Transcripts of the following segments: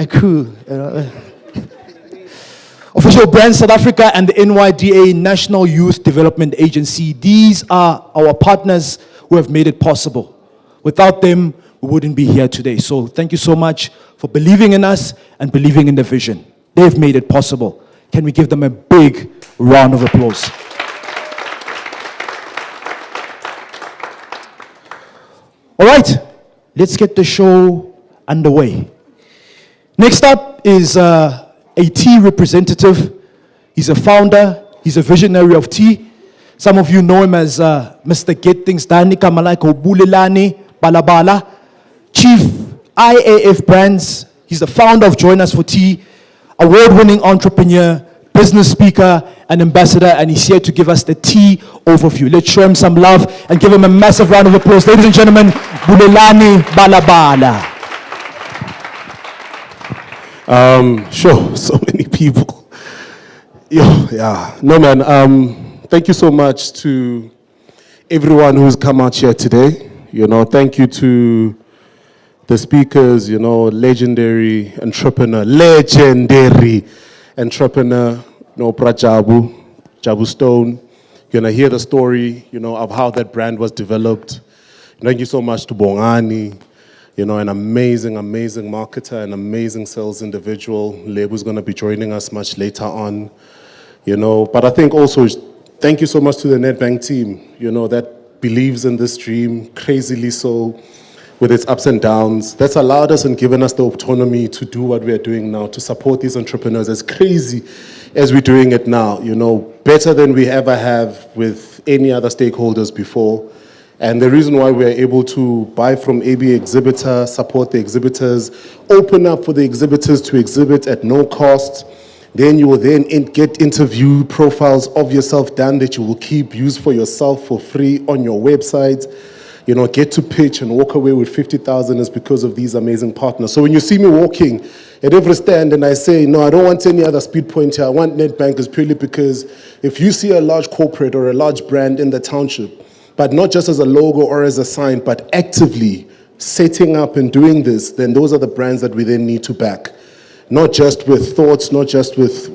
Cool. Official brand South Africa and the NYDA National Youth Development Agency. These are our partners who have made it possible. Without them, we wouldn't be here today. So thank you so much for believing in us and believing in the vision. They've made it possible. Can we give them a big round of applause? All right, let's get the show underway. Next up is a tea representative. He's a founder. He's a visionary of tea. Some of you know him as Mr. Get Things Done, Kamalaiko Bulelani Balabala, Chief IAF Brands. He's the founder of Join Us for Tea, award-winning entrepreneur, business speaker, and ambassador, and he's here to give us the tea overview. Let's show him some love and give him a massive round of applause. Ladies and gentlemen, Bulelani Balabala. Sure, so many people. Yeah. No, man, thank you so much to everyone who's come out here today. Thank you to the speakers, legendary entrepreneur, Jabu Stone. You're gonna hear the story, of how that brand was developed. Thank you so much to Bongani, an amazing marketer, an amazing sales individual. Lebu's gonna be joining us much later on, But I think also, thank you so much to the Nedbank team, that believes in this dream, crazily so, with its ups and downs. That's allowed us and given us the autonomy to do what we are doing now, to support these entrepreneurs as crazy as we're doing it now, better than we ever have with any other stakeholders before. And the reason why we're able to buy from AB Exhibitor, support the exhibitors, open up for the exhibitors to exhibit at no cost, then you will then get interview profiles of yourself done that you will keep, use for yourself for free on your website. Get to pitch and walk away with 50,000 is because of these amazing partners. So when you see me walking at every stand and I say, no, I don't want any other speed point here, I want Nedbank, is purely because if you see a large corporate or a large brand in the township, but not just as a logo or as a sign, but actively setting up and doing this, then those are the brands that we then need to back. Not just with thoughts, not just with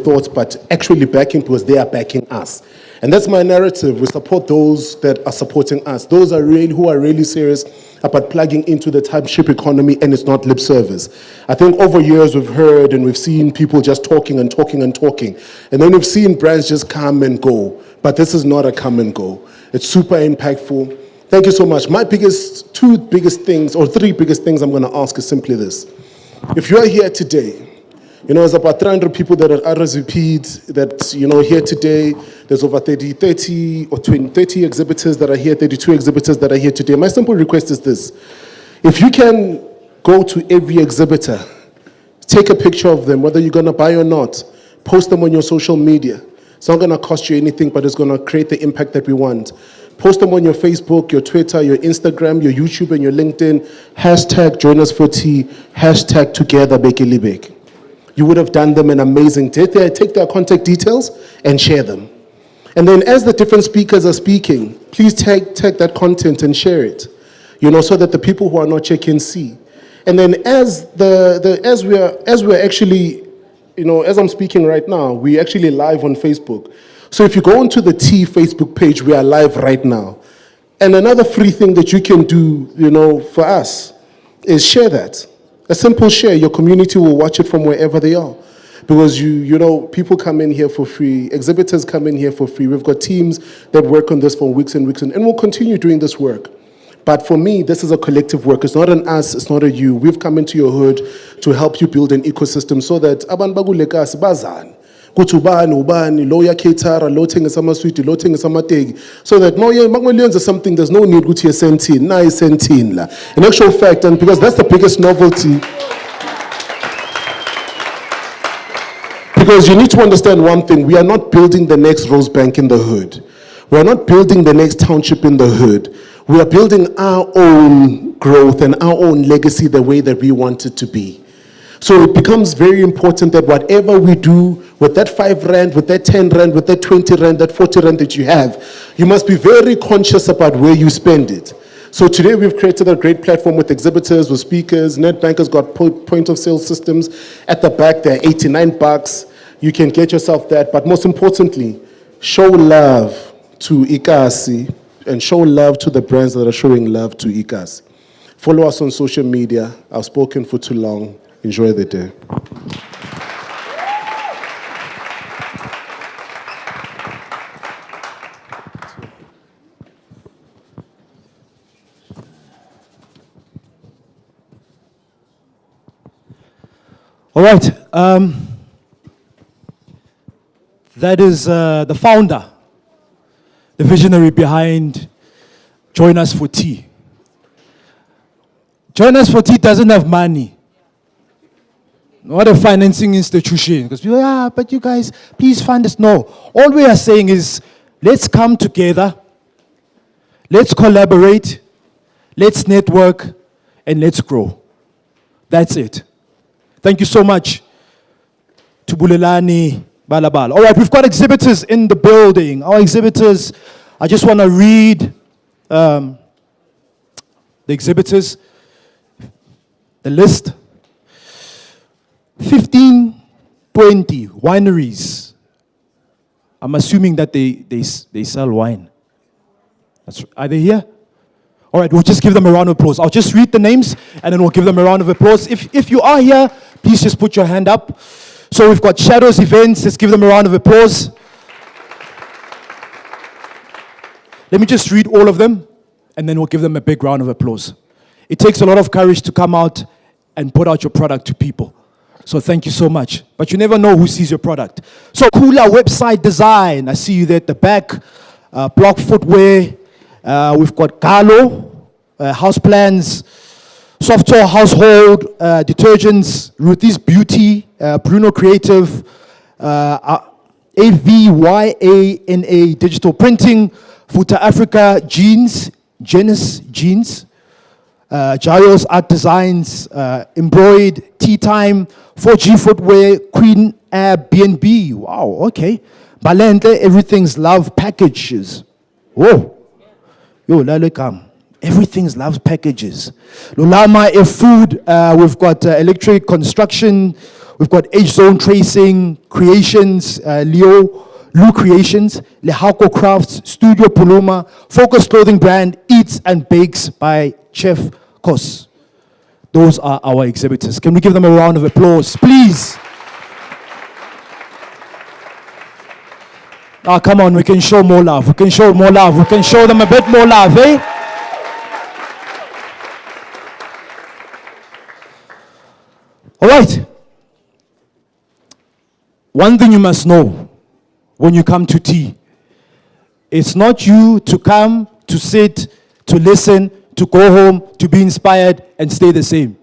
thoughts, but actually backing, because they are backing us. And that's my narrative. We support those that are supporting us. Those who are really serious about plugging into the township economy, and it's not lip service. I think over years we've heard and we've seen people just talking and talking and talking. And then we've seen brands just come and go. But this is not a come and go. It's super impactful. Thank you so much. My three biggest things I'm going to ask is simply this. If you're here today, there's about 300 people that are RSVP'd that, here today. There's over 30 or 30 exhibitors that are here, 32 exhibitors that are here today. My simple request is this. If you can go to every exhibitor, take a picture of them, whether you're going to buy or not, post them on your social media. It's not going to cost you anything, but it's going to create the impact that we want. Post them on your Facebook, your Twitter, your Instagram, your YouTube, and your LinkedIn. # Join Us for Tea, # Together Bekelibek. You would have done them an amazing day. Take their contact details and share them. And then as the different speakers are speaking, please tag that content and share it, so that the people who are not here can see. And then as we're actually, as I'm speaking right now, we're actually live on Facebook. So if you go onto the T Facebook page, we are live right now. And another free thing that you can do, for us is share that. A simple share. Your community will watch it from wherever they are. Because people come in here for free, exhibitors come in here for free. We've got teams that work on this for weeks and weeks, and we'll continue doing this work. But for me, this is a collective work. It's not an us, it's not a you. We've come into your hood to help you build an ecosystem so that abantu baguleka sibazana. Ubani, lo yakhetara, lo thengisa amaswidi, lo thengisa amateki. So that makulenza something, there's no need ukuthi yesentini, na yesentini la. In actual fact, and because that's the biggest novelty. Because you need to understand one thing, we are not building the next Rosebank in the hood. We are not building the next township in the hood. We are building our own growth and our own legacy the way that we want it to be. So it becomes very important that whatever we do with that 5 rand, with that 10 rand, with that 20 rand, that 40 rand that you have, you must be very conscious about where you spend it. So today we've created a great platform with exhibitors, with speakers. Nedbank has got point of sale systems at the back. They're $89. You can get yourself that. But most importantly, show love to Ikasi and show love to the brands that are showing love to Ikasi. Follow us on social media. I've spoken for too long. Enjoy the day. All right. That is the founder, the visionary behind Join Us for Tea. Join Us for Tea doesn't have money. Not a financing institution. Because people, but you guys, please fund us. No. All we are saying is, let's come together, let's collaborate, let's network, and let's grow. That's it. Thank you so much to Bulelani Balabal. All right, we've got exhibitors in the building. Our exhibitors, I just want to read the exhibitors, the list. 1520 wineries. I'm assuming that they sell wine. Are they here? All right, we'll just give them a round of applause. I'll just read the names, and then we'll give them a round of applause. If you are here, please just put your hand up. So we've got Shadows Events. Let's give them a round of applause. Let me just read all of them, and then we'll give them a big round of applause. It takes a lot of courage to come out and put out your product to people. So thank you so much. But you never know who sees your product. So Kula Website Design. I see you there at the back. Block Footwear. We've got Galo, House Plans, Software Household, Detergents, Ruthie's Beauty, Bruno Creative, AVYANA Digital Printing, Futa Africa Jeans, Genesis Jeans, Giles Art Designs, Embroid, Tea Time, 4G Footwear, Queen Air BNB. Wow, okay. Balente, Everything's Love Packages. Whoa. Yo, Lalekam. Everything's Love Packages. Lulama Air Food. We've got Electric Construction. We've got H Zone Tracing, Creations, Lou Creations, Lehako Crafts, Studio Puluma, Focus Clothing Brand, Eats and Bakes by Chef Kos. Those are our exhibitors. Can we give them a round of applause, please? Come on, we can show more love. We can show more love. We can show them a bit more love, eh? All right. One thing you must know when you come to tea, it's not you to come, to sit, to listen, to go home, to be inspired and stay the same.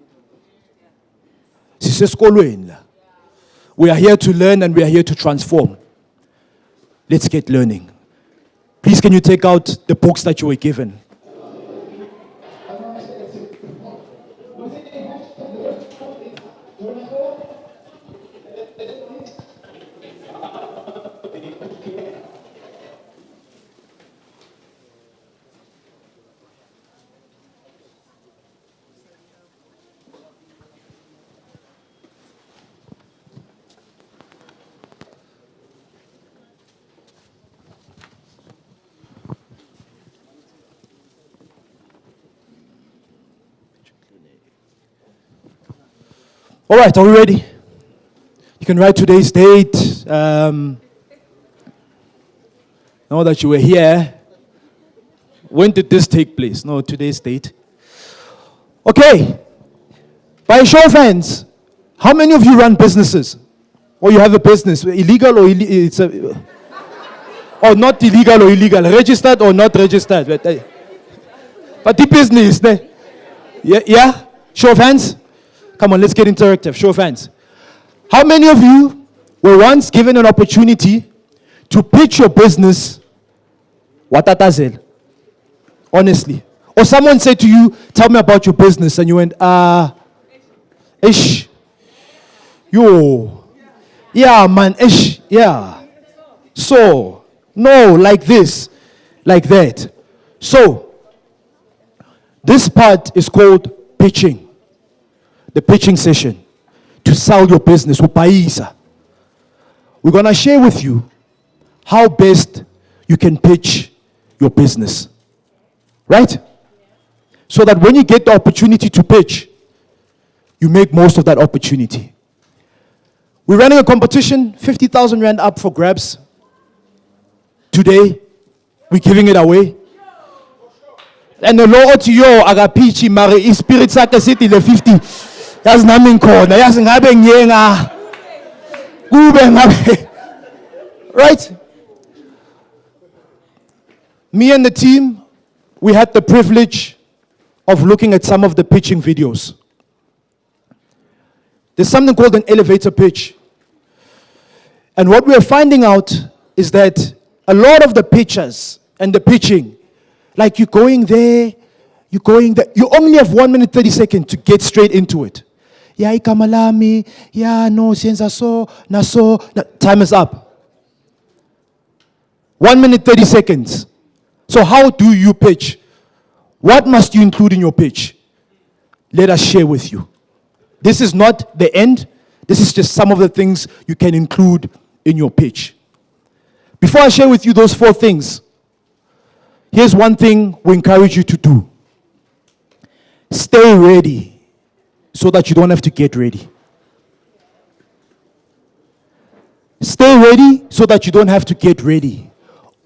We are here to learn and we are here to transform. Let's get learning. Please, can you take out the books that you were given? All right, are we ready? You can write today's date. Now that you were here, when did this take place? No, today's date. Okay, by show of hands, how many of you run businesses? Or you have a business, illegal or it's a, or not illegal or illegal, registered or not registered? But the business, yeah? Show of hands? Come on, let's get interactive. Show of hands. How many of you were once given an opportunity to pitch your business? Watatazel. Honestly. Or someone said to you, tell me about your business. And you went, ish. Yo. Yeah, man, ish. Yeah. So, no, like this. Like that. So, This part is called pitching. The pitching session. To sell your business. We're going to share with you how best you can pitch your business. Right? So that when you get the opportunity to pitch, you make most of that opportunity. We're running a competition, 50,000 Rand up for grabs. Today, we're giving it away. And the Lord to you, I got peachy, Mary, spirit saka city, the 50. That's nothing corner. That's nothing yenga. Right? Me and the team, we had the privilege of looking at some of the pitching videos. There's something called an elevator pitch. And what we're finding out is that a lot of the pitchers and the pitching, like you're going there, you only have 1 minute 30 seconds to get straight into it. Yeah, ikamalami, yeah, no, sienza so, na so, time is up. 1 minute 30 seconds. So how do you pitch? What must you include in your pitch? Let us share with you. This is not the end. This is just some of the things you can include in your pitch. Before I share with you those 4 things, here's one thing we encourage you to do. Stay ready so that you don't have to get ready. Stay ready so that you don't have to get ready.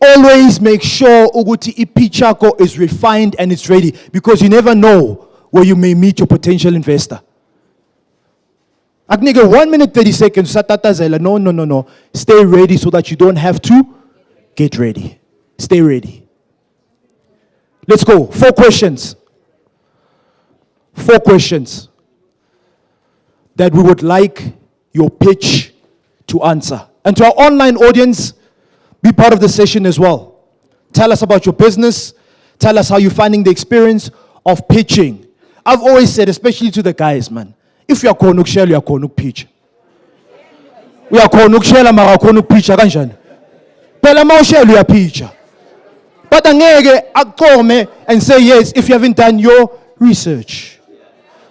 Always make sure ukuthi pitch yako is refined and it's ready, because you never know where you may meet your potential investor. Aknike 1 minute 30 seconds satatazela. No. Stay ready so that you don't have to get ready. Stay ready. Let's go. 4 questions. 4 questions that we would like your pitch to answer. And to our online audience, be part of the session as well. Tell us about your business. Tell us how you're finding the experience of pitching. I've always said, especially to the guys, man, if you are konuk share, you are konuk pitch. We are konuk share, mara konuk pitch kanjani. Pela ma share you are pitch. But angeke akome and say yes if you haven't done your research.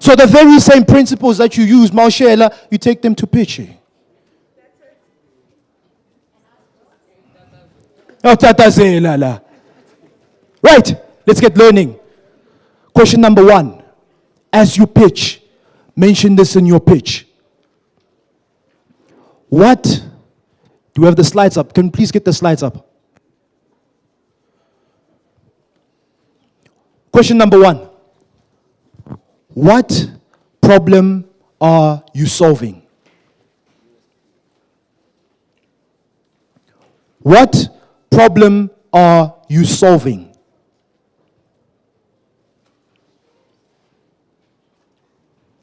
So the very same principles that you use, Maushela, you take them to pitching. Right, let's get learning. Question number 1. As you pitch, mention this in your pitch. What? Do we have the slides up? Can you please get the slides up? Question number 1. What problem are you solving? What problem are you solving?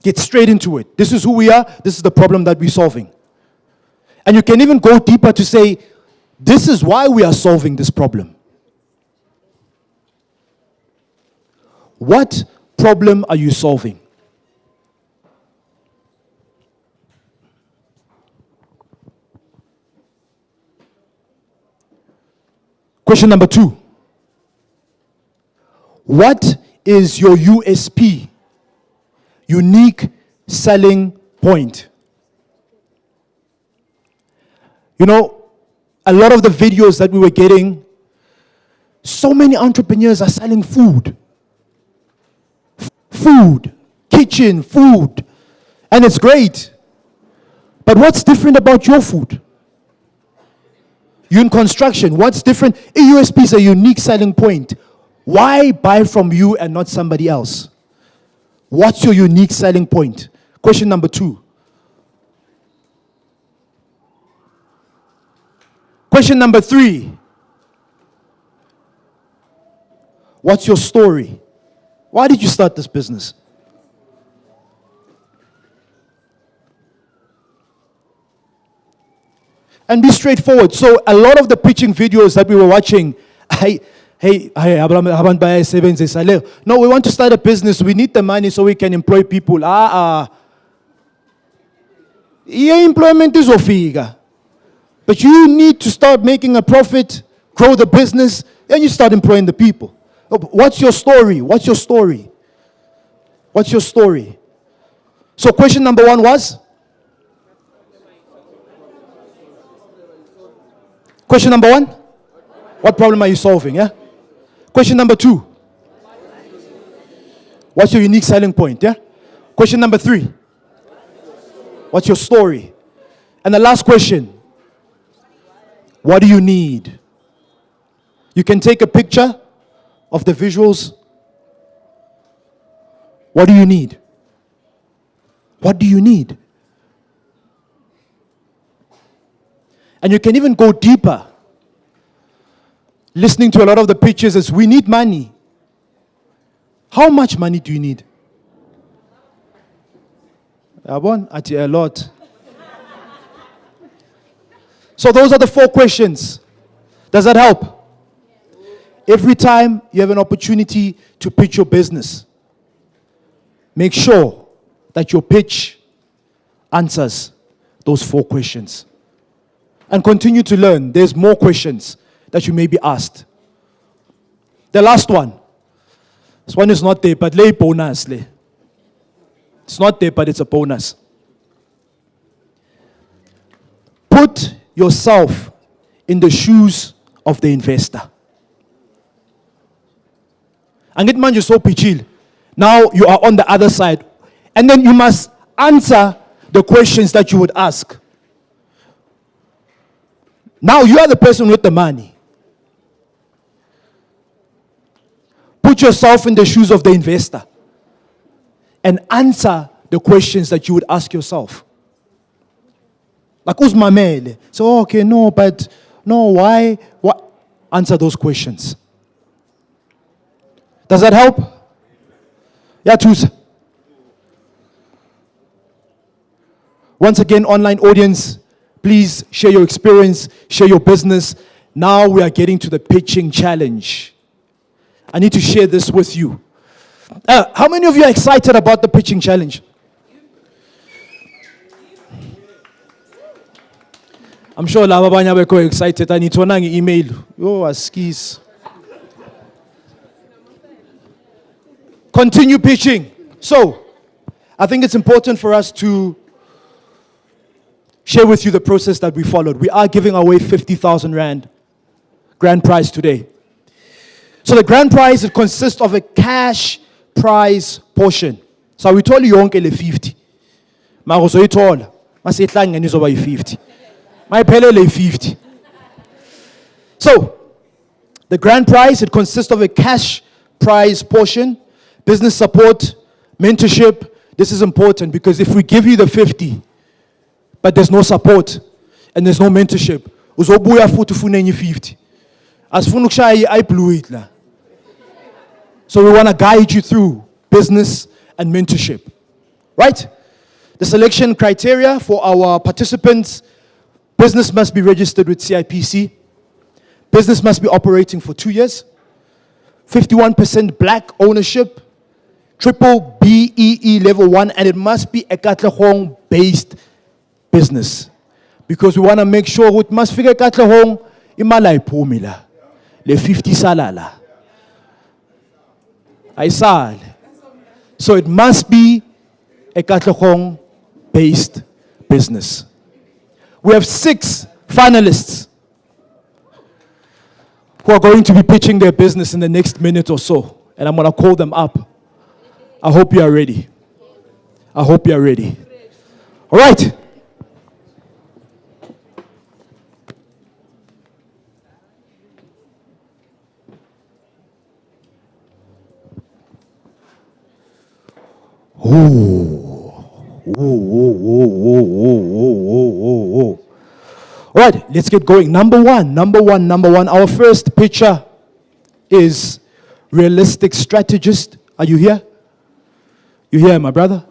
Get straight into it. This is who we are. This is the problem that we're solving. And you can even go deeper to say, this is why we are solving this problem. What problem are you solving? Question number 2. What is your USP? Unique selling point. You know, a lot of the videos that we were getting, so many entrepreneurs are selling food. Food, kitchen, food. And it's great. But what's different about your food? You're in construction. What's different? A USP is a unique selling point. Why buy from you and not somebody else? What's your unique selling point? Question number 2. Question number 3. What's your story? Why did you start this business? And be straightforward. So a lot of the pitching videos that we were watching, no, we want to start a business. We need the money so we can employ people. Employment is offiga. But you need to start making a profit, grow the business, and you start employing the people. What's your story? What's your story? What's your story? So question number 1 was? Question number 1? What problem are you solving, yeah? Question number 2? What's your unique selling point, yeah? Question number 3? What's your story? And the last question, what do you need? You can take a picture of the visuals. What do you need? What do you need? And you can even go deeper. Listening to a lot of the pictures is, we need money. How much money do you need? A lot. So those are the 4 questions. Does that help? Every time you have an opportunity to pitch your business, make sure that your pitch answers those 4 questions. And continue to learn. There's more questions that you may be asked. The last one. This one is not there, but lay bonus. It's not there, but it's a bonus. Put yourself in the shoes of the investor. And get man, you're so pitchil. Now you are on the other side. And then you must answer the questions that you would ask. Now you are the person with the money. Put yourself in the shoes of the investor and answer the questions that you would ask yourself. Like, who's my mail? So, okay, no, but, no, why? What? Answer those questions. Does that help? Yeah, choose. Once again, online audience, please share your experience, share your business. Now we are getting to the pitching challenge. I need to share this with you. How many of you are excited about the pitching challenge? I'm sure lava banya beko excited. I need to email. Oh, askis. Continue pitching. So, I think it's important for us to share with you the process that we followed. We are giving away 50,000 Rand grand prize today. So the grand prize, it consists of a cash prize portion. So we told you yonke le 50. Mara so ithola. Masihlangene izoba yi-50. Mayiphelele 50. So, the grand prize, it consists of a cash prize portion, business support, mentorship. This is important because if we give you the 50, but there's no support and there's no mentorship, uzobuya futhi ufune enye 50. Asifuna ukushaya i-blue it la. So we want to guide you through business and mentorship. Right? The selection criteria for our participants: business must be registered with CIPC. Business must be operating for 2 years. 51% black ownership. Triple BEE level 1, and it must be a Katlehong based business. Because we want to make sure it must figure Katlehong imala ipumila. Le 50 salala. Aisal. So it must be a Katlehong based business. We have 6 finalists who are going to be pitching their business in the next minute or so. And I'm going to call them up. I hope you are ready. I hope you are ready. All right. All right, let's get going. Number one. Our first pitcher is realistic strategist. Are you here? You here, my brother?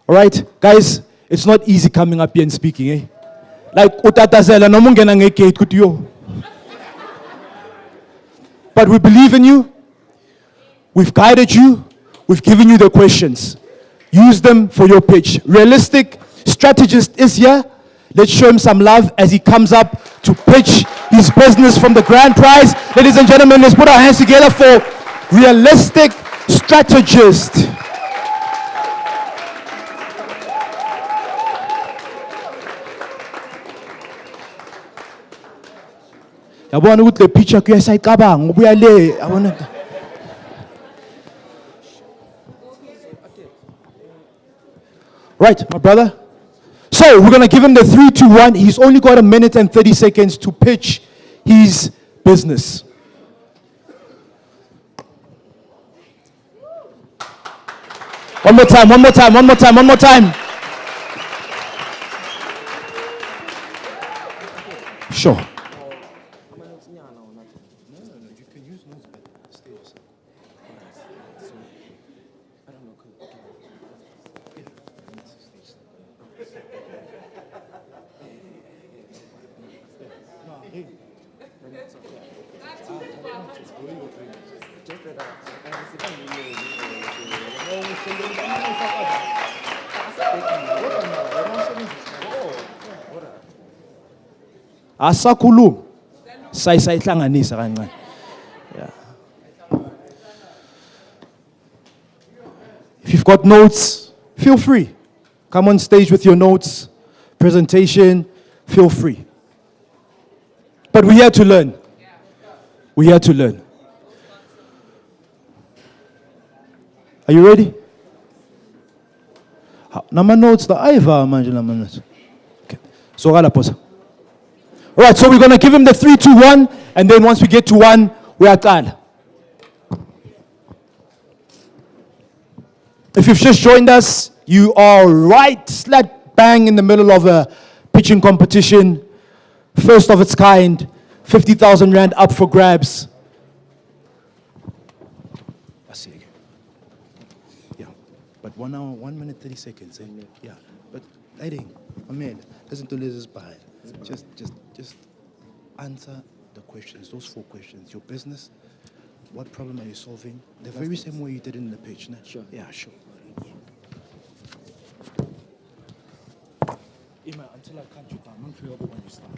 All right, guys, it's not easy coming up here and speaking, eh? Like, utatazela no mungena ngegate kutiyo. But we believe in you. We've guided you. We've given you the questions. Use them for your pitch. Realistic strategist is here. Let's show him some love as he comes up to pitch his business from the grand prize. Ladies and gentlemen, let's put our hands together for realistic strategist. Yabona ukuthi le picture kuyasayicabanga ubuya le yabona. Right, my brother. So we're going to give him the 3, 2, 1. He's only got 1 minute and 30 seconds to pitch his business. One more time, one more time, one more time, one more time. Sure. Asakhuluma sayihlanganisa kancane. Yeah. If you've got notes, feel free. Come on stage with your notes, presentation, feel free. But we're here to learn. We're here to learn. Are you ready? Nama notes the aiva manje nama notes. Okay. So gala posa. All right, so we're going to give him the 3, 2, 1, and then once we get to 1, we are done. If you've just joined us, you are right slap bang in the middle of a pitching competition, first of its kind, 50,000 rand up for grabs. I see. Yeah, but 1 hour, 1 minute, 30 seconds. Eh? Yeah, but lighting, Amen. Listen to Liz's behind. Just answer the questions, those 4 questions. Your business, what problem are you solving? The very same way you did in the pitch, no? Sure. Yeah, sure. Until I count you down, don't feel when you start.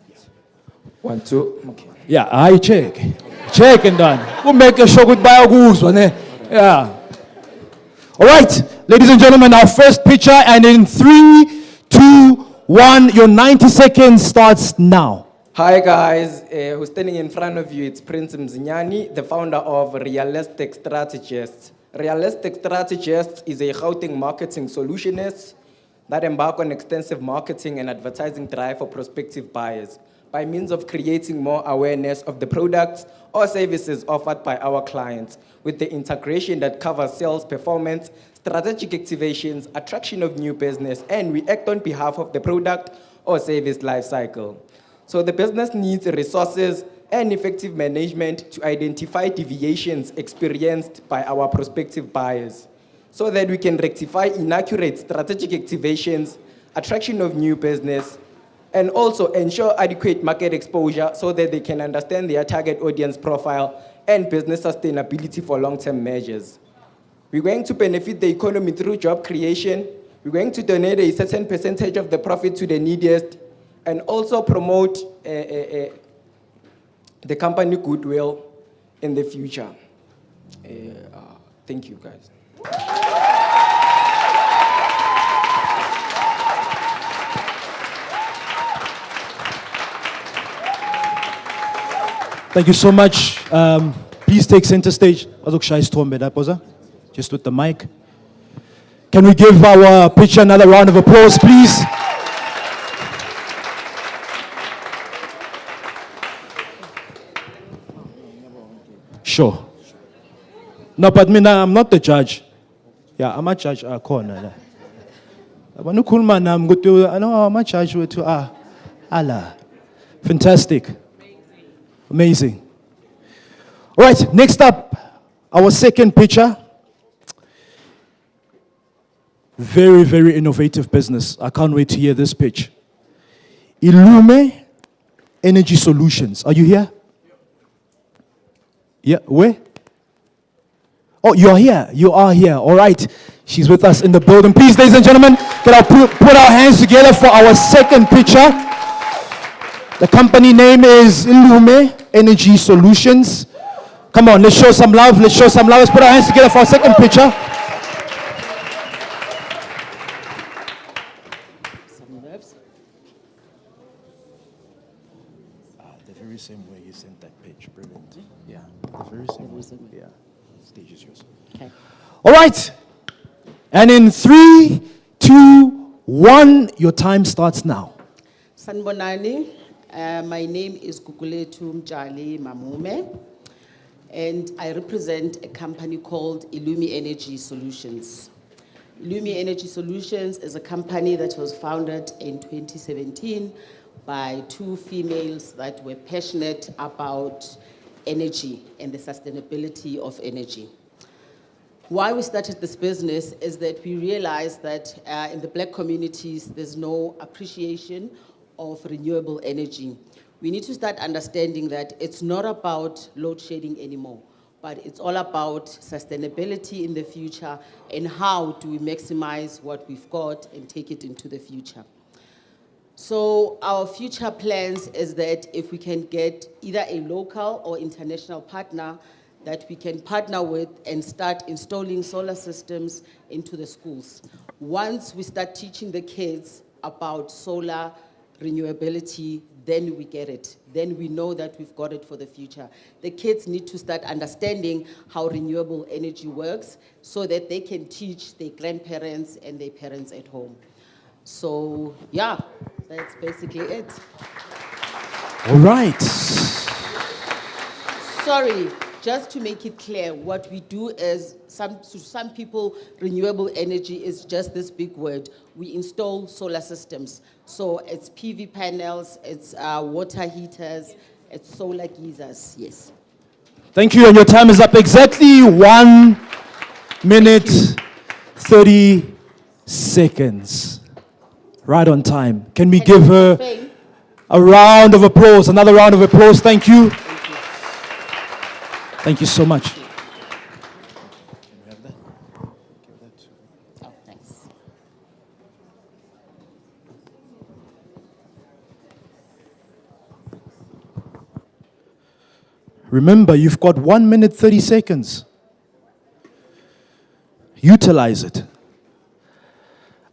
Yes. 1, 2. Okay. Yeah, I check. Check and done. We'll make a show goodbye. Yeah. All right, ladies and gentlemen, our first picture, and in 3, 2, 1, your 90 seconds starts now. Hi guys, who's standing in front of you? It's Prince Mzinyani, the founder of Realistic Strategists. Realistic Strategists is a Gauteng marketing solutionist that embark on extensive marketing and advertising drive for prospective buyers by means of creating more awareness of the products or services offered by our clients with the integration that covers sales performance, strategic activations, attraction of new business, and we act on behalf of the product or service lifecycle. So the business needs resources and effective management to identify deviations experienced by our prospective buyers so that we can rectify inaccurate strategic activations, attraction of new business, and also ensure adequate market exposure so that they can understand their target audience profile and business sustainability for long-term measures. We're going to benefit the economy through job creation. We're going to donate a certain percentage of the profit to the neediest and also promote the company goodwill in the future. Thank you, guys. Thank you so much. Please take center stage. Just with the mic. Can we give our pitcher another round of applause, please? Sure. No, but I'm not the judge. Yeah, I'm a judge. Corner. I'm a judge with Allah. Fantastic. Amazing. All right, next up, our second pitcher. Very, very innovative business. I can't wait to hear this pitch. Ilume Energy Solutions. Are you here? Yeah, where? Oh, you're here. You are here. All right. She's with us in the building. Please, ladies and gentlemen, can I put our hands together for our second pitcher? The company name is Ilume Energy Solutions. Come on, let's show some love. Let's show some love. Let's put our hands together for our second pitcher. They're very very same way you sent that page. Brilliant. Yeah, the very same way. Yeah. Stage is yours. Okay. All right. And in 3, 2, 1, your time starts now. Sanbonani, my name is Kukuletu Mjali Mamume, and I represent a company called Illumi Energy Solutions. Illumi Energy Solutions is a company that was founded in 2017 by 2 females that were passionate about energy and the sustainability of energy. Why we started this business is that we realized that in the Black communities, there's no appreciation of renewable energy. We need to start understanding that it's not about load shedding anymore, but it's all about sustainability in the future and how do we maximize what we've got and take it into the future. So our future plans is that if we can get either a local or international partner that we can partner with and start installing solar systems into the schools. Once we start teaching the kids about solar renewability, then we get it. Then we know that we've got it for the future. The kids need to start understanding how renewable energy works so that they can teach their grandparents and their parents at home. So yeah, that's basically it. All right. Sorry, just to make it clear, what we do is, to some people, renewable energy is just this big word. We install solar systems. So it's PV panels, it's water heaters, it's solar geysers, yes. Thank you, and your time is up exactly 1 minute, 30 seconds. Right on time. Can we give her a round of applause, another round of applause? Thank you. Thank you so much. Oh, thanks. Remember, you've got 1 minute, 30 seconds. Utilize it.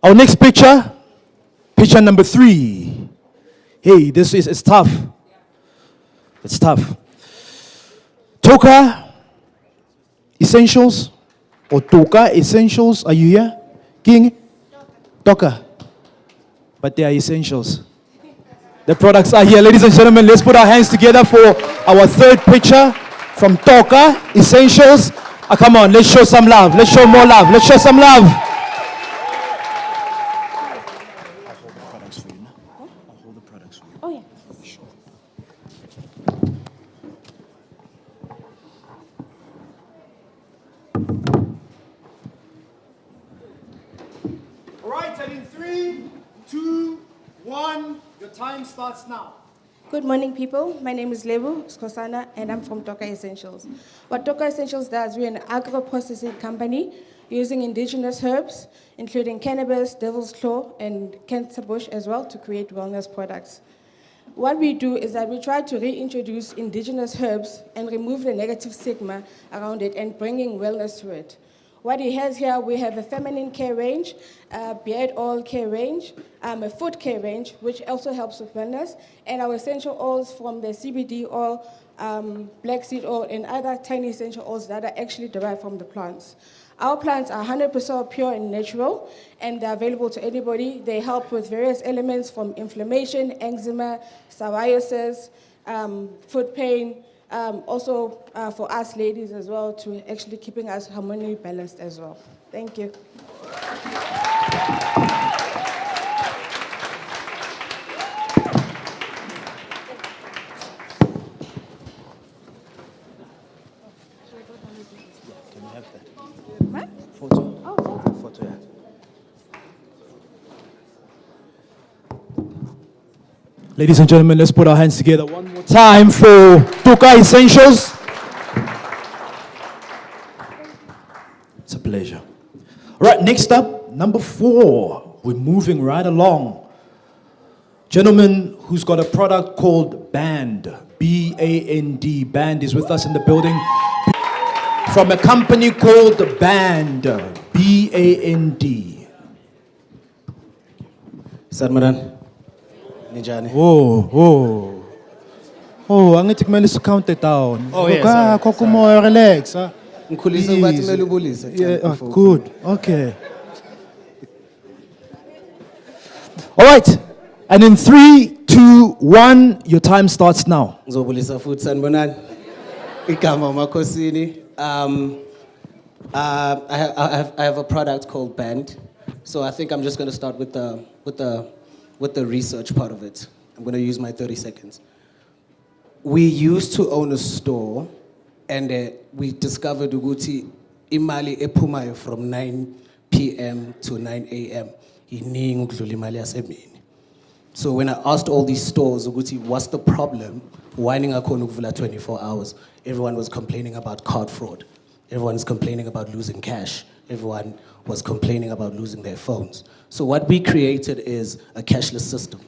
Our next picture, picture number 3. Hey, it's tough. It's tough. Toka Essentials or Toka Essentials, are you here? King? Toka. But they are essentials. The products are here. Ladies and gentlemen, let's put our hands together for our third picture from Toka Essentials. Come on, let's show some love. Let's show more love. Let's show some love. Oh, yeah. All right, and in 3, 2, 1, your time starts now. Good morning, people. My name is Lebu Skosana, and I'm from Toka Essentials. What Toka Essentials does, we're an agro-processing company using indigenous herbs, including cannabis, devil's claw, and cancer bush as well, to create wellness products. What we do is that we try to reintroduce indigenous herbs and remove the negative stigma around it and bringing wellness to it. What he has here, we have a feminine care range, a beard oil care range, a foot care range, which also helps with wellness, and our essential oils from the CBD oil, black seed oil, and other tiny essential oils that are actually derived from the plants. Our plants are 100% pure and natural, and they're available to anybody. They help with various elements from inflammation, eczema, psoriasis, foot pain, also for us ladies as well, to actually keeping us hormonally balanced as well. Thank you. Can you have that? What? Photo. Oh, photo. Photo, yeah. Ladies and gentlemen, let's put our hands together one more time for Toka Essentials. It's a pleasure. All right, next up, number 4. We're moving right along. Gentleman who's got a product called Band, B-A-N-D. Band is with us in the building. From a company called Band, B-A-N-D. Sarmaran, Nijani. Oh, oh. Oh, angithi kumele count it down. Oh, yes, Ah, sorry, Kokumoya, relax. Ngikhulisa ukuthi Easy. kumele ubulise. Yeah, good. Okay. All right. And in 3, 2, 1, your time starts now. Ngizobulisa futhi sanibonani. Igama uMakhosini. I have a product called Band. So I think I'm just going to start with the research part of it. I'm going to use my 30 seconds. We used to own a store, and we discovered ukuthi imali ephumayo from 9 p.m. to 9 a.m. iningi ukudlula imali yasemini. So when I asked all these stores, ukuthi, what's the problem? Why ningakhona ukuvula 24 hours? Everyone was complaining about card fraud. Everyone's complaining about losing cash. Everyone was complaining about losing their phones. So what we created is a cashless system.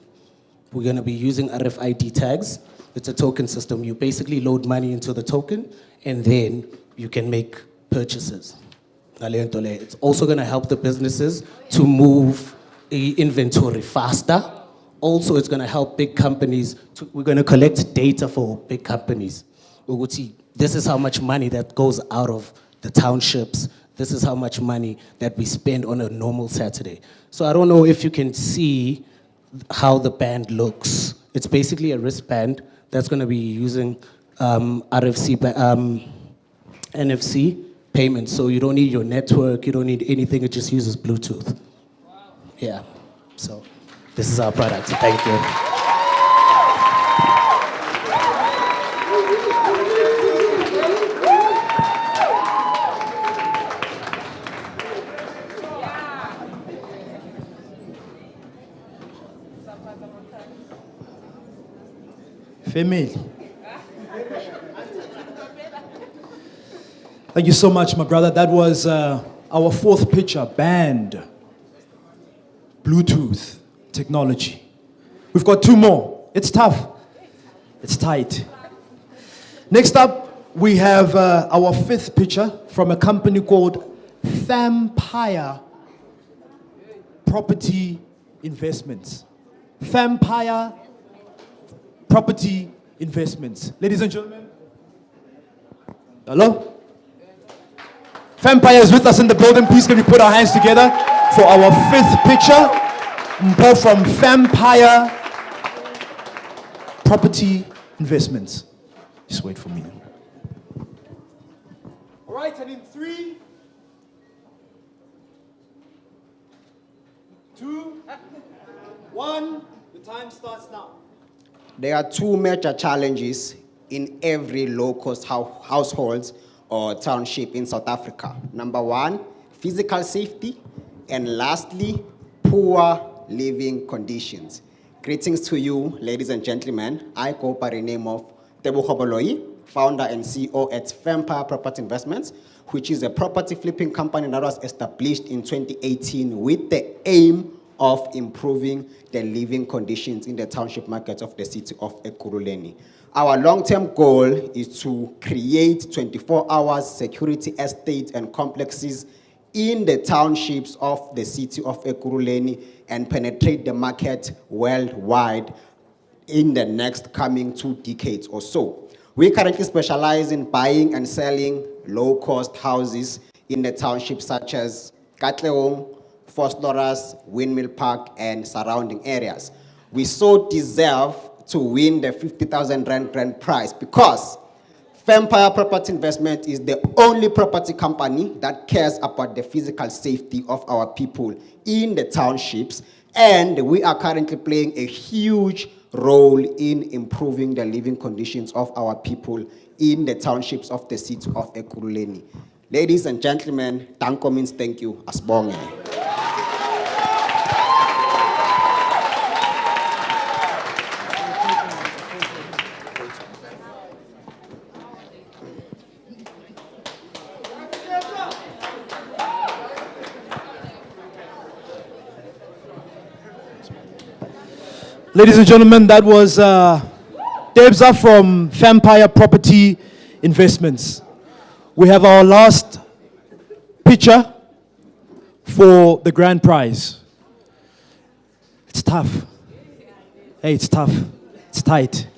We're going to be using RFID tags. It's a token system. You basically load money into the token, and then you can make purchases. It's also going to help the businesses to move inventory faster. Also, it's going to help big companies. We're going to collect data for big companies. This is how much money that goes out of the townships. This is how much money that we spend on a normal Saturday. So I don't know if you can see how the band looks. It's basically a wristband that's going to be using NFC payments. So you don't need your network, you don't need anything, it just uses Bluetooth. Yeah, so this is our product. Thank you. Family. Thank you so much, my brother. That was our fourth picture, band, Bluetooth technology. We've got two more. It's tough. It's tight. Next up, we have our fifth picture from a company called Vampire Property Investments. Vampire Property Investments. Ladies and gentlemen. Hello? Vampire is with us in the building. Please can we put our hands together for our fifth picture. Mpo from Vampire Property Investments. Just wait for me. All right, and in 3, 2, 1, the time starts now. There are two major challenges in every low-cost household or township in South Africa. Number one, physical safety, and lastly, poor living conditions. Greetings to you, ladies and gentlemen. I go by the name of Katlehong Chapter, founder and CEO at Vampire Property Investments, which is a property flipping company that was established in 2018 with the aim of improving the living conditions in the township markets of the city of Ekurhuleni. Our long-term goal is to create 24-hour security estates and complexes in the townships of the city of Ekurhuleni and penetrate the market worldwide in the next coming 2 decades or so. We currently specialize in buying and selling low-cost houses in the townships such as Katlehong, Vosloorus, Windmill Park, and surrounding areas. We so deserve to win the 50,000 Rand grand prize because Vampire Property Investment is the only property company that cares about the physical safety of our people in the townships, and we are currently playing a huge role in improving the living conditions of our people in the townships of the city of Ekurhuleni. Ladies and gentlemen, danko means thank you, asibonge. Ladies and gentlemen, that was Debza from Vampire Property Investments. We have our last picture for the grand prize. It's tough. Hey, it's tough. It's tight.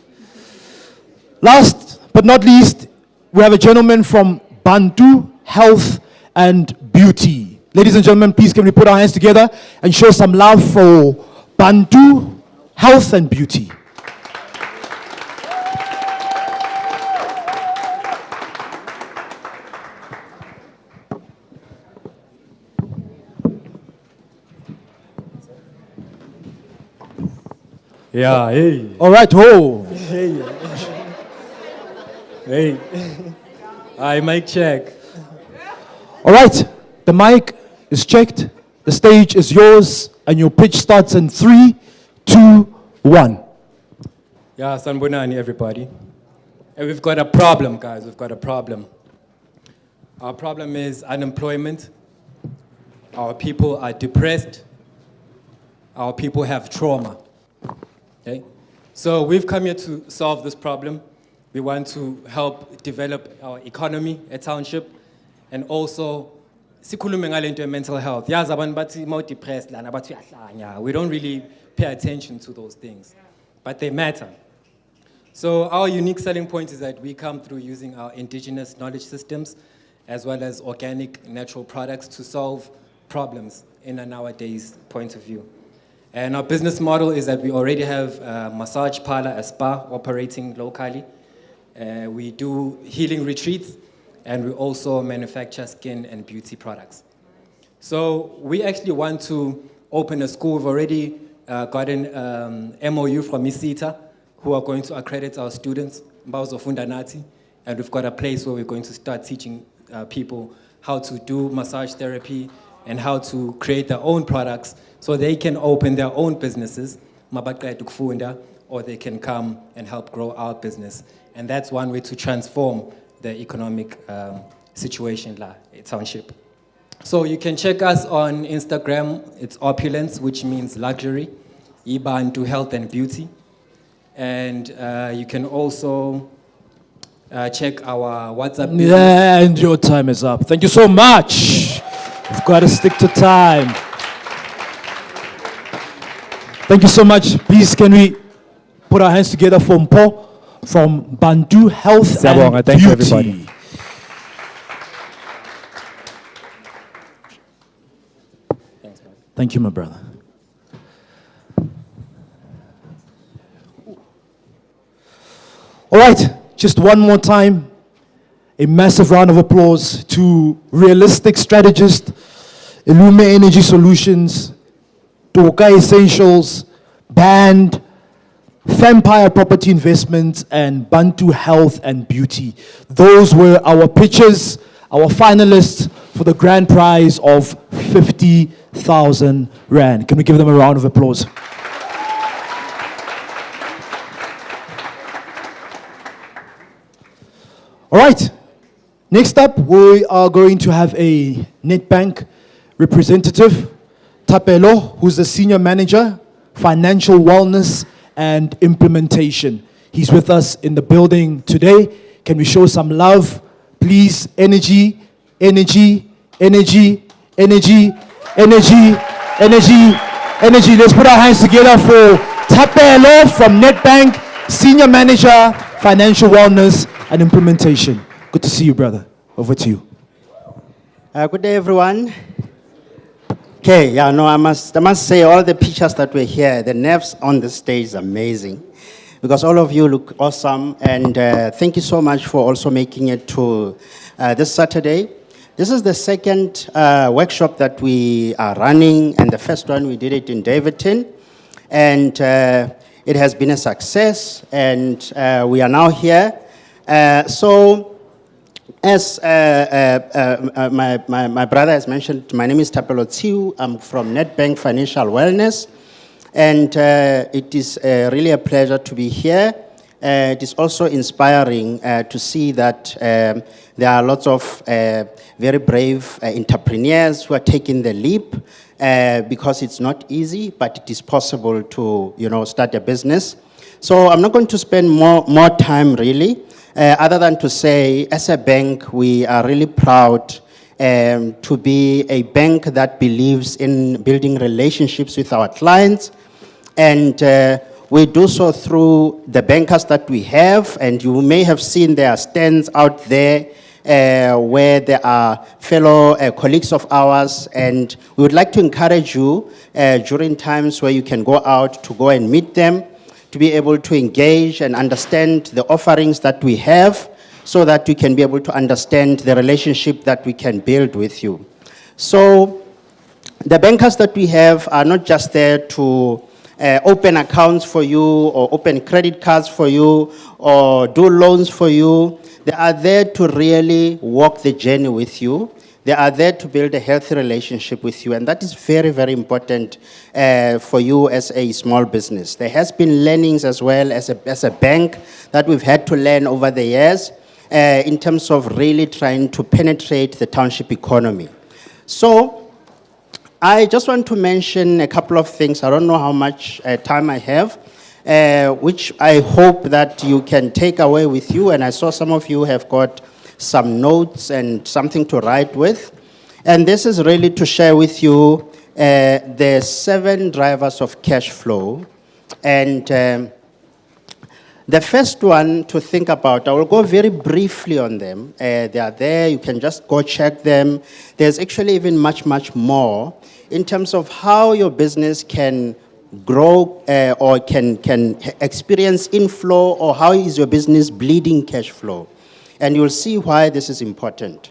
Last but not least, we have a gentleman from Bantu Health and Beauty. Ladies and gentlemen, please can we put our hands together and show some love for Bantu Health and Beauty. Yeah, hey. All right, ho. Hey. Hi, mic check. All right, the mic is checked, the stage is yours, and your pitch starts in 3, 2, 1. Yeah, Sanbonani, everybody. And we've got a problem, guys. We've got a problem. Our problem is unemployment. Our people are depressed. Our people have trauma. Okay? So we've come here to solve this problem. We want to help develop our economy at Township, and also sikhulume ngale nto mental health. Yazi abantu bathi mau depressed lana bathi uyahlanya. We don't really pay attention to those things, but they matter. So our unique selling point is that we come through using our indigenous knowledge systems as well as organic natural products to solve problems in a nowadays point of view. And our business model is that we already have a massage parlor, a spa operating locally. We do healing retreats, and we also manufacture skin and beauty products. So we actually want to open a school. We've already gotten MOU from ISITA, who are going to accredit our students, Mbauzo Fundanati, and we've got a place where we're going to start teaching people how to do massage therapy and how to create their own products so they can open their own businesses, mabaqeda ukufunda, or they can come and help grow our business. And that's one way to transform the economic situation at Township. So you can check us on Instagram. It's opulence, which means luxury, Ibantu Health and Beauty. And you can also check our WhatsApp business. Yeah, and your time is up. Thank you so much. You've got to stick to time. Thank you so much. Please, can we put our hands together for Mpo from Bantu Health and Thank you, Beauty. everybody. Thank you, my brother. All right, just one more time, a massive round of applause to realistic strategist, Illume Energy Solutions, Toka Essentials, Band, Vampire Property Investments, and Bantu Health and Beauty. Those were our pitches, our finalists for the grand prize of 50,000 Rand. Can we give them a round of applause? All right, next up, we are going to have a Nedbank representative, Tapelo, who's the Senior Manager, Financial Wellness and Implementation. He's with us in the building today. Can we show some love? Please, energy, energy, energy, energy, energy, energy, energy. Let's put our hands together for Tapelo from Nedbank, Senior Manager, Financial Wellness and Implementation. Good to see you, brother. Over to you. Good day, everyone. Okay, yeah, no, I must say all the pictures that were here, the nerves on the stage is amazing because all of you look awesome, and thank you so much for also making it to this Saturday. This is the second workshop that we are running, and the first one we did it in Davidton, and it has been a success, and we are now here. So, as my brother has mentioned, my name is Tapelo Tiu. I'm from Nedbank Financial Wellness, and it is really a pleasure to be here. It is also inspiring to see that there are lots of very brave entrepreneurs who are taking the leap because it's not easy, but it is possible to, start a business. So I'm not going to spend more time really. Other than to say, as a bank, we are really proud to be a bank that believes in building relationships with our clients. And we do so through the bankers that we have, and you may have seen there are stands out there where there are fellow colleagues of ours, and we would like to encourage you during times where you can go out to go and meet them, to be able to engage and understand the offerings that we have, so that you can be able to understand the relationship that we can build with you. So the bankers that we have are not just there to open accounts for you or open credit cards for you or do loans for you. They are there to really walk the journey with you. They are there to build a healthy relationship with you, and that is very, very important for you as a small business. There has been learnings as well as a bank that we've had to learn over the years in terms of really trying to penetrate the township economy. So I just want to mention a couple of things. I don't know how much time I have, which I hope that you can take away with you. And I saw some of you have got some notes and something to write with. And this is really to share with you the 7 drivers of cash flow. And the first one to think about, I will go very briefly on them. They are there, you can just go check them. There's actually even much, much more in terms of how your business can grow or can experience inflow, or how is your business bleeding cash flow. And you'll see why this is important.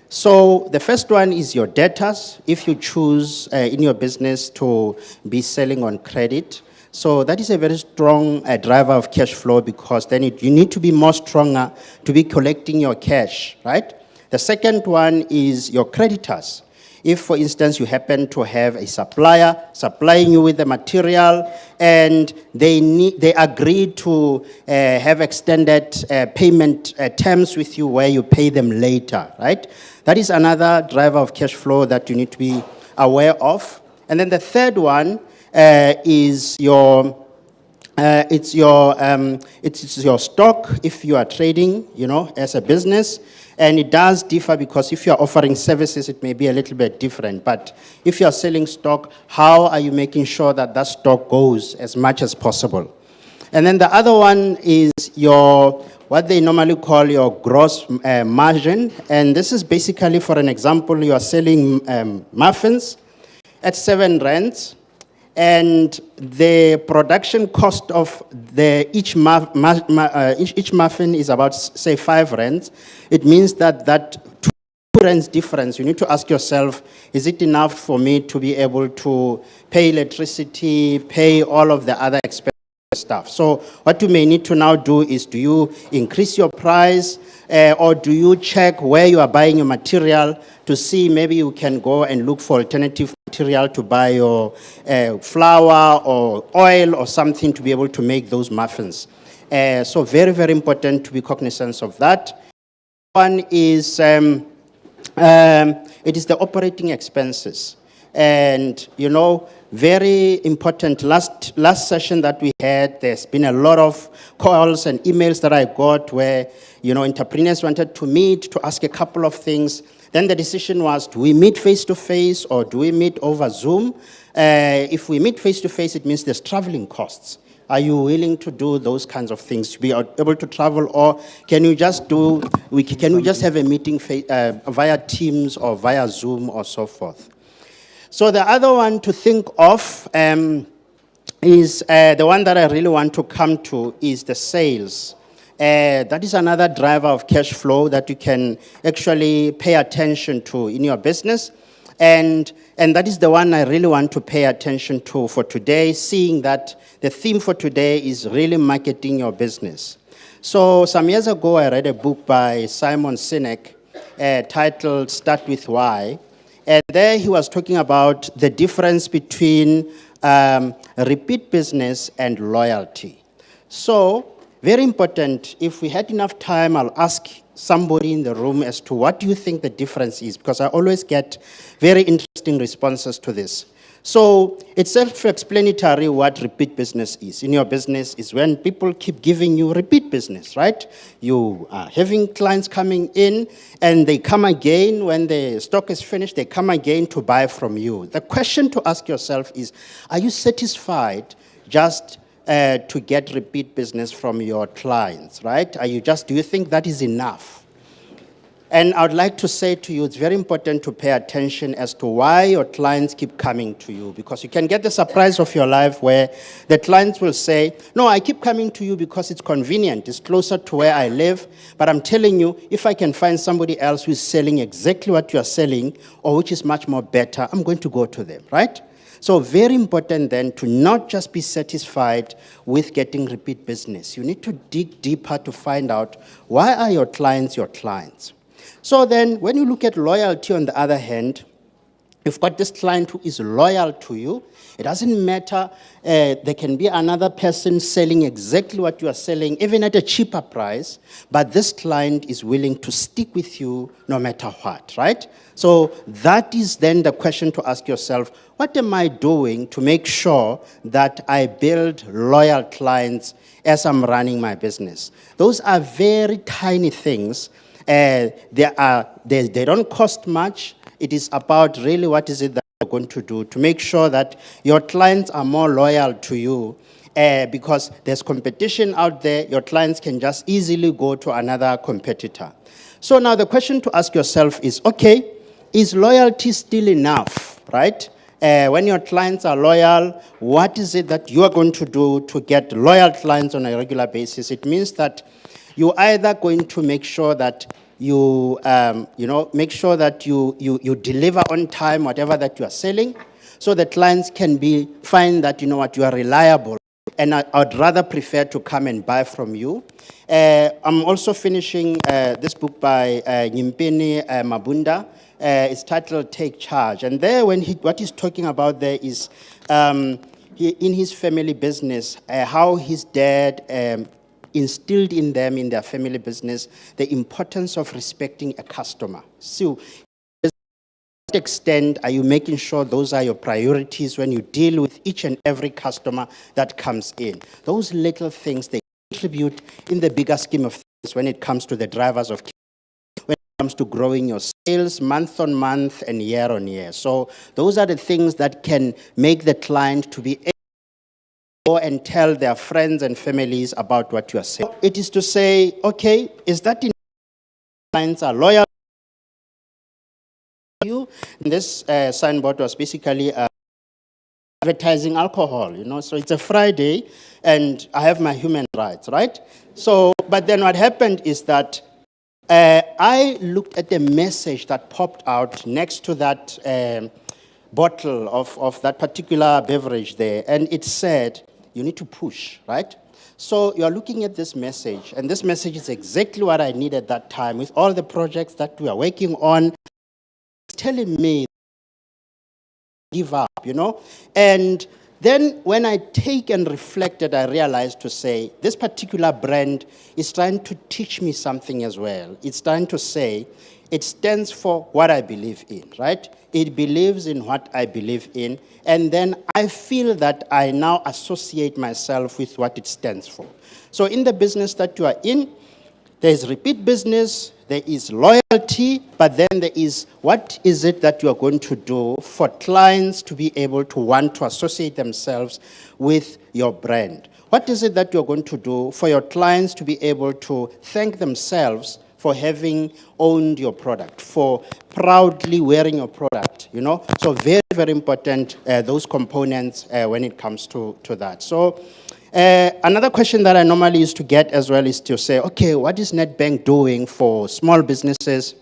So the first one is your debtors, if you choose in your business to be selling on credit. So that is a very strong driver of cash flow, because then you need to be more stronger to be collecting your cash, right? The second one is your creditors. If, for instance, you happen to have a supplier supplying you with the material and they agree to have extended payment terms with you where you pay them later, right? That is another driver of cash flow that you need to be aware of. And then the third one is your stock if you are trading, as a business. And it does differ, because if you're offering services, it may be a little bit different. But if you're selling stock, how are you making sure that that stock goes as much as possible? And then the other one is what they normally call your gross margin. And this is basically, for an example, you are selling muffins at 7 rands. And the production cost of each muffin is about, say, 5 rands. It means that 2 rands difference, you need to ask yourself, is it enough for me to be able to pay electricity, pay all of the other expenses stuff? So what you may need to now do is, do you increase your price, or do you check where you are buying your material to see maybe you can go and look for alternative material to buy your flour or oil or something to be able to make those muffins. So very, very important to be cognizant of that. One is, it is the operating expenses. And, very important, last session that we had, there's been a lot of calls and emails that I got where, entrepreneurs wanted to meet to ask a couple of things. Then the decision was, do we meet face-to-face or do we meet over Zoom? If we meet face-to-face, it means there's traveling costs. Are you willing to do those kinds of things, to be able to travel, or can you just have a meeting via Teams or via Zoom or so forth? So the other one to think of is the one that I really want to come to is the sales. That is another driver of cash flow that you can actually pay attention to in your business. And that is the one I really want to pay attention to for today, seeing that the theme for today is really marketing your business. So some years ago, I read a book by Simon Sinek titled Start With Why. And there he was talking about the difference between repeat business and loyalty. So very important, if we had enough time, I'll ask somebody in the room as to what do you think the difference is, because I always get very interesting responses to this. So it's self-explanatory what repeat business is. In your business is when people keep giving you repeat business, right? You are having clients coming in and they come again when the stock is finished, they come again to buy from you. The question to ask yourself is, are you satisfied just to get repeat business from your clients, right? Do you think that is enough? And I would like to say to you, it's very important to pay attention as to why your clients keep coming to you, because you can get the surprise of your life where the clients will say, no, I keep coming to you because it's convenient, it's closer to where I live, but I'm telling you, if I can find somebody else who's selling exactly what you are selling, or which is much more better, I'm going to go to them, right? So very important then to not just be satisfied with getting repeat business. You need to dig deeper to find out, why are your clients your clients? So then, when you look at loyalty on the other hand, you've got this client who is loyal to you. It doesn't matter, there can be another person selling exactly what you are selling, even at a cheaper price, but this client is willing to stick with you no matter what, right? So that is then the question to ask yourself, what am I doing to make sure that I build loyal clients as I'm running my business? Those are very tiny things. They don't cost much. It is about really what is it that you're going to do to make sure that your clients are more loyal to you, because there's competition out there. Your clients can just easily go to another competitor. So now the question to ask yourself is, okay, is loyalty still enough, right? When your clients are loyal, what is it that you are going to do to get loyal clients on a regular basis? It means that you're either going to make sure that you make sure that you deliver on time whatever that you are selling, so the clients can find that, you are reliable, and I'd rather prefer to come and buy from you. I'm also finishing this book by Nyimpini Mabunda. It's titled Take Charge, and there what he's talking about there is in his family business, how his dad instilled in them, in their family business, the importance of respecting a customer. So, to what extent are you making sure those are your priorities when you deal with each and every customer that comes in? Those little things, they contribute in the bigger scheme of things when it comes to the drivers of, when it comes to growing your sales month on month and year on year. So those are the things that can make the client to be and tell their friends and families about what you are saying. It is to say, okay, is that clients are loyal to you? And this signboard was basically advertising alcohol, so it's a Friday and I have my human rights, right? So, but then what happened is that I looked at the message that popped out next to that bottle of that particular beverage there, and it said, you need to push, right? So you're looking at this message, and this message is exactly what I need at that time with all the projects that we are working on. It's telling me, give up, And then when I take and reflected, I realized to say, this particular brand is trying to teach me something as well. It's trying to say, it stands for what I believe in, right? It believes in what I believe in, and then I feel that I now associate myself with what it stands for. So in the business that you are in, there is repeat business, there is loyalty, but then there is what is it that you are going to do for clients to be able to want to associate themselves with your brand? What is it that you're going to do for your clients to be able to thank themselves for having owned your product, for proudly wearing your product, So very, very important, those components when it comes to that. So another question that I normally used to get as well is to say, okay, what is Nedbank doing for small businesses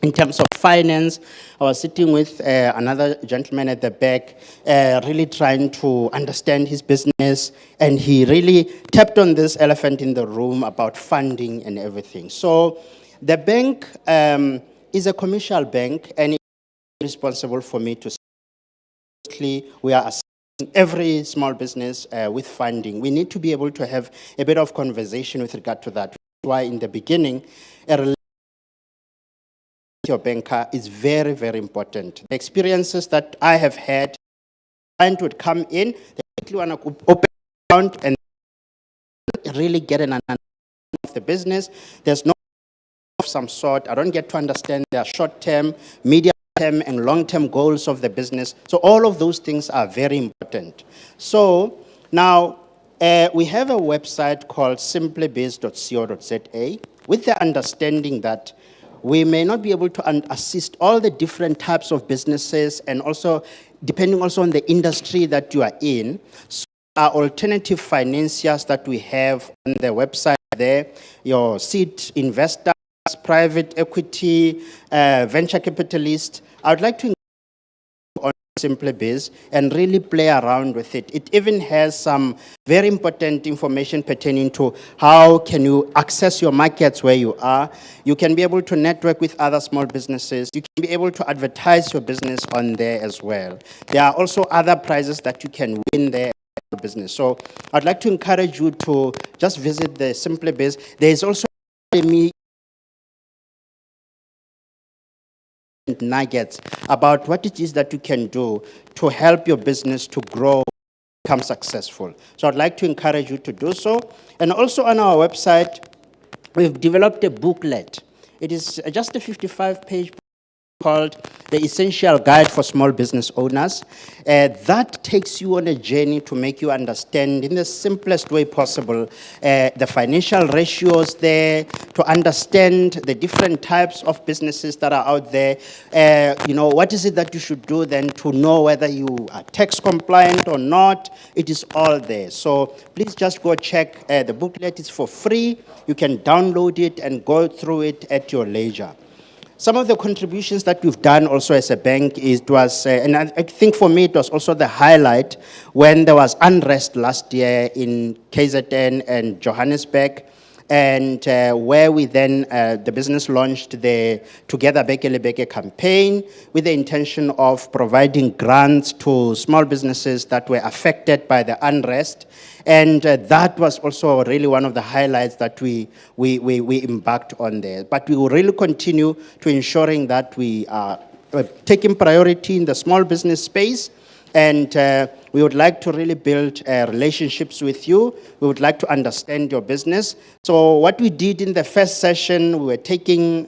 in terms of finance? I was sitting with another gentleman at the back, really trying to understand his business, and he really tapped on this elephant in the room about funding and everything. So the bank is a commercial bank, and it's responsible for me to say, we are assisting every small business with funding. We need to be able to have a bit of conversation with regard to that. That's why in the beginning, a your banker is very, very important. The experiences that I have had, client would come in, they quickly want to open an account and really get an understanding of the business. There's no of some sort. I don't get to understand their short-term, medium-term, and long-term goals of the business. So all of those things are very important. So now, We have a website called simplybiz.co.za with the understanding that we may not be able to assist all the different types of businesses and also depending also on the industry that you are in. So our alternative financiers that we have on the website there, your seed investors, private equity, venture capitalists. I would like to on SimplyBiz and really play around with it. It even has some very important information pertaining to how can you access your markets where you are. You can be able to network with other small businesses. You can be able to advertise your business on there as well. There are also other prizes that you can win there. Business. So I'd like to encourage you to just visit the SimplyBiz. There is also nuggets about what it is that you can do to help your business to grow, become successful. So I'd like to encourage you to do so. And also on our website, we've developed a booklet. It is just a 55-page book called The Essential Guide for Small Business Owners. That takes you on a journey to make you understand in the simplest way possible the financial ratios there, to understand the different types of businesses that are out there. What is it that you should do then to know whether you are tax compliant or not? It is all there. So please just go check the booklet. It's for free. You can download it and go through it at your leisure. Some of the contributions that we've done also as a bank and I think for me it was also the highlight when there was unrest last year in KZN and Johannesburg, and where we then, the business launched the Together Bekele Beke campaign with the intention of providing grants to small businesses that were affected by the unrest. And that was also really one of the highlights that we embarked on there. But we will really continue to ensuring that we are taking priority in the small business space. And we would like to really build relationships with you. We would like to understand your business. So what we did in the first session, we were taking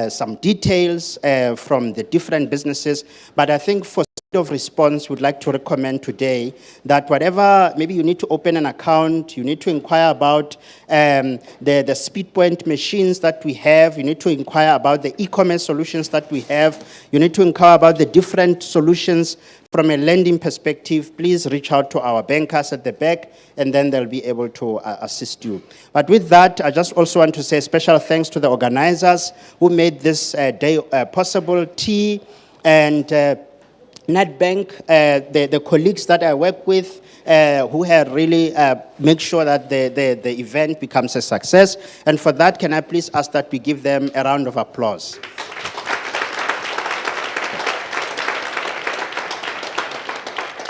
some details from the different businesses. But I think for of response, would like to recommend today that whatever, maybe you need to open an account, you need to inquire about the speed point machines that we have, you need to inquire about the e-commerce solutions that we have, you need to inquire about the different solutions from a lending perspective. Please reach out to our bankers at the back, and then they'll be able to assist you. But with that, I just also want to say special thanks to the organizers who made this day possible, T and Nedbank, the colleagues that I work with, who had really make sure that the event becomes a success. And for that, can I please ask that we give them a round of applause?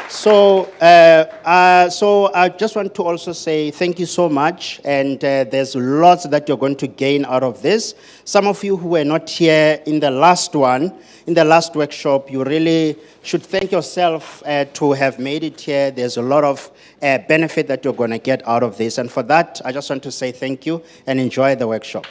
So I just want to also say thank you so much, and there's lots that you're going to gain out of this. Some of you who were not here in the last one, in the last workshop, you really should thank yourself to have made it here. There's a lot of benefit that you're going to get out of this, and for that, I just want to say thank you and enjoy the workshop.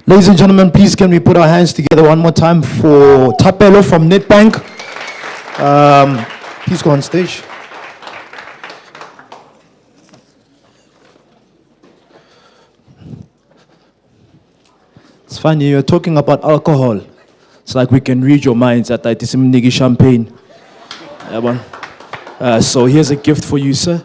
Ladies and gentlemen, please can we put our hands together one more time for Tapelo from Nedbank. Please go on stage. It's funny, you're talking about alcohol. It's like we can read your minds at Nigi Champagne. So here's a gift for you, sir.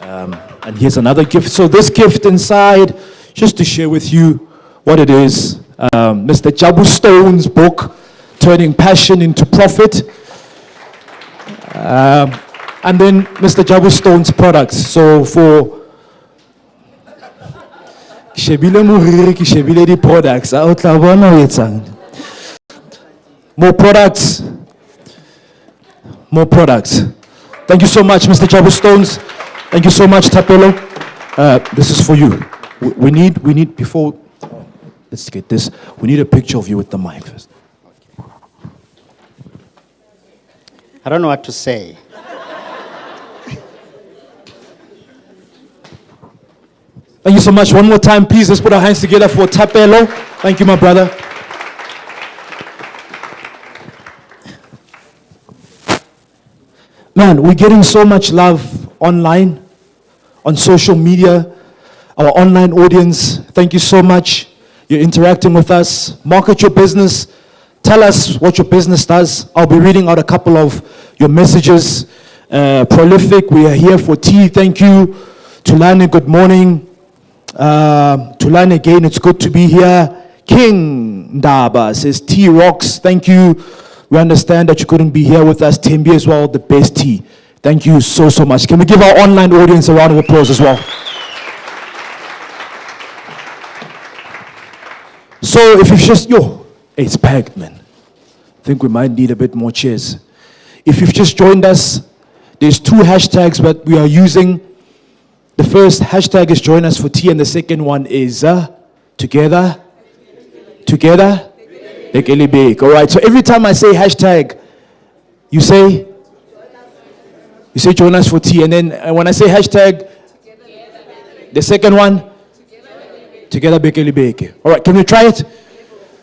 And here's another gift. So this gift inside, just to share with you what it is, Mr. Jabu Stone's book, Turning Passion into Profit. And then Mr. Jabu Stone's products. So for products, more products. More products. Thank you so much, Mr. Jabu Stones. Thank you so much, Tapelo. This is for you. We need before. Let's get this. We need a picture of you with the mic first. I don't know what to say. Thank you so much. One more time, please. Let's put our hands together for Tapelo. Thank you, my brother. Man, we're getting so much love online, on social media, our online audience. Thank you so much. You're interacting with us. Market your business. Tell us what your business does. I'll be reading out a couple of your messages. Prolific, we are here for tea. Thank you. Tulane, good morning. Tulane, again, it's good to be here. King Ndaba says, tea rocks. Thank you. We understand that you couldn't be here with us. Tembi as well, the best tea. Thank you so, so much. Can we give our online audience a round of applause as well? So if you've just, it's packed, man. I think we might need a bit more chairs. If you've just joined us, there's 2 hashtags that we are using. The first hashtag is join us for tea, and the second one is together. Bekele bake. All right, so every time I say hashtag, you say join us for tea, and then when I say hashtag, the second one, together bekele bake. All right, can we try it?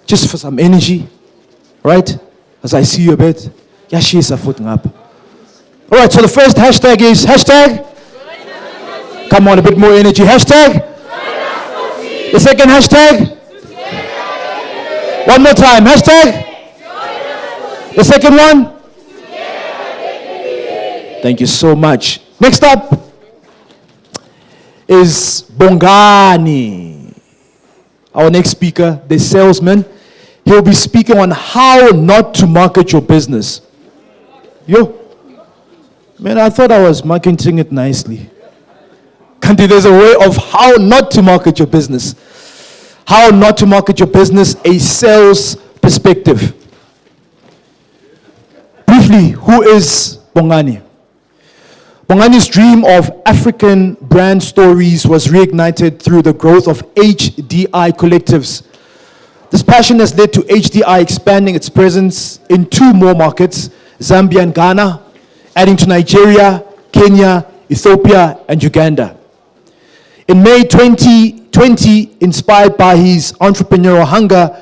Just for some energy, right? As I see you a bit. Yashi is footing up. All right, so the first hashtag is hashtag. Come on, a bit more energy. Hashtag. The second hashtag. One more time. Hashtag. The second one. Thank you so much. Next up is Bongani. Our next speaker, the salesman. He'll be speaking on how not to market your business. Man, I thought I was marketing it nicely. Kanti, there's a way of how not to market your business. How not to market your business, a sales perspective. Briefly, who is Bongani? Bongani's dream of African brand stories was reignited through the growth of HDI collectives. This passion has led to HDI expanding its presence in 2 more markets, Zambia and Ghana, adding to Nigeria, Kenya, Ethiopia, and Uganda. In May 2020, inspired by his entrepreneurial hunger,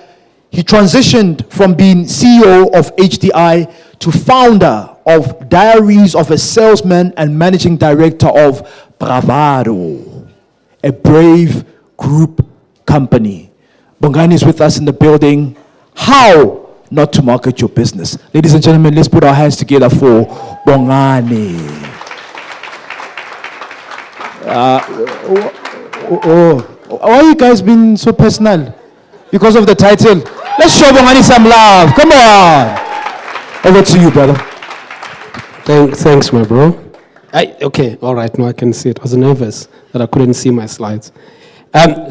he transitioned from being CEO of HDI to founder of Diaries of a Salesman and managing director of Bravado, a brave group company. Bongani is with us in the building. How not to market your business. Ladies and gentlemen, let's put our hands together for Bongani. Why are you guys being so personal? Because of the title. Let's show Bongani some love. Come on. Over to you, brother. Thanks, my bro. Okay, all right, now I can see it. I was nervous that I couldn't see my slides.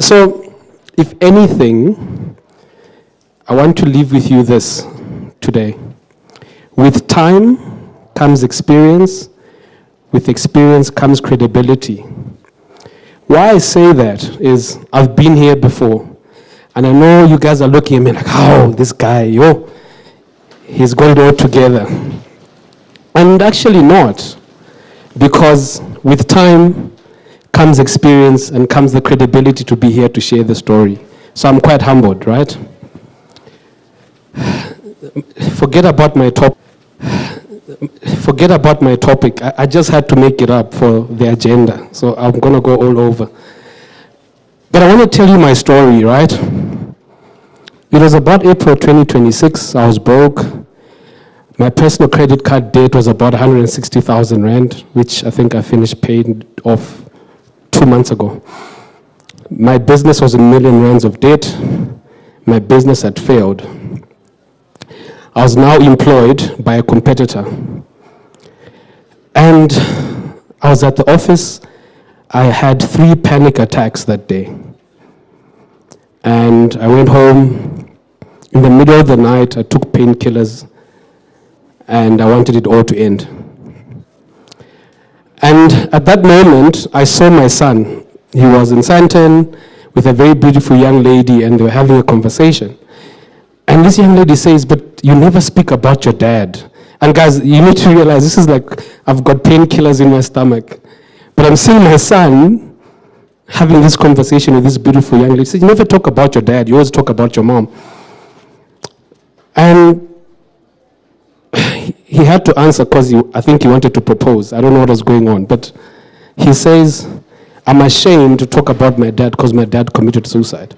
So, if anything, I want to leave with you this today. With time comes experience. With experience comes credibility. Why I say that is I've been here before. And I know you guys are looking at me like, oh, this guy, he's got it all together. And actually not. Because with time comes experience and comes the credibility to be here to share the story. So I'm quite humbled, right? Forget about my topic. I just had to make it up for the agenda. So I'm going to go all over. But I want to tell you my story, right? It was about April 2026. I was broke. My personal credit card debt was about 160,000 Rand, which I think I finished paying off 2 months ago. My business was R1 million of debt. My business had failed. I was now employed by a competitor. And I was at the office. I had 3 panic attacks that day. And I went home. In the middle of the night, I took painkillers. And I wanted it all to end. And at that moment, I saw my son. He was in Sandton with a very beautiful young lady, and they were having a conversation. And this young lady says, but you never speak about your dad. And guys, you need to realize this is like, I've got painkillers in my stomach. But I'm seeing my son having this conversation with this beautiful young lady. He says, you never talk about your dad, you always talk about your mom. And he had to answer because I think he wanted to propose. I don't know what was going on. But he says, I'm ashamed to talk about my dad because my dad committed suicide.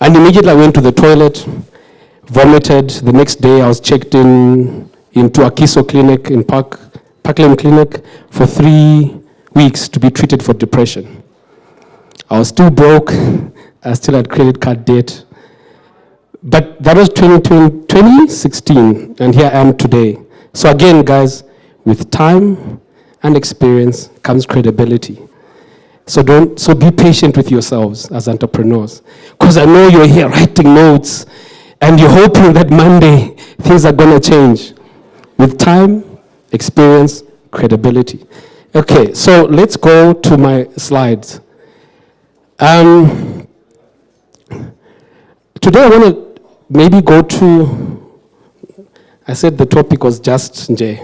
And immediately I went to the toilet, vomited. The next day I was checked into Akiso Clinic in Parkland Clinic for 3 weeks to be treated for depression. I was still broke. I still had credit card debt. But that was 2016, and here I am today. So again, guys, with time and experience comes credibility. So be patient with yourselves as entrepreneurs. Because I know you're here writing notes, and you're hoping that Monday things are going to change. With time, experience, credibility. Okay, so let's go to my slides. Today I want to maybe go to, I said the topic was just J.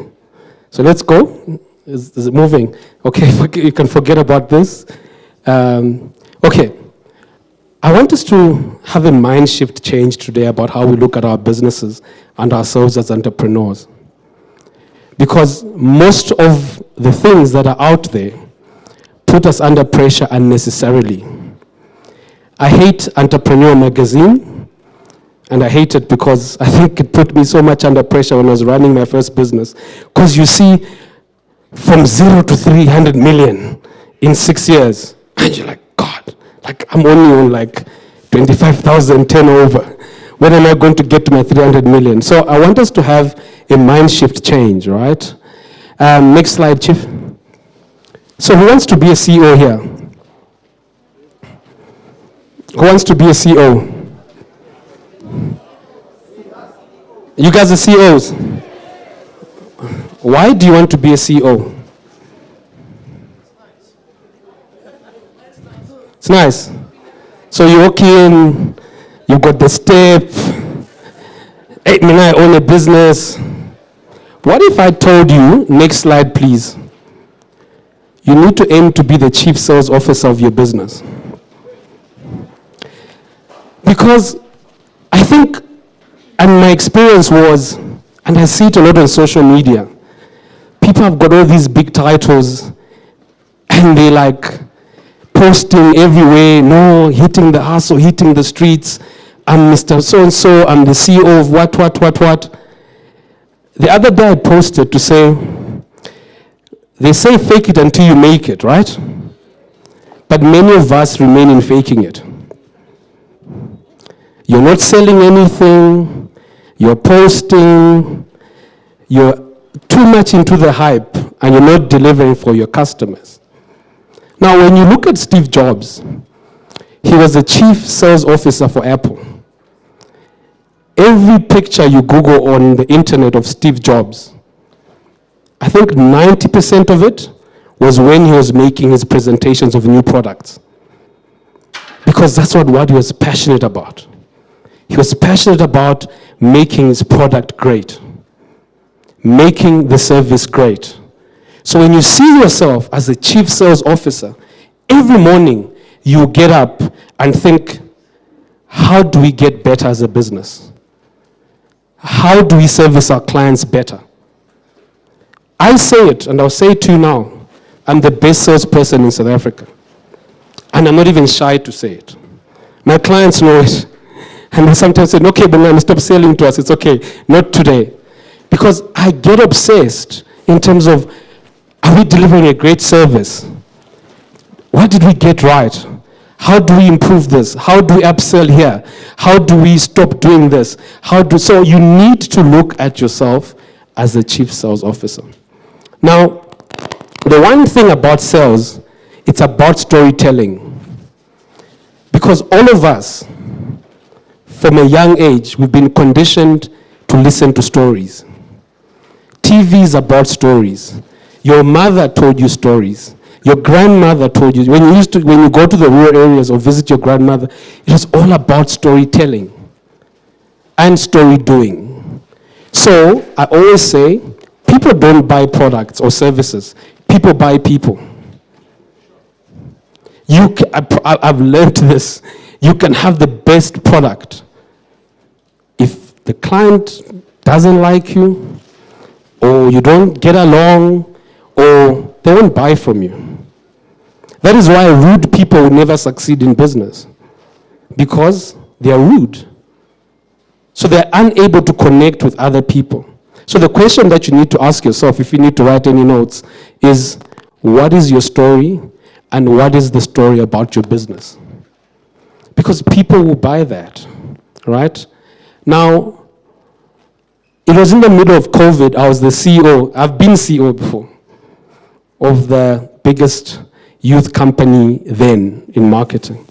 So let's go. Is it moving? Okay, you can forget about this. Okay, I want us to have a mind shift change today about how we look at our businesses and ourselves as entrepreneurs. Because most of the things that are out there put us under pressure unnecessarily. I hate Entrepreneur Magazine. And I hate it because I think it put me so much under pressure when I was running my first business. Because you see, from 0 to 300 million in 6 years. And you're like, God, like I'm only on like 25,000 turnover. When am I going to get to my 300 million? So I want us to have a mind shift change, right? Next slide, Chief. So who wants to be a CEO here? Who wants to be a CEO? You guys are CEOs. Why do you want to be a CEO? It's nice. So you walk in, you got the step. Hey, I own a business. What if I told you, next slide please, you need to aim to be the chief sales officer of your business? Because I think, and my experience was, and I see it a lot on social media, people have got all these big titles and they like posting everywhere, no, hitting the hustle, hitting the streets, I'm Mr. So-and-so, I'm the CEO of what. The other day I posted to say, they say fake it until you make it, right? But many of us remain in faking it. You're not selling anything, you're posting, you're too much into the hype, and you're not delivering for your customers. Now, when you look at Steve Jobs, he was the chief sales officer for Apple. Every picture you Google on the internet of Steve Jobs, I think 90% of it was when he was making his presentations of new products. Because that's what he was passionate about. He was passionate about making his product great, making the service great. So when you see yourself as a chief sales officer, every morning you get up and think, how do we get better as a business? How do we service our clients better? I say it, and I'll say it to you now, I'm the best salesperson in South Africa. And I'm not even shy to say it. My clients know it. And they sometimes say, okay, Bongani, stop selling to us. It's okay. Not today. Because I get obsessed in terms of, are we delivering a great service? What did we get right? How do we improve this? How do we upsell here? How do we stop doing this? So you need to look at yourself as a chief sales officer. Now, the one thing about sales, it's about storytelling. Because all of us, from a young age, we've been conditioned to listen to stories. TV is about stories. Your mother told you stories. Your grandmother told you. When you go to the rural areas or visit your grandmother, it was all about storytelling and story doing. So I always say, people don't buy products or services. People buy people. I've learned this. You can have the best product. If the client doesn't like you, or you don't get along, or they won't buy from you. That is why rude people will never succeed in business, because they are rude. So they're unable to connect with other people. So the question that you need to ask yourself, if you need to write any notes, is what is your story and what is the story about your business? Because people will buy that, right? Now, it was in the middle of COVID. I was the CEO. I've been CEO before of the biggest youth company then in marketing.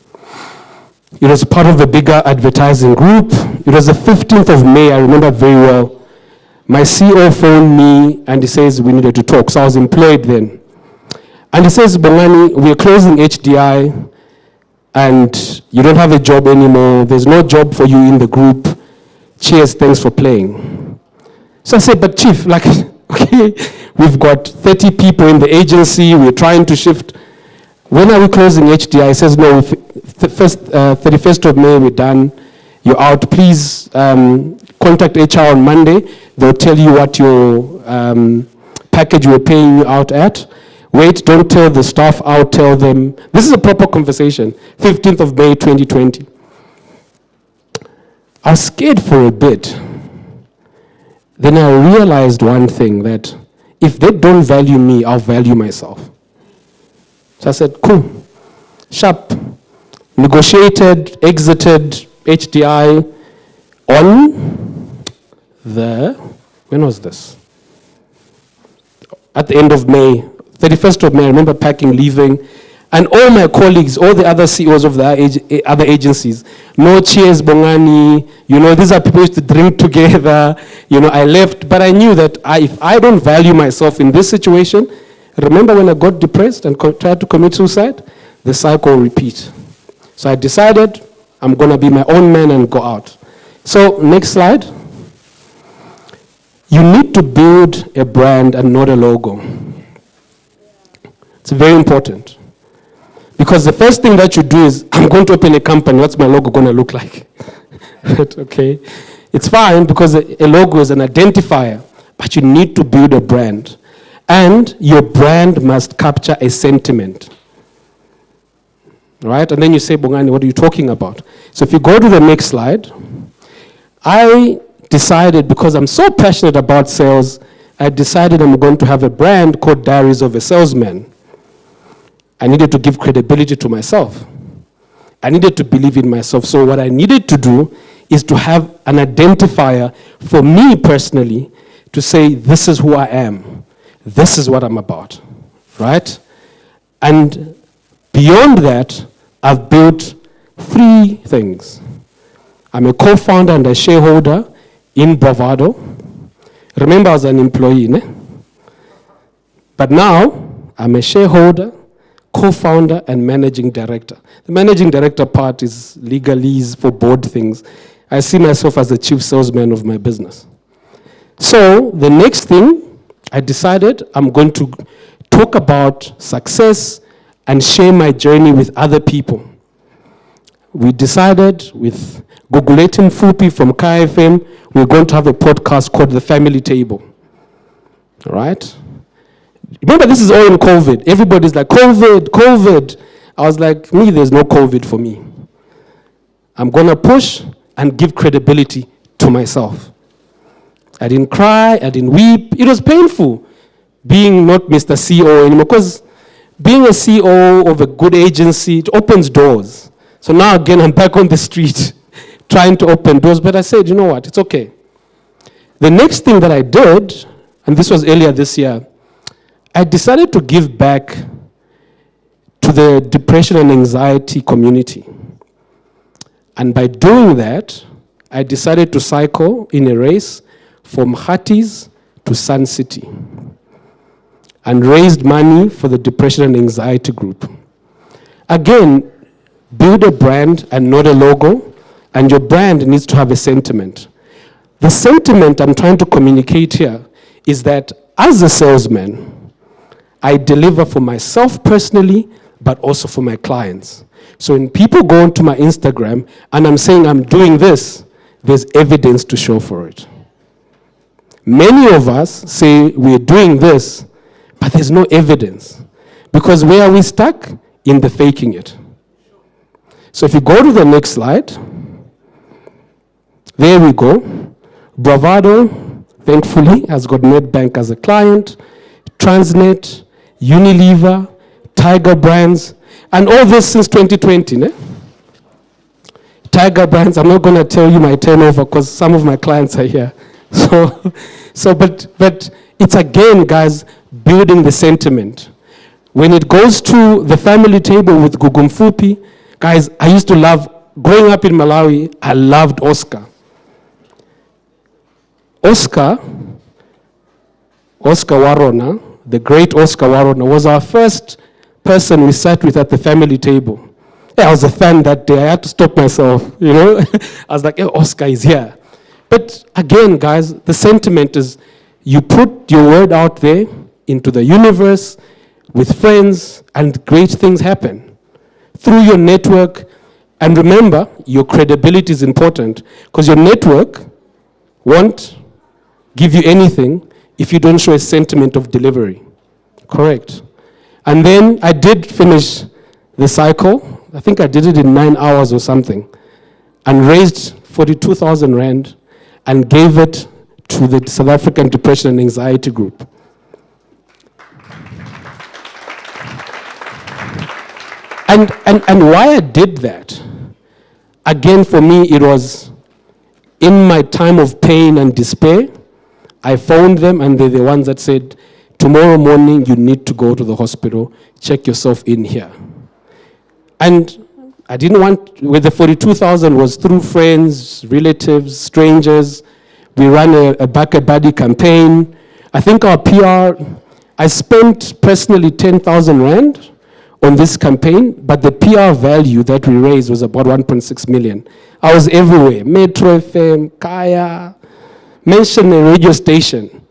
It was part of a bigger advertising group. It was the 15th of May, I remember very well. My CEO phoned me and he says we needed to talk. So I was employed then. And he says, Bongani, we're closing HDI and you don't have a job anymore. There's no job for you in the group. Cheers, thanks for playing. So I said, but chief, like, okay, we've got 30 people in the agency. We're trying to shift. When are we closing HDI? He says, no, 31st of May, we're done. You're out. Please contact HR on Monday. They'll tell you what your package we're paying you out at. Wait, don't tell the staff out, tell them. This is a proper conversation. 15th of May, 2020. I was scared for a bit. Then I realized one thing, that if they don't value me, I'll value myself. So I said, cool, sharp. Negotiated, exited HDI on the, when was this? At the end of May, 31st of May, I remember packing, leaving, and all my colleagues, all the other CEOs of the other agencies, no cheers, Bongani, these are people who used to drink together, I left, but I knew that if I don't value myself in this situation, remember when I got depressed and tried to commit suicide? The cycle will repeat. So I decided I'm going to be my own man and go out. So next slide. You need to build a brand and not a logo. It's very important. Because the first thing that you do is, I'm going to open a company, what's my logo going to look like? Okay? It's fine because a logo is an identifier, but you need to build a brand. And your brand must capture a sentiment. Right? And then you say, Bongani, what are you talking about? So if you go to the next slide, I decided, because I'm so passionate about sales, I decided I'm going to have a brand called Diaries of a Salesman. I needed to give credibility to myself. I needed to believe in myself. So what I needed to do is to have an identifier for me personally to say, this is who I am. This is what I'm about, right? And beyond that, I've built 3 things. I'm a co-founder and a shareholder in Bravado. Remember, I was an employee, ne? But now, I'm a shareholder, co-founder, and managing director. The managing director part is legalese for board things. I see myself as the chief salesman of my business. So, the next thing, I decided I'm going to talk about success and share my journey with other people. We decided with Guguletin Fupi from KFM, we're going to have a podcast called The Family Table. All right? Remember, this is all in COVID. Everybody's like, COVID. I was like, me, there's no COVID for me. I'm going to push and give credibility to myself. I didn't cry, I didn't weep. It was painful being not Mr. CEO anymore, because being a CEO of a good agency, it opens doors. So now again, I'm back on the street trying to open doors, but I said, you know what, it's okay. The next thing that I did, and this was earlier this year, I decided to give back to the depression and anxiety community. And by doing that, I decided to cycle in a race from Hatties to Sun City and raised money for the depression and anxiety group. Again, build a brand and not a logo, and your brand needs to have a sentiment. The sentiment I'm trying to communicate here is that as a salesman, I deliver for myself personally, but also for my clients. So when people go onto my Instagram and I'm saying I'm doing this, there's evidence to show for it. Many of us say we're doing this, but there's no evidence. Because where are we stuck? In the faking it. So if you go to the next slide, there we go. Bravado, thankfully, has got Nedbank as a client, Transnet, Unilever, Tiger Brands, and all this since 2020. Ne? Tiger Brands, I'm not going to tell you my turnover because some of my clients are here. But it's again, guys, building the sentiment. When it goes to the family table with Gugumfupi, guys, I used to love, growing up in Malawi, I loved Oscar. Oscar Warona, the great Oscar Warona, was our first person we sat with at the family table. Yeah, I was a fan that day. I had to stop myself, you know. I was like, hey, Oscar is here. But again, guys, the sentiment is you put your word out there into the universe with friends, and great things happen through your network. And remember, your credibility is important because your network won't give you anything if you don't show a sentiment of delivery. Correct. And then I did finish the cycle. I think I did it in 9 hours or something, and raised 42,000 Rand and gave it to the South African Depression and Anxiety Group. And why I did that, again, for me, it was in my time of pain and despair. I phoned them, and they're the ones that said, tomorrow morning, you need to go to the hospital, check yourself in here. And I didn't want, with the 42,000 was through friends, relatives, strangers. We ran a bucket buddy campaign. I think our PR, I spent personally 10,000 Rand on this campaign, but the PR value that we raised was about 1.6 million. I was everywhere, Metro FM, Kaya, mention a radio station.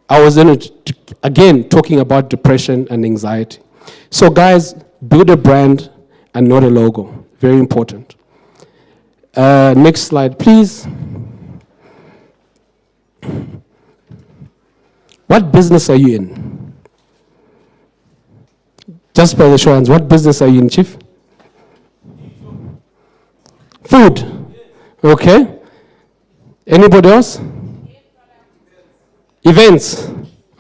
I was in it, again, talking about depression and anxiety. So guys, build a brand and not a logo. Very important. Next slide, please. What business are you in? Just by the show of hands, what business are you in, Chief? Food. Okay. Anybody else? Events.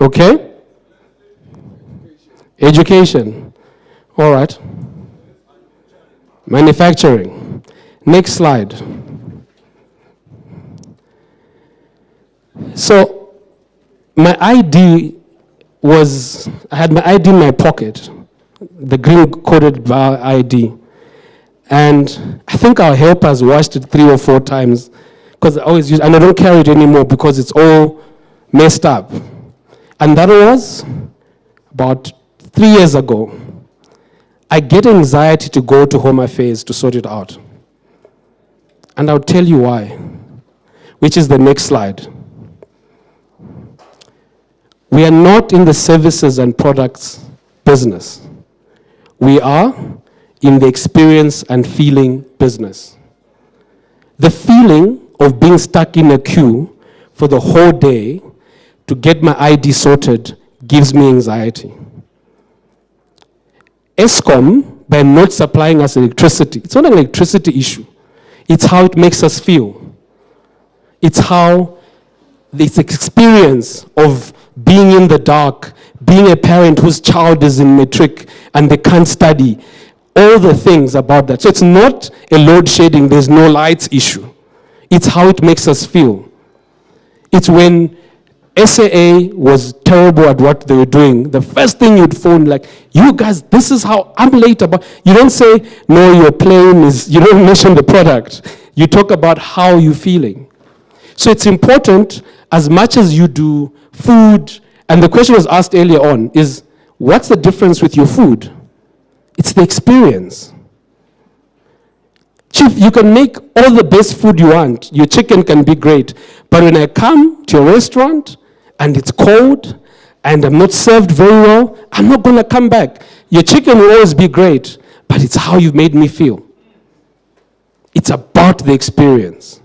Okay. Education. All right. Manufacturing. Next slide. So, my ID was, I had my ID in my pocket, the green coded ID. And I think our helpers washed it 3 or 4 times because I always use, and I don't carry it anymore because it's all messed up. And that was about 3 years ago. I get anxiety to go to Home Affairs to sort it out. And I'll tell you why, which is the next slide. We are not in the services and products business. We are in the experience and feeling business. The feeling of being stuck in a queue for the whole day to get my ID sorted gives me anxiety. Eskom, by not supplying us electricity, it's not an electricity issue. It's how it makes us feel. It's how this experience of being in the dark, being a parent whose child is in matric and they can't study, all the things about that. So it's not a load shedding, there's no lights issue. It's how it makes us feel. It's when SAA was terrible at what they were doing, the first thing you'd phone, like, you guys, this is how I'm late about. You don't say, no, your plane is, you don't mention the product. You talk about how you're feeling. So it's important, as much as you do food, and the question was asked earlier on, is what's the difference with your food? It's the experience. Chief, you can make all the best food you want. Your chicken can be great. But when I come to your restaurant and it's cold and I'm not served very well, I'm not going to come back. Your chicken will always be great, but it's how you've made me feel. It's about the experience.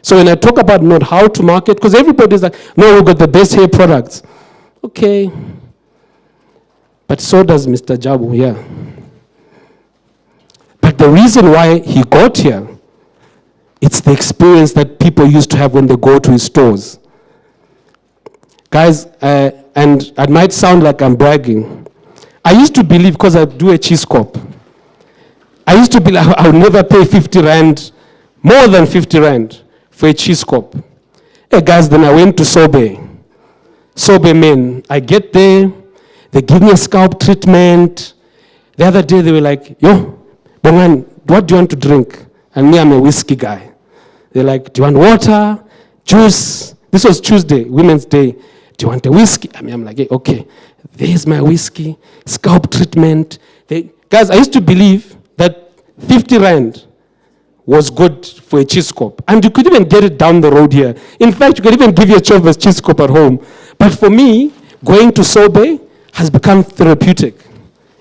So when I talk about not how to market, because everybody's like, no, we've got the best hair products. Okay. But so does Mr. Jabu, yeah. But the reason why he got here, it's the experience that people used to have when they go to his stores. Guys, and it might sound like I'm bragging. I used to believe, because I do a cheese corp, I used to believe I would never pay 50 rand, more than 50 rand, for a cheese corp. Hey guys, then I went to Sobe. Sobe men, I get there, they give me a scalp treatment. The other day they were like, yo, Bongan, what do you want to drink? And me, I'm a whiskey guy. They're like, do you want water, juice? This was Tuesday, Women's Day. Do you want a whiskey? I mean, I'm like, hey, okay, there's my whiskey, scalp treatment. Guys, I used to believe that 50 rand was good for a cheese corp. And you could even get it down the road here. In fact, you could even give yourself a cheese corp at home. But for me, going to Sobe has become therapeutic.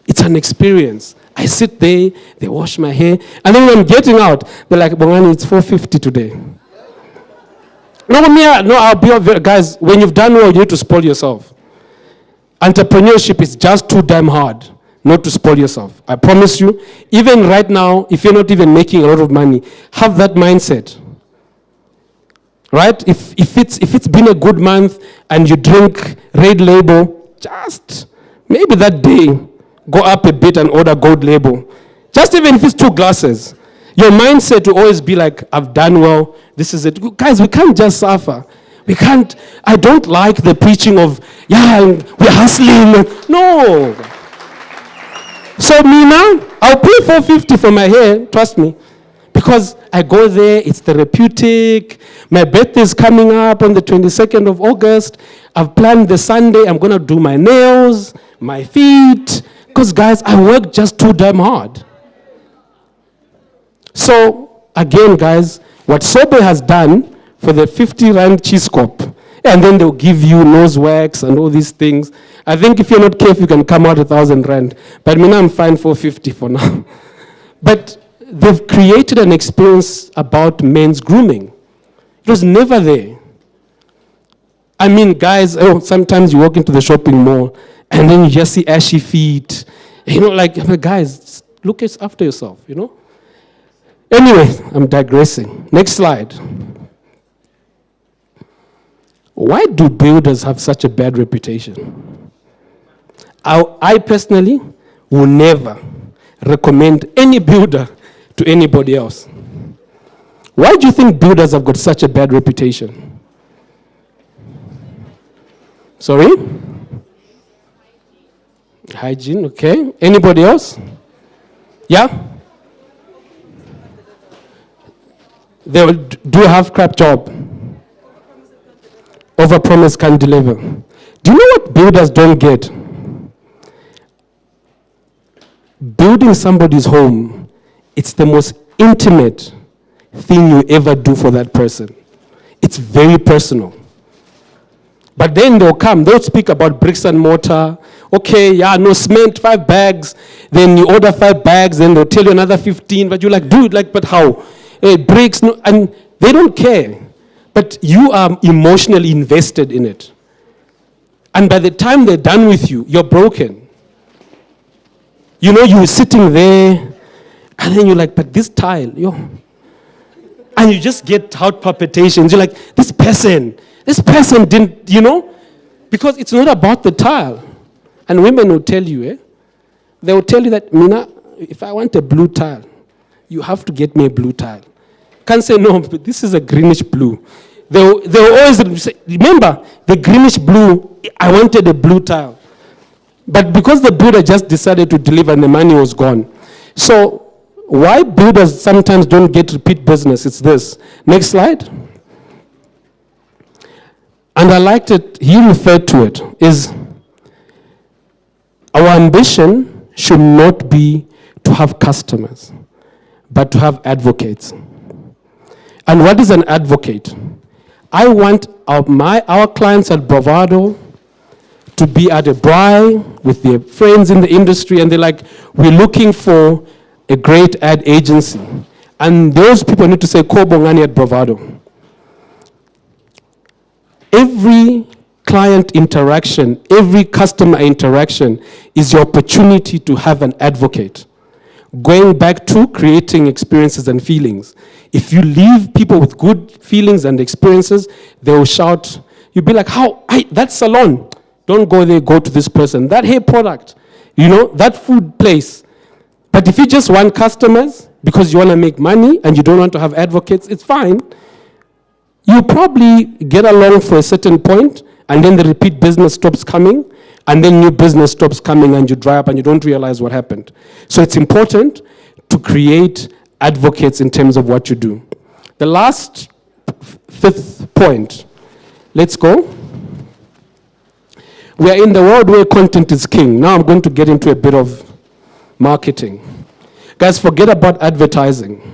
It's an experience. I sit there, they wash my hair, and then when I'm getting out, they're like, Bongani, it's 450 today. I'll be guys, when you've done well, you need to spoil yourself. Entrepreneurship is just too damn hard not to spoil yourself. I promise you, even right now, if you're not even making a lot of money, have that mindset. Right? If it's been a good month and you drink Red Label, just maybe that day, go up a bit and order Gold Label. Just even if it's 2 glasses. Your mindset will always be like, I've done well, this is it. Guys, we can't just suffer. We can't, I don't like the preaching of, yeah, we're hustling. No. So me now, I'll pay 450 for my hair, trust me. Because I go there, it's therapeutic. My birthday is coming up on the 22nd of August. I've planned the Sunday, I'm going to do my nails, my feet. Because guys, I work just too damn hard. So, again guys, what Sobe has done for the 50 rand cheese corp, and then they'll give you nose wax and all these things. I think if you're not careful, you can come out 1,000 rand. But me now I'm fine for 50 for now. But they've created an experience about men's grooming. It was never there. I mean, guys, sometimes you walk into the shopping mall and then you just see ashy feet. Like, guys, look after yourself, Anyway, I'm digressing. Next slide. Why do builders have such a bad reputation? I personally will never recommend any builder to anybody else. Why do you think builders have got such a bad reputation? Sorry? Hygiene, okay. Anybody else? Yeah? They will do a half-crap job. Overpromise can't deliver. Do you know what builders don't get? Building somebody's home, it's the most intimate thing you ever do for that person. It's very personal. But then they'll speak about bricks and mortar. Okay, yeah, no cement, 5 bags. Then you order 5 bags, then they'll tell you another 15. But you're like, dude, but how? Bricks, no, and they don't care. But you are emotionally invested in it. And by the time they're done with you, you're broken. You're sitting there, and then you're like, but this tile, and you just get heart palpitations. You're like, this person didn't, because it's not about the tile. And women will tell you, they will tell you that, Mina, if I want a blue tile, you have to get me a blue tile. Can't say, no, but this is a greenish blue. They'll always say, remember, the greenish blue, I wanted a blue tile. But because the builder just decided to deliver and the money was gone. So why builders sometimes don't get repeat business, it's this. Next slide. And I liked it, he referred to it, is our ambition should not be to have customers, but to have advocates. And what is an advocate? I want our clients at Bravado to be at a braai with their friends in the industry, and they're like, we're looking for a great ad agency. And those people need to say, Ko Bongani at Bravado. every client interaction, every customer interaction is your opportunity to have an advocate. Going back to creating experiences and feelings. If you leave people with good feelings and experiences, they will shout, you'll be like, that salon, don't go there, go to this person. That hair product, that food place. But if you just want customers because you want to make money and you don't want to have advocates, it's fine. You probably get along for a certain point, and then the repeat business stops coming, and then new business stops coming, and you dry up and you don't realize what happened. So it's important to create advocates in terms of what you do. The last fifth point, let's go. We are in the world where content is king. Now I'm going to get into a bit of marketing. Guys, forget about advertising.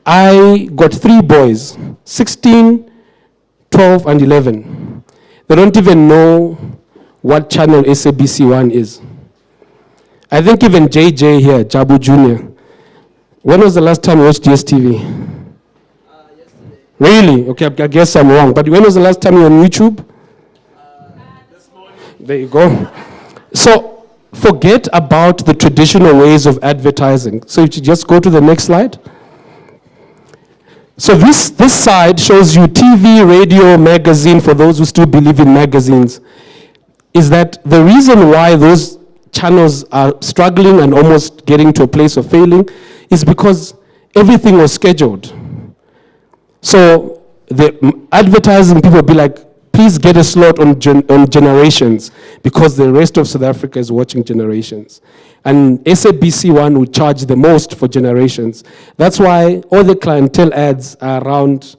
I got 3 boys, 16, 12, and 11. They don't even know what channel SABC1 is. I think even JJ here, Jabu Jr., when was the last time you watched DSTV? Yesterday. Really? Okay, I guess I'm wrong. But when was the last time you were on YouTube? This morning. There you go. So forget about the traditional ways of advertising. So if you just go to the next slide. So this side shows you TV, radio, magazine, for those who still believe in magazines, is that the reason why those channels are struggling and almost getting to a place of failing is because everything was scheduled. So the advertising people will be like, please get a slot on Generations, because the rest of South Africa is watching Generations. And SABC1 will charge the most for Generations. That's why all the clientele ads are around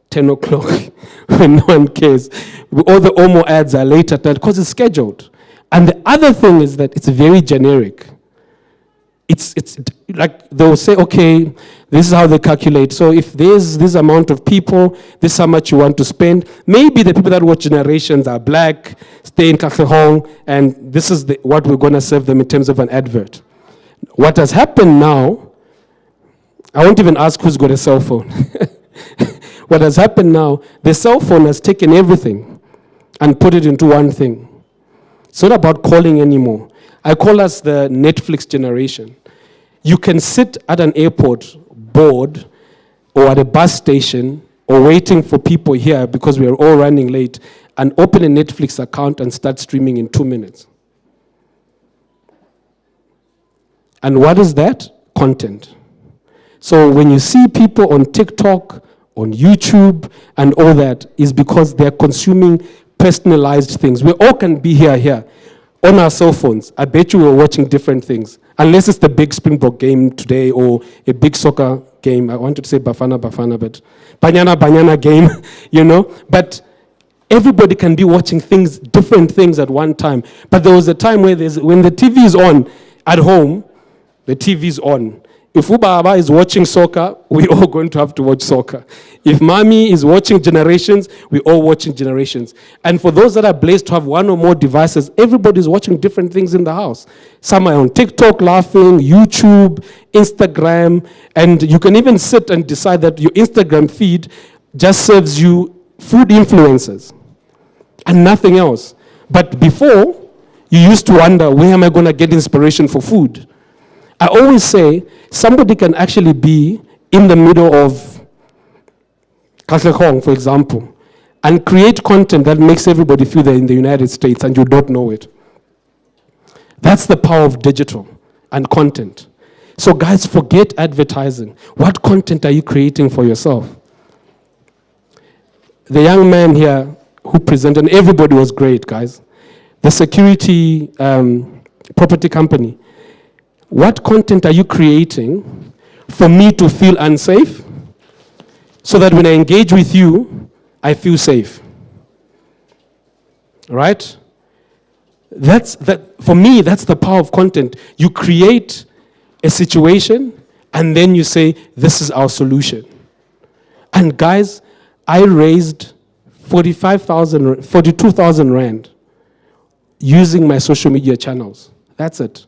10 o'clock when no one cares. All the OMO ads are late at night because it's scheduled. And the other thing is that it's very generic. It's like they'll say, okay, this is how they calculate. So if there's this amount of people, this is how much you want to spend. Maybe the people that watch Generations are black, stay in Katlehong, and this is what we're going to serve them in terms of an advert. What has happened now, I won't even ask who's got a cell phone. What has happened now, the cell phone has taken everything and put it into one thing. It's not about calling anymore. I call us the Netflix generation. You can sit at an airport bored or at a bus station or waiting for people here because we are all running late and open a Netflix account and start streaming in 2 minutes. And what is that? Content. So when you see people on TikTok, on YouTube, and all that, is because they're consuming personalized things. We all can be here. On our cell phones, I bet you we're watching different things. Unless it's the big Springbok game today or a big soccer game. I wanted to say Bafana, but Banyana game, But everybody can be watching different things at one time. But there was a time where when the TV is on at home, the TV is on. If Ubaba is watching soccer, we're all going to have to watch soccer. If Mommy is watching Generations, we're all watching Generations. And for those that are blessed to have one or more devices, everybody's watching different things in the house. Some are on TikTok laughing, YouTube, Instagram, and you can even sit and decide that your Instagram feed just serves you food influencers and nothing else. But before, you used to wonder, where am I going to get inspiration for food? I always say, somebody can actually be in the middle of Katlehong, for example, and create content that makes everybody feel they're in the United States and you don't know it. That's the power of digital and content. So guys, forget advertising. What content are you creating for yourself? The young man here who presented, and everybody was great, guys. The security property company. What content are you creating for me to feel unsafe so that when I engage with you, I feel safe? Right? For me, that's the power of content. You create a situation and then you say, this is our solution. And guys, I raised 42,000 Rand using my social media channels. That's it.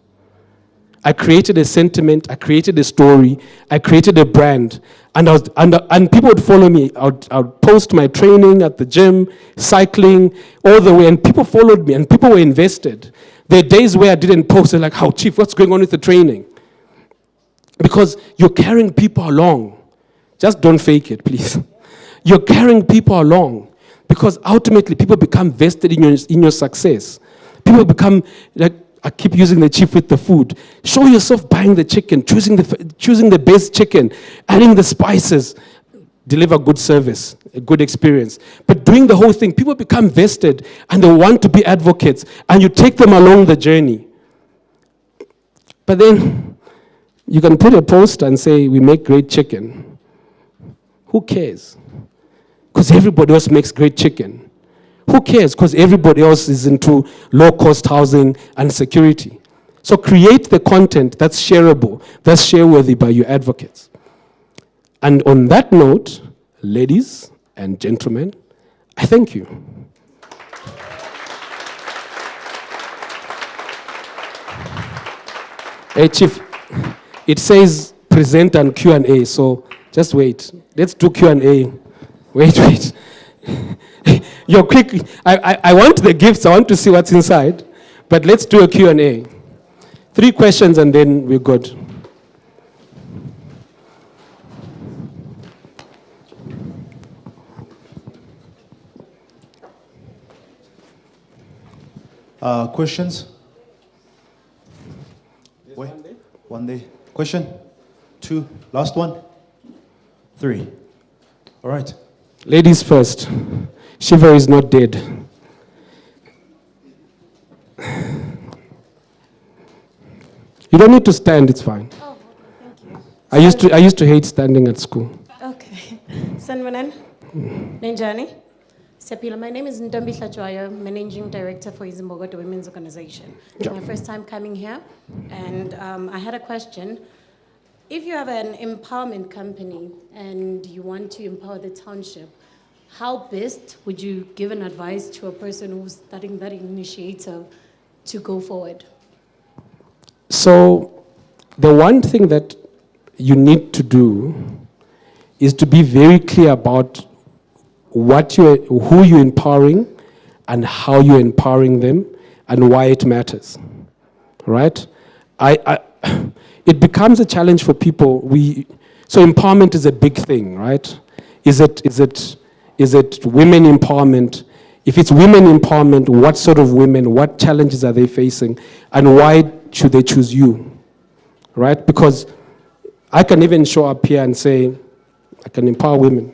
I created a sentiment, I created a story, I created a brand, and people would follow me. I'd post my training at the gym, cycling, all the way, and people followed me, and people were invested. There are days where I didn't post, they're like, "How, Chief, what's going on with the training?" Because you're carrying people along. Just don't fake it, please. You're carrying people along, because ultimately people become vested in your success. People become, like, I keep using the chief with the food. Show yourself buying the chicken, choosing the best chicken, adding the spices, deliver good service, a good experience. But doing the whole thing, people become vested and they want to be advocates, and you take them along the journey. But then you can put a poster and say, "We make great chicken." Who cares? Because everybody else makes great chicken. Who cares? Because everybody else is into low-cost housing and security. So create the content that's shareable, that's share-worthy by your advocates. And on that note, ladies and gentlemen, I thank you. Hey, Chief, it says present and Q&A, so just wait. Let's do Q&A. Wait. You're quick. I want the gifts. I want to see what's inside. But let's do a Q&A. 3 questions and then we're good. Questions? Wait. One day. Question? 2. Last one? 3. All right. Ladies first. Shiva is not dead. You don't need to stand, it's fine. Oh, thank you. I used to hate standing at school. Okay. Sanwanan, Nenjani, Sepila. My name is Ndombi Hlachwayo, Managing Director for Izimbogoto Women's Organization. It's my first time coming here, and I had a question. If you have an empowerment company and you want to empower the township, how best would you give an advice to a person who's starting that initiative to go forward? So the one thing that you need to do is to be very clear about who you're empowering and how you're empowering them and why it matters, right? It becomes a challenge for people. So empowerment is a big thing, right? Is it women empowerment? If it's women empowerment, what sort of women, what challenges are they facing, and why should they choose you, right? Because I can even show up here and say, I can empower women,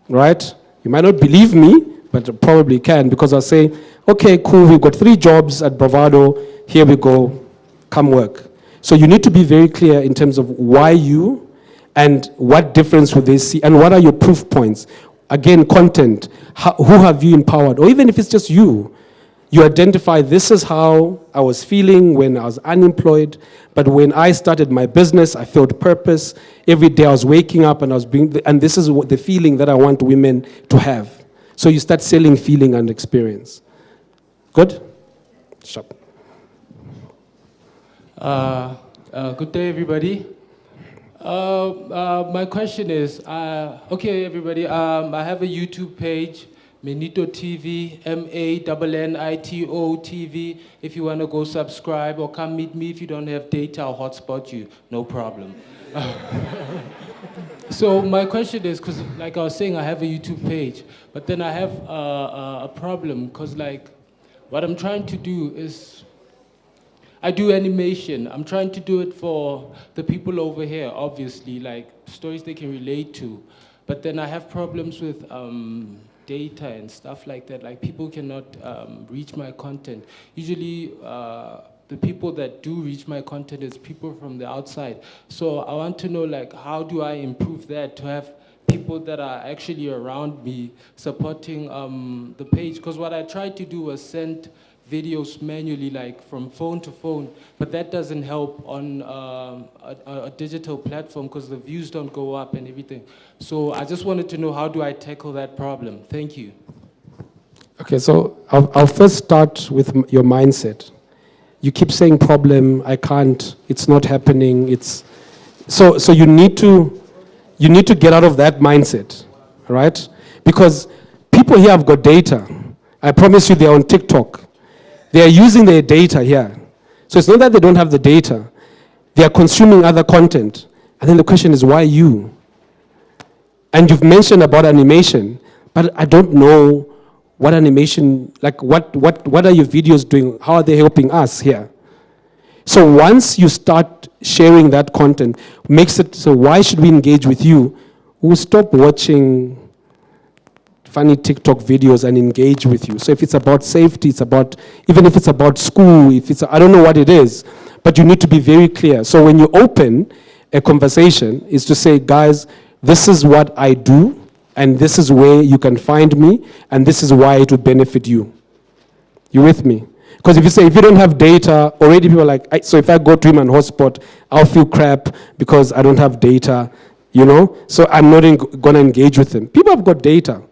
right? You might not believe me, but I probably can, because I'll say, okay, cool, we've got 3 jobs at Bravado, here we go, come work. So you need to be very clear in terms of why you, and what difference would they see, and what are your proof points. Again, content, who have you empowered? Or even if it's just you identify, this is how I was feeling when I was unemployed, but when I started my business, I felt purpose. Every day I was waking up and and this is the feeling that I want women to have. So you start selling feeling and experience. Good? Sharp. Good day, everybody. My question is, okay, everybody, I have a YouTube page, Menito TV, MANNITO TV. If you want to go subscribe or come meet me, if you don't have data, I'll hotspot you, no problem. So my question is, because like I was saying, I have a YouTube page, but then I have a problem, because like what I'm trying to do is, I do animation. I'm trying to do it for the people over here, obviously, like stories they can relate to. But then I have problems with data and stuff like that. Like people cannot reach my content. Usually, the people that do reach my content is people from the outside. So I want to know, like, how do I improve that to have people that are actually around me supporting the page? Because what I tried to do was send videos manually, like from phone to phone, but that doesn't help on a digital platform because the views don't go up and everything. So I just wanted to know, how do I tackle that problem? Thank you. Okay, so I'll first start with your mindset. you keep saying problem, I can't, it's not happening, it's... So you need to get out of that mindset, right? Because people here have got data. I promise you they're on TikTok. They are using their data here. So it's not that they don't have the data. They are consuming other content. And then the question is, why you? And you've mentioned about animation, but I don't know what animation, like what are your videos doing? How are they helping us here? So once you start sharing that content, makes it, so why should we engage with you? We'll stop watching funny TikTok videos and engage with you. So if it's about safety, it's about, even if it's about school, if it's, I don't know what it is, but you need to be very clear. So when you open a conversation, is to say, guys, this is what I do, and this is where you can find me, and this is why it will benefit you. You with me? Because if you say, if you don't have data, already people are like, so if I go to him and hotspot, I'll feel crap because I don't have data, you know? So I'm not going to engage with them. People have got data.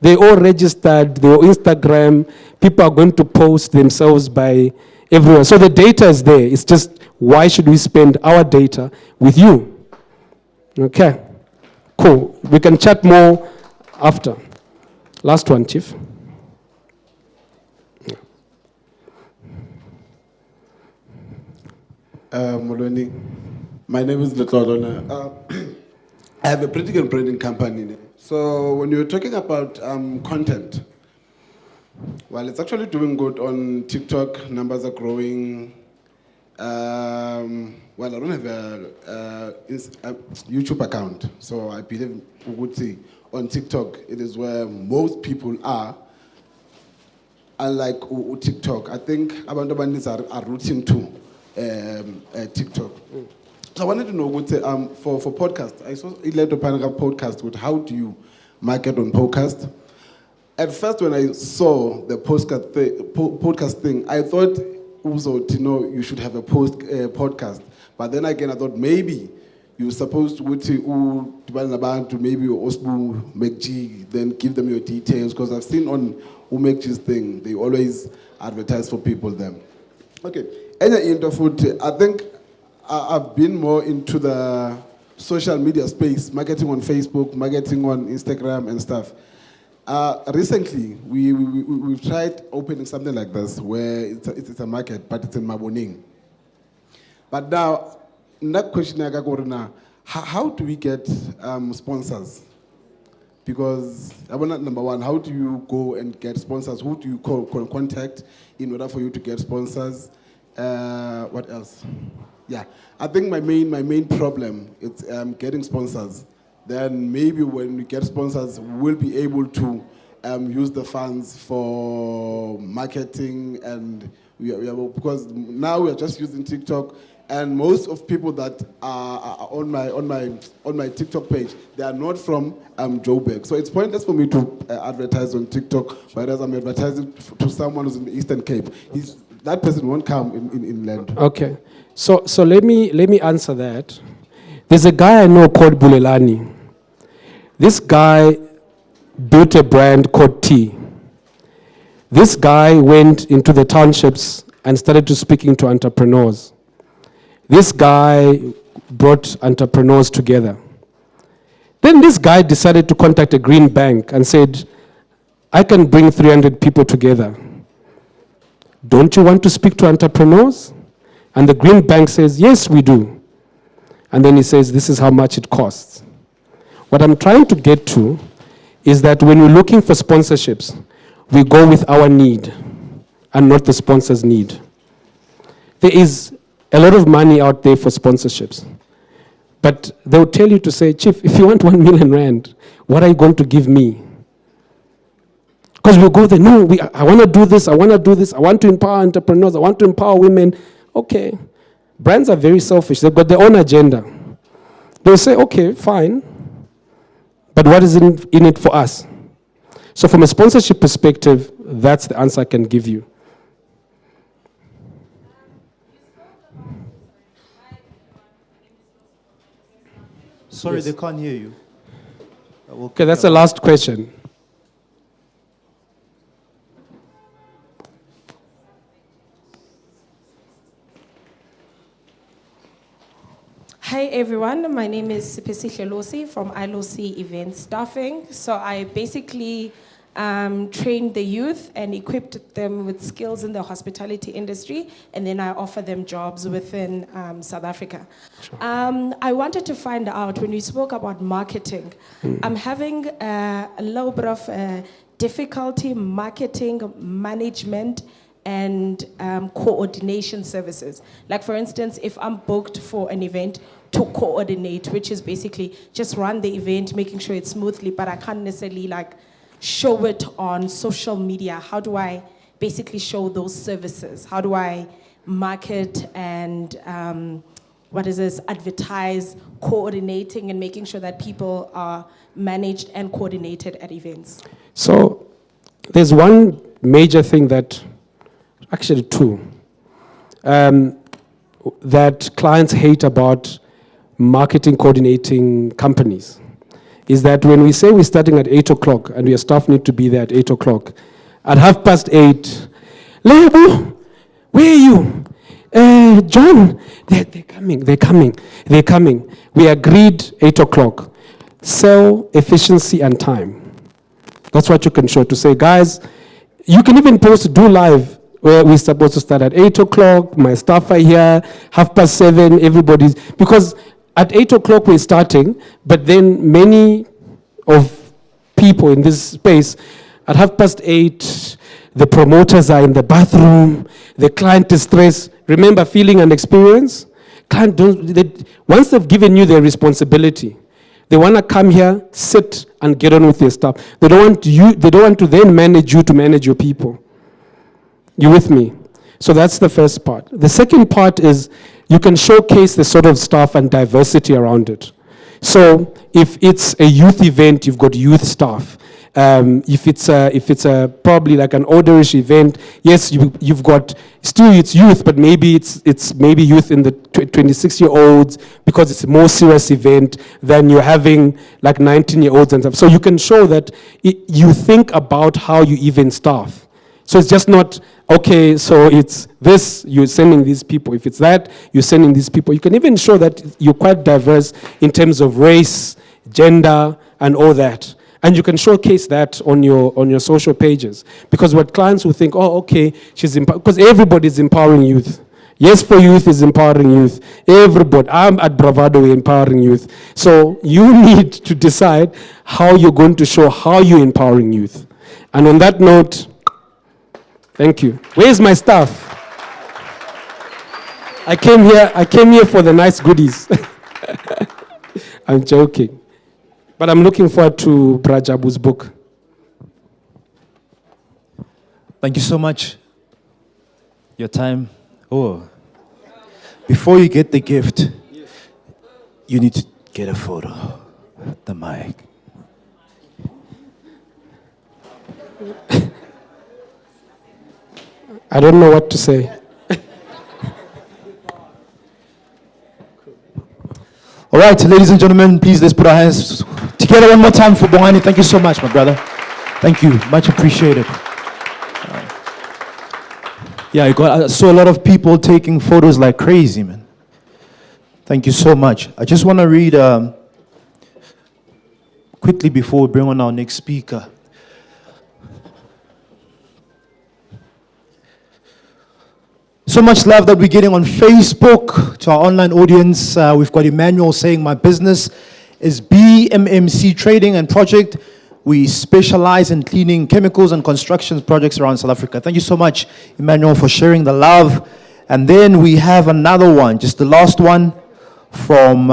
They all registered, they all Instagram, people are going to post themselves by everywhere. So the data is there. It's just, why should we spend our data with you? Okay, cool. We can chat more after. Last one, Chief. Molweni, my name is Letlodona. I have a printing and branding company. So when you're talking about content, well, it's actually doing good on TikTok. Numbers are growing. Well, I don't have a YouTube account, so I believe we would say on TikTok it is where most people are. Unlike TikTok, I think abantu abaninzi are rooting to TikTok. So I wanted to know what for podcast. I saw Ileto Panaka podcast with how do you market on podcast. At first, when I saw the podcast thing, I thought also you should have a podcast. But then again, I thought maybe you're supposed to maybe Osbu Mekji, then give them your details, because I've seen on Umekji's thing, they always advertise for people there. Okay, and into food, I think I've been more into the social media space, marketing on Facebook, marketing on Instagram and stuff. Recently, we've tried opening something like this where it's a market, but it's in Maboning. But now, that question how do we get sponsors? Because number one, how do you go and get sponsors? Who do you contact in order for you to get sponsors? What else? Yeah, I think my main problem is getting sponsors. Then maybe when we get sponsors, we'll be able to use the funds for marketing, and because now we are just using TikTok, and most of people that are on my TikTok page, they are not from Joburg. So it's pointless for me to advertise on TikTok, whereas I'm advertising to someone who's in the Eastern Cape. That person won't come in land. Okay, so let me answer that. There's a guy I know called Bulelani. This guy built a brand called T. This guy went into the townships and started to speaking to entrepreneurs. This guy brought entrepreneurs together. Then this guy decided to contact a green bank and said, I can bring 300 people together. Don't you want to speak to entrepreneurs? And the green bank says, yes, we do. And then he says, this is how much it costs. What I'm trying to get to is that when we're looking for sponsorships, we go with our need and not the sponsor's need. There is a lot of money out there for sponsorships. But they'll tell you to say, Chief, if you want 1 million rand, what are you going to give me? Because we'll go there, no, I want to do this, I want to empower entrepreneurs, I want to empower women. Okay, brands are very selfish, they've got their own agenda. They'll say, okay, fine, but what is in it for us? So from a sponsorship perspective, that's the answer I can give you. Sorry, Yes. they can't hear you. Okay, that's the last question. Hi everyone, my name is Sipesi Losi from ILOC Event Staffing. So I basically trained the youth and equipped them with skills in the hospitality industry, and then I offer them jobs within South Africa. Sure. I wanted to find out, when you spoke about marketing, I'm having a little bit of difficulty marketing, management, and coordination services. Like for instance, if I'm booked for an event, to coordinate, which is basically just run the event, making sure it's smoothly, but I can't necessarily like show it on social media. How do I basically show those services? How do I market and advertise, coordinating and making sure that people are managed and coordinated at events? So there's one major thing actually two, that clients hate about marketing coordinating companies, is that when we say we're starting at 8 o'clock and your staff need to be there at 8 o'clock, at 8:30, Lebo, where are you? John, they're coming. We agreed 8 o'clock. Sell efficiency and time. That's what you can show, to say, guys, you can even do live, where we're supposed to start at 8 o'clock, my staff are here, 7:30, everybody's, because at 8 o'clock we're starting, but then many of people in this space, at 8:30, the promoters are in the bathroom, the client is stressed. Remember, feeling and experience? Once they've given you their responsibility, they want to come here, sit, and get on with their stuff. They don't want to then manage you to manage your people. You with me? So that's the first part. The second part is you can showcase the sort of staff and diversity around it. So if it's a youth event, you've got youth staff. If it's probably like an olderish event, yes, you've got still it's youth, but maybe it's maybe youth in the 26-year-olds, because it's a more serious event than you're having like 19-year-olds and stuff. So you can show that you think about how you even staff. So it's just not, okay, so it's this, you're sending these people. If it's that, you're sending these people. You can even show that you're quite diverse in terms of race, gender, and all that. And you can showcase that on your social pages. Because what clients will think, oh, okay, because everybody's empowering youth. Yes for Youth is empowering youth. Everybody, I'm at Bravado, we're empowering youth. So you need to decide how you're going to show how you're empowering youth. And on that note, thank you. Where's my staff? I came here for the nice goodies. I'm joking. But I'm looking forward to Brajabu's book. Thank you so much. Your time. Oh. Before you get the gift, you need to get a photo. The mic. I don't know what to say. All right, ladies and gentlemen, please let's put our hands together one more time for Bongani. Thank you so much, my brother. Thank you, much appreciated. I saw a lot of people taking photos like crazy, man. Thank you so much. I just want to read quickly before we bring on our next speaker. So much love that we're getting on Facebook to our online audience. We've got Emmanuel saying, my business is BMMC Trading and Project. We specialize in cleaning chemicals and construction projects around South Africa. Thank you so much, Emmanuel, for sharing the love. And then we have another one, just the last one from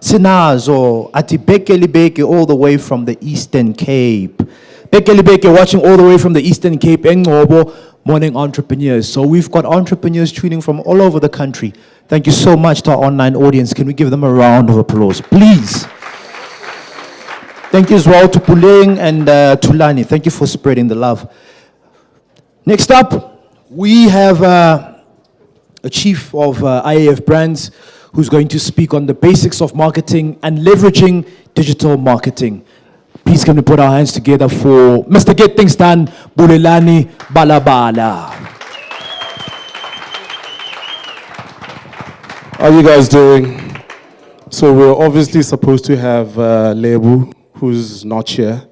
Sinazo Atibeke all the way from the Eastern Cape. Beke watching all the way from the Eastern Cape, Ngobo, Morning Entrepreneurs. So we've got entrepreneurs tuning from all over the country. Thank you so much to our online audience. Can we give them a round of applause, please? Thank you as well to Puleng and Tulani. Thank you for spreading the love. Next up, we have a chief of IAF Brands who's going to speak on the basics of marketing and leveraging digital marketing. Please can we put our hands together for Mr. Get Things Done, Bulelani Balabala. How are you guys doing? So we're obviously supposed to have Lebu, who's not here,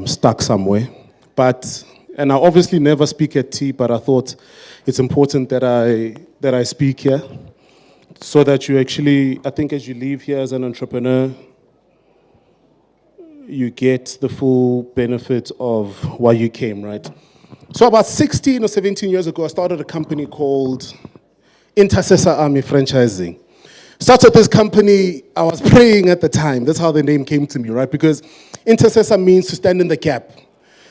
stuck somewhere. And I obviously never speak at tea, but I thought it's important that I speak here, so that you actually, I think as you leave here as an entrepreneur, you get the full benefit of why you came, right? So about 16 or 17 years ago, I started a company called Intercessor Army Franchising. Started this company, I was praying at the time. That's how the name came to me, right? Because intercessor means to stand in the gap.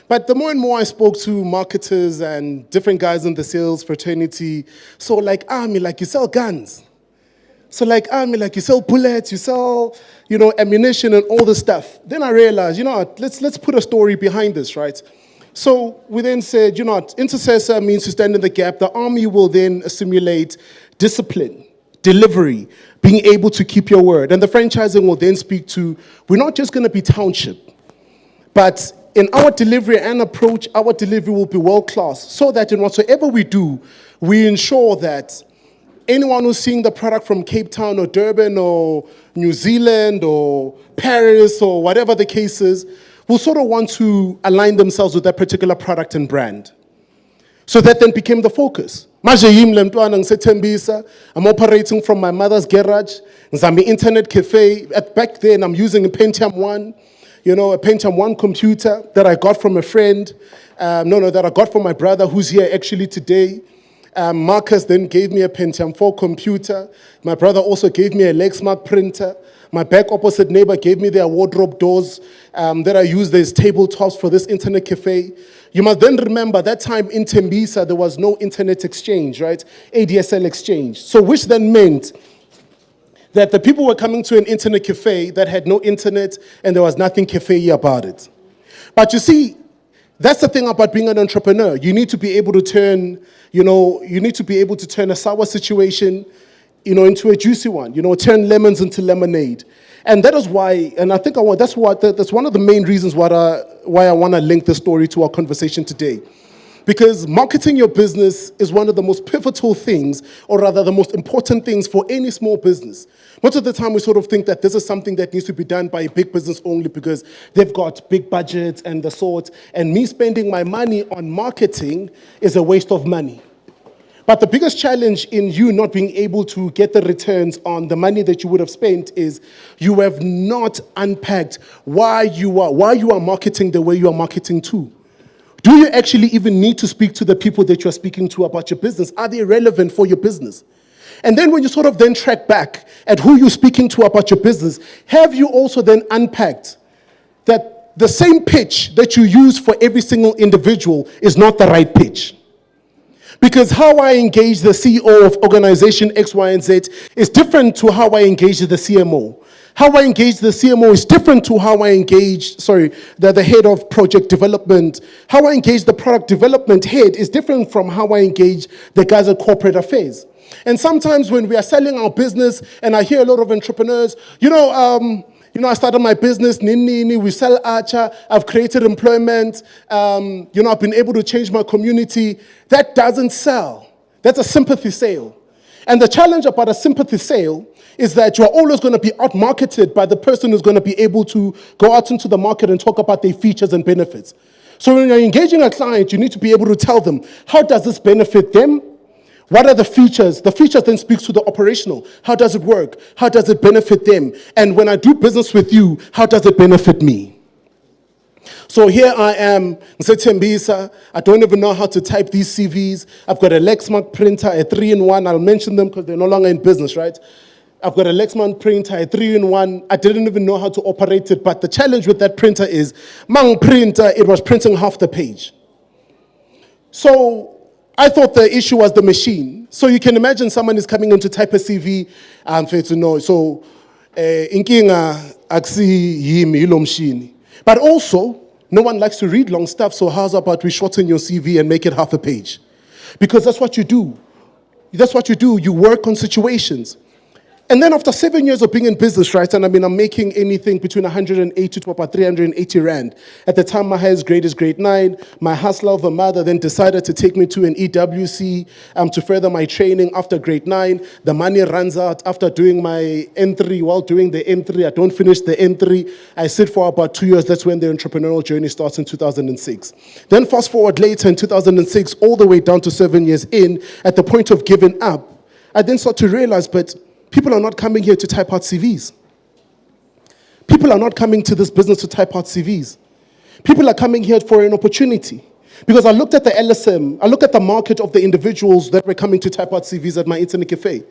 But the more and more I spoke to marketers and different guys in the sales fraternity, so like Army, like you sell guns. So like Army, like you sell bullets, you sell, ammunition and all this stuff. Then I realized, let's put a story behind this, right? So we then said, intercessor means to stand in the gap. The Army will then assimilate discipline, delivery, being able to keep your word. And the franchising will then speak to, we're not just going to be Township, but in our delivery and approach, our delivery will be world-class, so that in whatsoever we do, we ensure that anyone who's seeing the product from Cape Town or Durban or New Zealand or Paris or whatever the case is, will sort of want to align themselves with that particular product and brand. So that then became the focus. I'm operating from my mother's garage. I'm internet cafe. Back then, I'm using a Pentium 1, a Pentium 1 computer that I got from a friend. That I got from my brother who's here actually today. Marcus then gave me a Pentium 4 computer. My brother also gave me a Lexmark printer. My back opposite neighbor gave me their wardrobe doors that I used as tabletops for this internet cafe. You must then remember that time in Tembisa, there was no internet exchange, right? ADSL exchange. So which then meant that the people were coming to an internet cafe that had no internet and there was nothing cafe about it. But you see, that's the thing about being an entrepreneur. You need to be able to turn, a sour situation, into a juicy one. Turn lemons into lemonade. And that is why, and I think that's one of the main reasons why I want to link this story to our conversation today. Because marketing your business is one of the most pivotal things, or rather the most important things for any small business. Most of the time we sort of think that this is something that needs to be done by a big business only because they've got big budgets and the sort, and me spending my money on marketing is a waste of money. But the biggest challenge in you not being able to get the returns on the money that you would have spent is you have not unpacked why you are marketing the way you are marketing to. Do you actually even need to speak to the people that you're speaking to about your business? Are they relevant for your business? And then when you sort of then track back at who you're speaking to about your business, have you also then unpacked that the same pitch that you use for every single individual is not the right pitch? Because how I engage the CEO of organization X, Y, and Z is different to how I engage the CMO. How I engage the CMO is different to how I engage, the head of project development. How I engage the product development head is different from how I engage the guys at corporate affairs. And sometimes when we are selling our business, and I hear a lot of entrepreneurs, I started my business, we sell Archer, I've created employment, I've been able to change my community. That doesn't sell. That's a sympathy sale. And the challenge about a sympathy sale is that you're always going to be out-marketed by the person who's going to be able to go out into the market and talk about their features and benefits. So when you're engaging a client, you need to be able to tell them, how does this benefit them? What are the features? The features then speaks to the operational. How does it work? How does it benefit them? And when I do business with you, how does it benefit me? So here I am, Tembisa. I don't even know how to type these CVs. I've got a Lexmark printer, a 3-in-1. I'll mention them because they're no longer in business, right? I've got a Lexmark printer, a 3-in-1. I didn't even know how to operate it, but the challenge with that printer is, mang printer, it was printing half the page. So I thought the issue was the machine. So you can imagine someone is coming in to type a CV, so inkinga aksi yimi ilo machine. But also, no one likes to read long stuff, so how's about we shorten your CV and make it half a page? Because that's what you do. That's what you do. You work on situations. And then after 7 years of being in business, right, and I mean, I'm making anything between 180 to about 380 Rand. At the time, my highest grade is grade 9. My hustler of a mother then decided to take me to an EWC to further my training after grade 9. The money runs out after doing my N3. While doing the N3, I don't finish the N3. I sit for about 2 years. That's when the entrepreneurial journey starts in 2006. Then fast forward later in 2006, all the way down to 7 years in, at the point of giving up, I then start to realize, but people are not coming here to type out CVs. People are not coming to this business to type out CVs. People are coming here for an opportunity. Because I looked at the LSM, I looked at the market of the individuals that were coming to type out CVs at my internet cafe.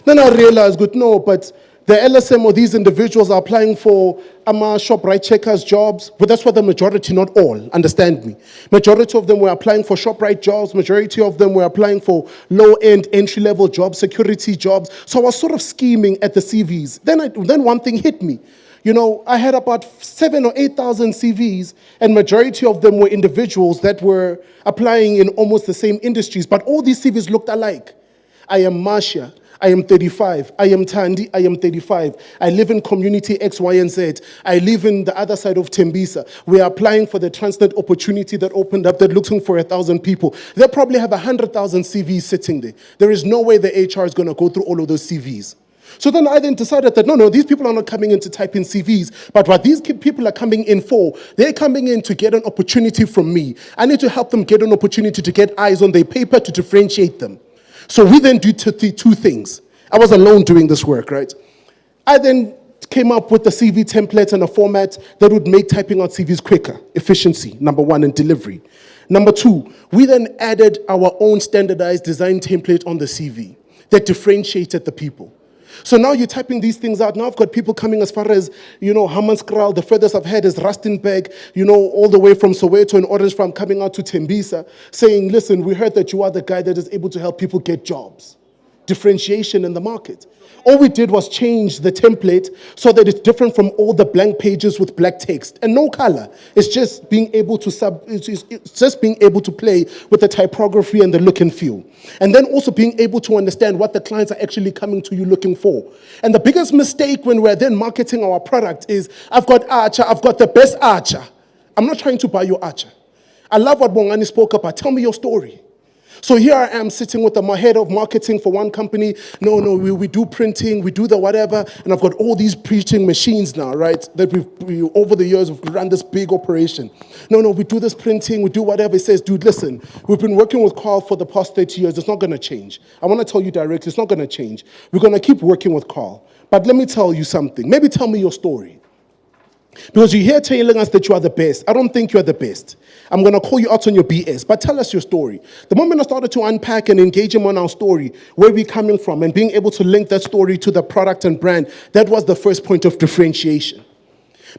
Then I realized, good, no, but the LSM or these individuals are applying for ShopRite checkers jobs, but that's what the majority, not all, understand me. Majority of them were applying for ShopRite jobs, majority of them were applying for low-end, entry-level jobs, security jobs. So I was sort of scheming at the CVs. Then one thing hit me. You know, I had about 7,000 or 8,000 CVs, and majority of them were individuals that were applying in almost the same industries, but all these CVs looked alike. I am Marcia. I am 35. I am Tandi. I am 35. I live in community X, Y, and Z. I live in the other side of Tembisa. We are applying for the Transnet opportunity that opened up. They're looking for 1,000 people. They probably have 100,000 CVs sitting there. There is no way the HR is going to go through all of those CVs. So then I then decided that, no, these people are not coming in to type in CVs, but what these people are coming in for, they're coming in to get an opportunity from me. I need to help them get an opportunity to get eyes on their paper to differentiate them. So we then do two things. I was alone doing this work, right? I then came up with the CV template and a format that would make typing out CVs quicker. Efficiency, number one, and delivery. Number two, we then added our own standardized design template on the CV that differentiated the people. So now you're typing these things out. Now I've got people coming as far as, Hammanskraal. The furthest I've had is Rustenburg, all the way from Soweto and Orange Farm coming out to Tembisa, saying, listen, we heard that you are the guy that is able to help people get jobs. Differentiation in the market. All we did was change the template so that it's different from all the blank pages with black text and no color. It's just being able to play with the typography and the look and feel. And then also being able to understand what the clients are actually coming to you looking for. And the biggest mistake when we're then marketing our product is, I've got Archer, I've got the best Archer. I'm not trying to buy your Archer. I love what Bongani spoke about. Tell me your story. So here I am sitting with the head of marketing for one company. No, we do printing, we do the whatever, and I've got all these printing machines now, right? That we over the years we've run this big operation. No, we do this printing, we do whatever. It says, dude, listen, we've been working with Carl for the past 30 years. It's not going to change. I want to tell you directly, it's not going to change. We're going to keep working with Carl. But let me tell you something. Maybe tell me your story. Because you're here telling us that you are the best. I don't think you are the best. I'm going to call you out on your BS, but tell us your story. The moment I started to unpack and engage him on our story, where we're coming from, and being able to link that story to the product and brand, that was the first point of differentiation.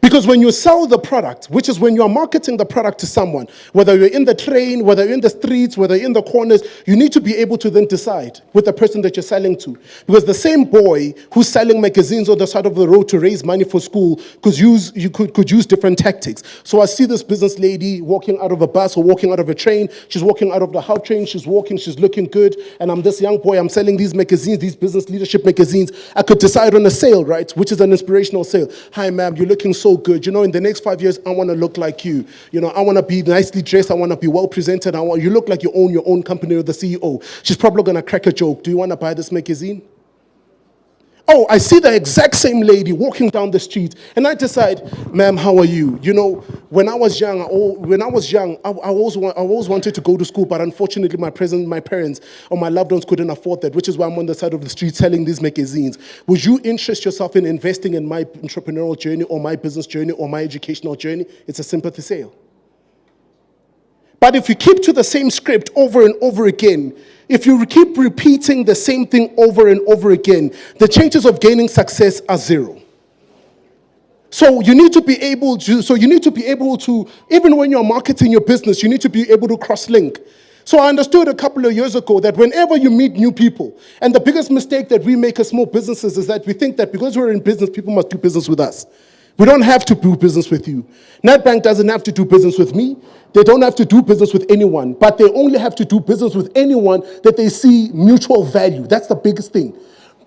Because when you sell the product, which is when you are marketing the product to someone, whether you're in the train, whether you're in the streets, whether you're in the corners, you need to be able to then decide with the person that you're selling to. Because the same boy who's selling magazines on the side of the road to raise money for school could use different tactics. So I see this business lady walking out of a bus or walking out of a train. She's walking out of the how train. She's walking. She's looking good. And I'm this young boy. I'm selling these magazines, these business leadership magazines. I could decide on a sale, right? Which is an inspirational sale. Hi, ma'am. You're looking so good. In the next 5 years, I want to look like you. I want to be nicely dressed. I want to be well presented. You look like you own your own company or the CEO. She's probably going to crack a joke. Do you want to buy this magazine? Oh, I see the exact same lady walking down the street, and I decide, ma'am, how are you? When I was young, I always wanted to go to school, but unfortunately, my parents or my loved ones couldn't afford that, which is why I'm on the side of the street selling these magazines. Would you interest yourself in investing in my entrepreneurial journey or my business journey or my educational journey? It's a sympathy sale. But if you keep to the same script over and over again, if you keep repeating the same thing over and over again, the chances of gaining success are zero. So you need to be able to, even when you're marketing your business, you need to be able to cross-link. So I understood a couple of years ago that whenever you meet new people, and the biggest mistake that we make as small businesses is that we think that because we're in business, people must do business with us. We don't have to do business with you. Nedbank doesn't have to do business with me. They don't have to do business with anyone, but they only have to do business with anyone that they see mutual value. That's the biggest thing.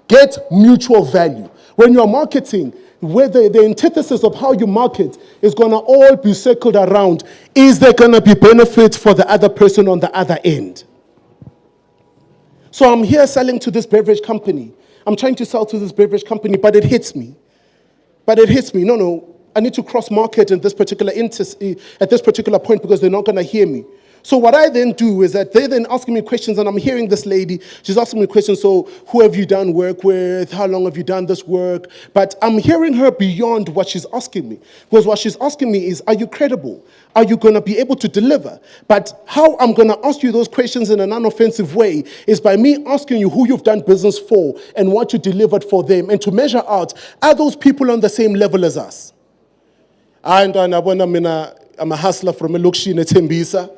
Get mutual value. When you're marketing, where the antithesis of how you market is going to all be circled around, is there going to be benefits for the other person on the other end? So I'm here selling to this beverage company. I'm trying to sell to this beverage company, but it hits me. No, I need to cross-market at this particular point because they're not going to hear me. So what I then do is that they're then asking me questions, and I'm hearing this lady. She's asking me questions, so who have you done work with? How long have you done this work? But I'm hearing her beyond what she's asking me. Because what she's asking me is, are you credible? Are you going to be able to deliver? But how I'm going to ask you those questions in an unoffensive way is by me asking you who you've done business for and what you delivered for them, and to measure out, are those people on the same level as us? I'm a hustler from a lokshi in Tembisa.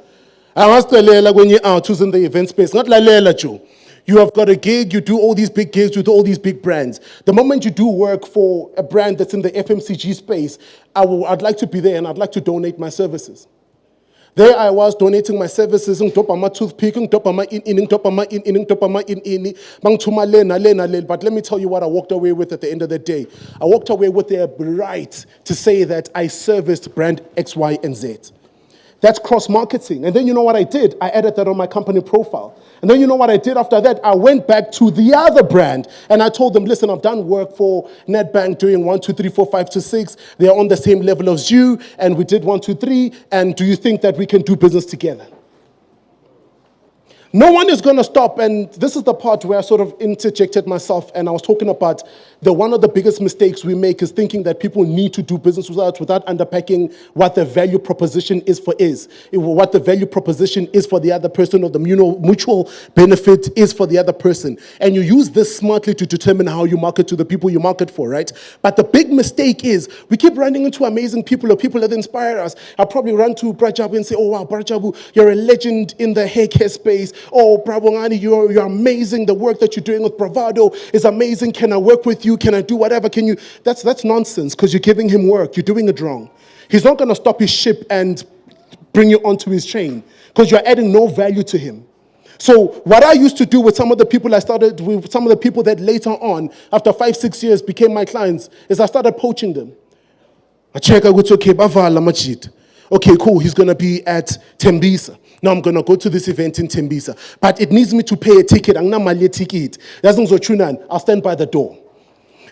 I was when you're out choosing the event space, not lalela Joe. You have got a gig, you do all these big gigs with all these big brands. The moment you do work for a brand that's in the FMCG space, I'd like to be there and I'd like to donate my services. There I was donating my services, but let me tell you what I walked away with at the end of the day. I walked away with the right to say that I serviced brand X, Y, and Z. That's cross-marketing. And then you know what I did? I added that on my company profile. And then you know what I did after that? I went back to the other brand and I told them, listen, I've done work for Nedbank doing 1, 2, 3, 4, 5 to 6. They are on the same level as you, and we did 1, 2, 3. And do you think that we can do business together? No one is going to stop, and this is the part where I sort of interjected myself, and I was talking about one of the biggest mistakes we make is thinking that people need to do business without unpacking what the value proposition is what the value proposition is for the other person, or the mutual benefit is for the other person. And you use this smartly to determine how you market to the people you market for, right? But the big mistake is we keep running into amazing people or people that inspire us. I'll probably run to Brajabu and say, oh wow, Brajabu, you're a legend in the hair care space. Oh, Brabongani, you're amazing. The work that you're doing with Bravado is amazing. Can I work with you? Can I do whatever? Can you? That's nonsense, because you're giving him work. You're doing it wrong. He's not going to stop his ship and bring you onto his train, because you're adding no value to him. So what I used to do with some of the people I started with, some of the people that later on, after 5, 6 years, became my clients, is I started poaching them. I check out what's okay, Bavala Majid. Okay, cool, he's going to be at Tembisa. Now I'm going to go to this event in Tembisa. But it needs me to pay a ticket. I'm not my ticket. I'll stand by the door.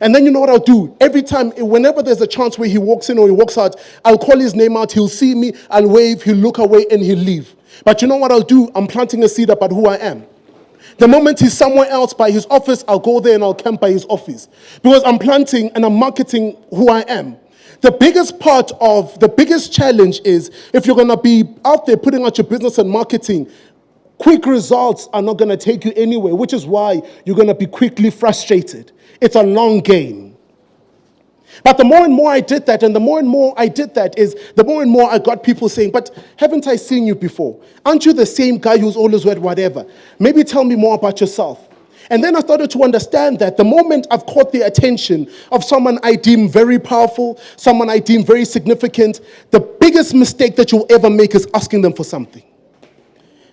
And then you know what I'll do? Every time, whenever there's a chance where he walks in or he walks out, I'll call his name out, he'll see me, I'll wave, he'll look away, and he'll leave. But you know what I'll do? I'm planting a seed about who I am. The moment he's somewhere else by his office, I'll go there and I'll camp by his office. Because I'm planting and I'm marketing who I am. The biggest challenge is, if you're going to be out there putting out your business and marketing, quick results are not going to take you anywhere, which is why you're going to be quickly frustrated. It's a long game. But the more and more I did that, and the more and more I got people saying, but haven't I seen you before? Aren't you the same guy who's always wear whatever? Maybe tell me more about yourself. And then I started to understand that the moment I've caught the attention of someone I deem very powerful, someone I deem very significant, the biggest mistake that you'll ever make is asking them for something.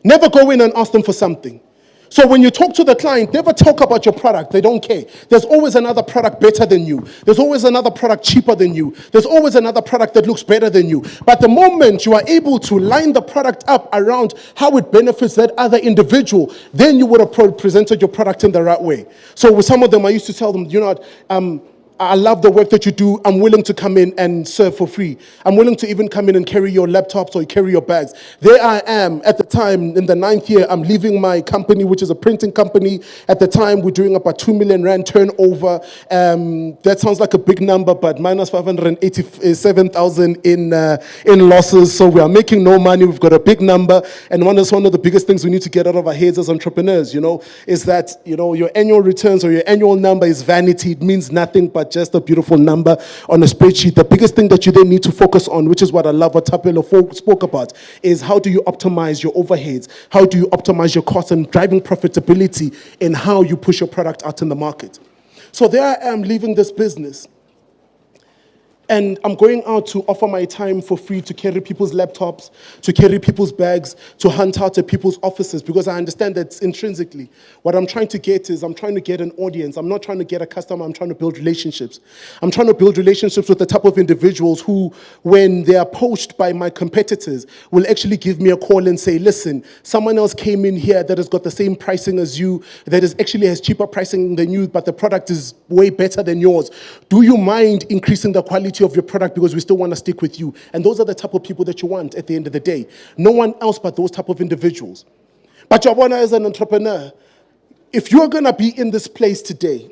Never go in and ask them for something. So when you talk to the client, never talk about your product. They don't care. There's always another product better than you. There's always another product cheaper than you. There's always another product that looks better than you. But the moment you are able to line the product up around how it benefits that other individual, then you would have presented your product in the right way. So with some of them, I used to tell them, you know what, I love the work that you do. I'm willing to come in and serve for free. I'm willing to even come in and carry your laptops or carry your bags. There I am at the time, in the 9th year, I'm leaving my company, which is a printing company. At the time, we're doing about 2 million rand turnover. That sounds like a big number, but minus 587,000 in losses. So we are making no money. We've got a big number. And one of the biggest things we need to get out of our heads as entrepreneurs, is that, your annual returns or your annual number is vanity. It means nothing but just a beautiful number on a spreadsheet. The biggest thing that you then need to focus on, which is what I love what Tapelo spoke about, is how do you optimize your overheads? How do you optimize your costs and driving profitability in how you push your product out in the market? So there I am leaving this business. and I'm going out to offer my time for free to carry people's laptops, to carry people's bags, to hunt out at people's offices, because I understand that intrinsically what I'm trying to get is I'm trying to get an audience. I'm not trying to get a customer, I'm trying to build relationships. I'm trying to build relationships with the type of individuals who, when they are poached by my competitors, will actually give me a call and say, listen, someone else came in here that has got the same pricing as you, that is actually has cheaper pricing than you, but the product is way better than yours. Do you mind increasing the quality of your product because we still want to stick with you? And those are the type of people that you want at the end of the day. No one else but those type of individuals. But Jabona, as an entrepreneur, if you're going to be in this place today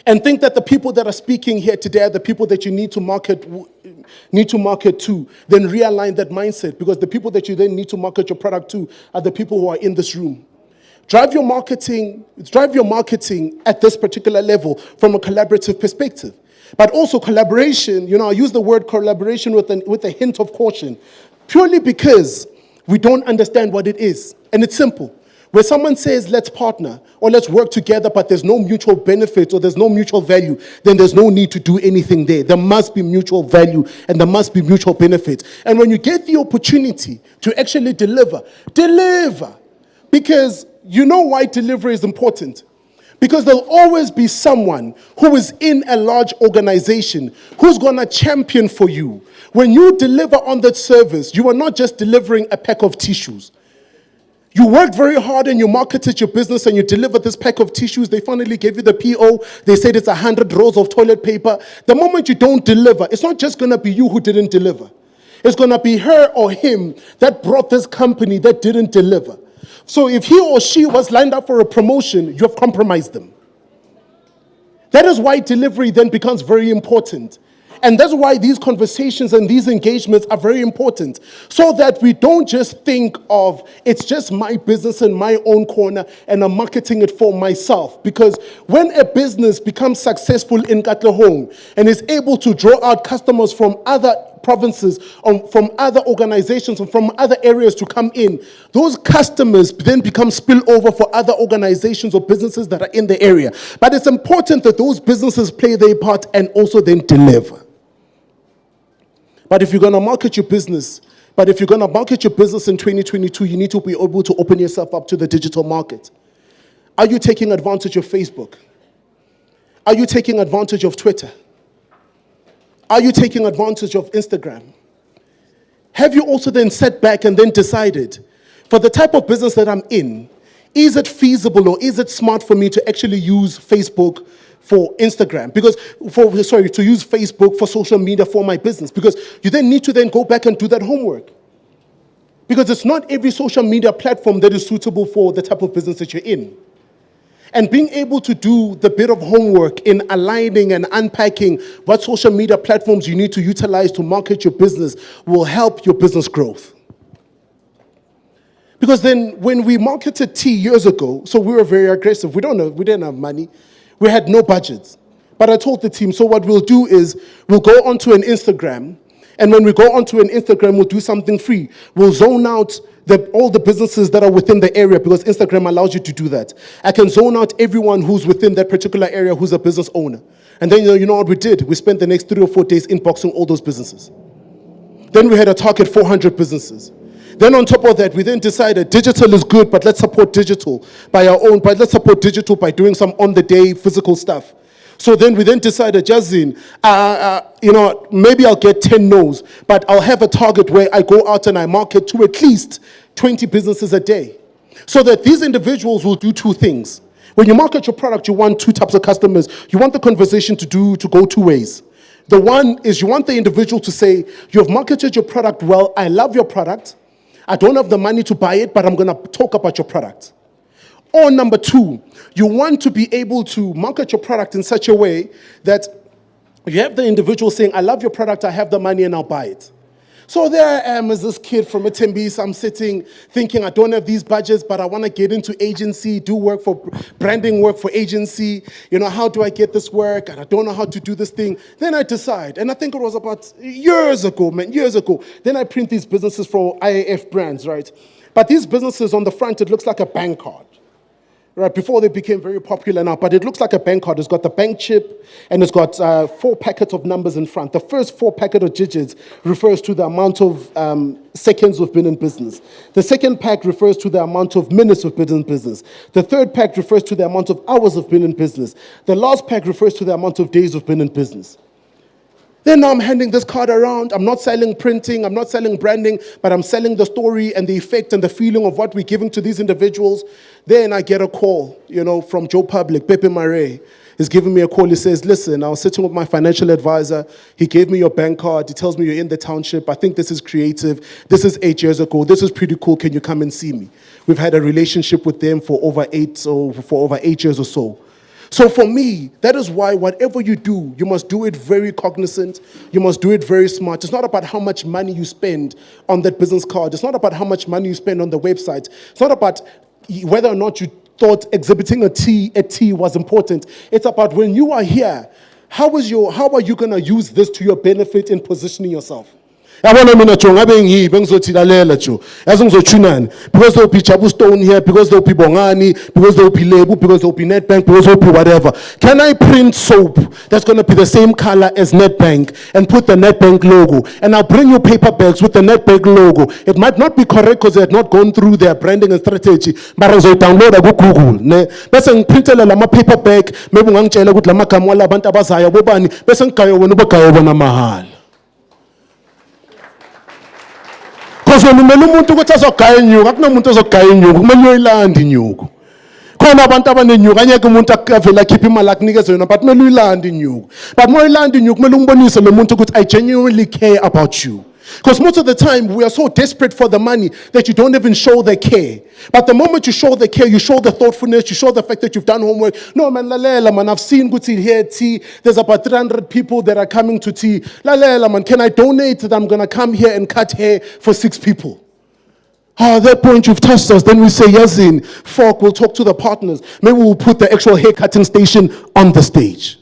and think that the people that are speaking here today are the people that you need to market to, then realign that mindset, because the people that you then need to market your product to are the people who are in this room. Drive your marketing at this particular level from a collaborative perspective. But also collaboration, I use the word collaboration with a hint of caution, purely because we don't understand what it is. And it's simple. Where someone says, let's partner, or let's work together, but there's no mutual benefit, or there's no mutual value, then there's no need to do anything there. There must be mutual value, and there must be mutual benefit. And when you get the opportunity to actually deliver. Because you know why delivery is important. Because there'll always be someone who is in a large organization who's going to champion for you. When you deliver on that service, you are not just delivering a pack of tissues. You worked very hard and you marketed your business and you delivered this pack of tissues. They finally gave you the PO. They said it's 100 rolls of toilet paper. The moment you don't deliver, it's not just going to be you who didn't deliver. It's going to be her or him that brought this company that didn't deliver. So if he or she was lined up for a promotion, you have compromised them. That is why delivery then becomes very important. And that's why these conversations and these engagements are very important. So that we don't just think of, it's just my business in my own corner and I'm marketing it for myself. Because when a business becomes successful in Katlehong and is able to draw out customers from other provinces, from other organizations, and from other areas to come in, those customers then become spillover for other organizations or businesses that are in the area. But it's important that those businesses play their part and also then deliver. But if you're going to market your business in 2022, you need to be able to open yourself up to the digital market. Are you taking advantage of Facebook? Are you taking advantage of Twitter? Are you taking advantage of Instagram? Have you also then sat back and then decided, for the type of business that I'm in, is it feasible or is it smart for me to actually use Facebook for Instagram? To use Facebook for social media for my business? Because you then need to then go back and do that homework. Because it's not every social media platform that is suitable for the type of business that you're in. And being able to do the bit of homework in aligning and unpacking what social media platforms you need to utilize to market your business will help your business growth. Because then when we marketed tea years ago, so we were very aggressive. We didn't have money. We had no budgets. But I told the team, so what we'll do is we'll go onto an Instagram, and when we go onto an Instagram, we'll do something free. We'll zone out all the businesses that are within the area, because Instagram allows you to do that. I can zone out everyone who's within that particular area who's a business owner. And then you know what we did? We spent the next 3 or 4 days inboxing all those businesses. Then we had a target 400 businesses. Then on top of that, we then decided digital is good, but let's support digital by doing some on-the-day physical stuff. So then we then decided, Jazin, maybe I'll get 10 no's, but I'll have a target where I go out and I market to at least 20 businesses a day. So that these individuals will do 2 things. When you market your product, you want 2 types of customers. You want the conversation to go 2 ways. The one is you want the individual to say, you have marketed your product well, I love your product, I don't have the money to buy it, but I'm going to talk about your product. Or number 2, you want to be able to market your product in such a way that you have the individual saying, I love your product, I have the money, and I'll buy it. So there I am as this kid from Etembisa. I'm sitting thinking, I don't have these budgets, but I want to get into agency, do work for branding work for agency. How do I get this work? And I don't know how to do this thing. Then I decide, and I think it was about years ago. Then I print these businesses for IAF brands, right? But these businesses on the front, it looks like a bank card. right, before they became very popular now, but it looks like a bank card. It's got the bank chip, and it's got 4 packets of numbers in front. The first 4 packet of digits refers to the amount of seconds we've been in business. The second pack refers to the amount of minutes we've been in business. The third pack refers to the amount of hours we've been in business. The last pack refers to the amount of days we've been in business. Then now I'm handing this card around. I'm not selling printing, I'm not selling branding, but I'm selling the story and the effect and the feeling of what we're giving to these individuals. Then I get a call, from Joe Public, Pepe Mare. He's giving me a call. He says, listen, I was sitting with my financial advisor. He gave me your bank card. He tells me you're in the township. I think this is creative. This is 8 years ago. This is pretty cool. Can you come and see me? We've had a relationship with them for over 8 years or so. So for me, that is why whatever you do, you must do it very cognizant. You must do it very smart. It's not about how much money you spend on that business card. It's not about how much money you spend on the website. It's not about whether or not you thought exhibiting a T was important. It's about when you are here, how are you going to use this to your benefit in positioning yourself? Yabona mina jo ngabe ngiyibe ngizothi lalela jo yazi ngizothunani because there will be Jabu Stone here, because there will be Bongani, because there will be Lebu, because there will be Nedbank, because there will be whatever. Can I print soap that's going to be the same color as Nedbank and put the Nedbank logo, and I'll bring you paper bags with the Nedbank logo? It might not be correct because they had not gone through their branding and strategy, but I'll download a Google ne bese ngiprintela lama paper bag, maybe ngangitshela ukuthi lama gama wala abantu abazaya bobani bese ngigayo wena ubagayo bona mahalo. Because when umele umuntu ukuthi azogaya inyuku, akunomuntu ozogaya inyuku, kumele uyilanda inyuku. Khona abantu abanenyuku anyeke umuntu avela akhiphe imali akunikeze yona, but kumele uyilanda inyuku. But uma uyilanda inyuku kumele umbonise lo muntu ukuthi I genuinely care about you. Because most of the time we are so desperate for the money that you don't even show the care. But the moment you show the care, you show the thoughtfulness, you show the fact that you've done homework. No man, lalela man, I've seen Guti here tea. There's about 300 people that are coming to tea. Lalela man, can I donate that I'm gonna come here and cut hair for 6 people? At that point you've touched us. Then we say, Yazin, Fork, we'll talk to the partners. Maybe we'll put the actual hair cutting station on the stage.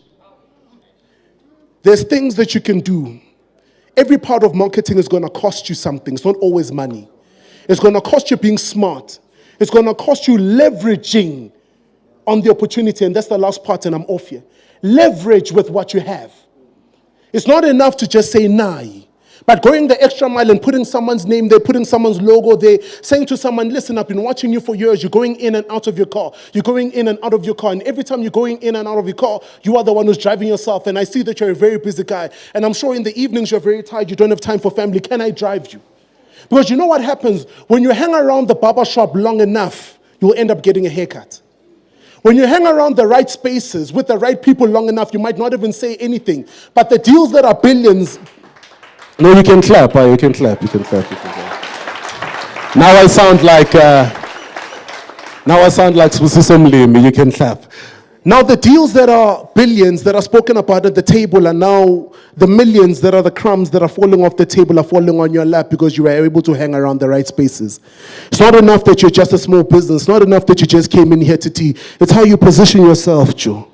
There's things that you can do. Every part of marketing is going to cost you something. It's not always money. It's going to cost you being smart. It's going to cost you leveraging on the opportunity. And that's the last part, and I'm off here. Leverage with what you have. It's not enough to just say nah. But going the extra mile and putting someone's name there, putting someone's logo there, saying to someone, listen, I've been watching you for years. You're going in and out of your car. You're going in and out of your car. And every time you're going in and out of your car, you are the one who's driving yourself. And I see that you're a very busy guy. And I'm sure in the evenings you're very tired. You don't have time for family. Can I drive you? Because you know what happens? When you hang around the barber shop long enough, you'll end up getting a haircut. When you hang around the right spaces with the right people long enough, you might not even say anything. But the deals that are billions... No, you can clap. You can clap. You can clap. You can clap. Now I sound like Spusiso Mlimi. You can clap. Now the deals that are billions that are spoken about at the table are now the millions that are the crumbs that are falling off the table are falling on your lap because you were able to hang around the right spaces. It's not enough that you're just a small business. It's not enough that you just came in here to tea. It's how you position yourself, Joe.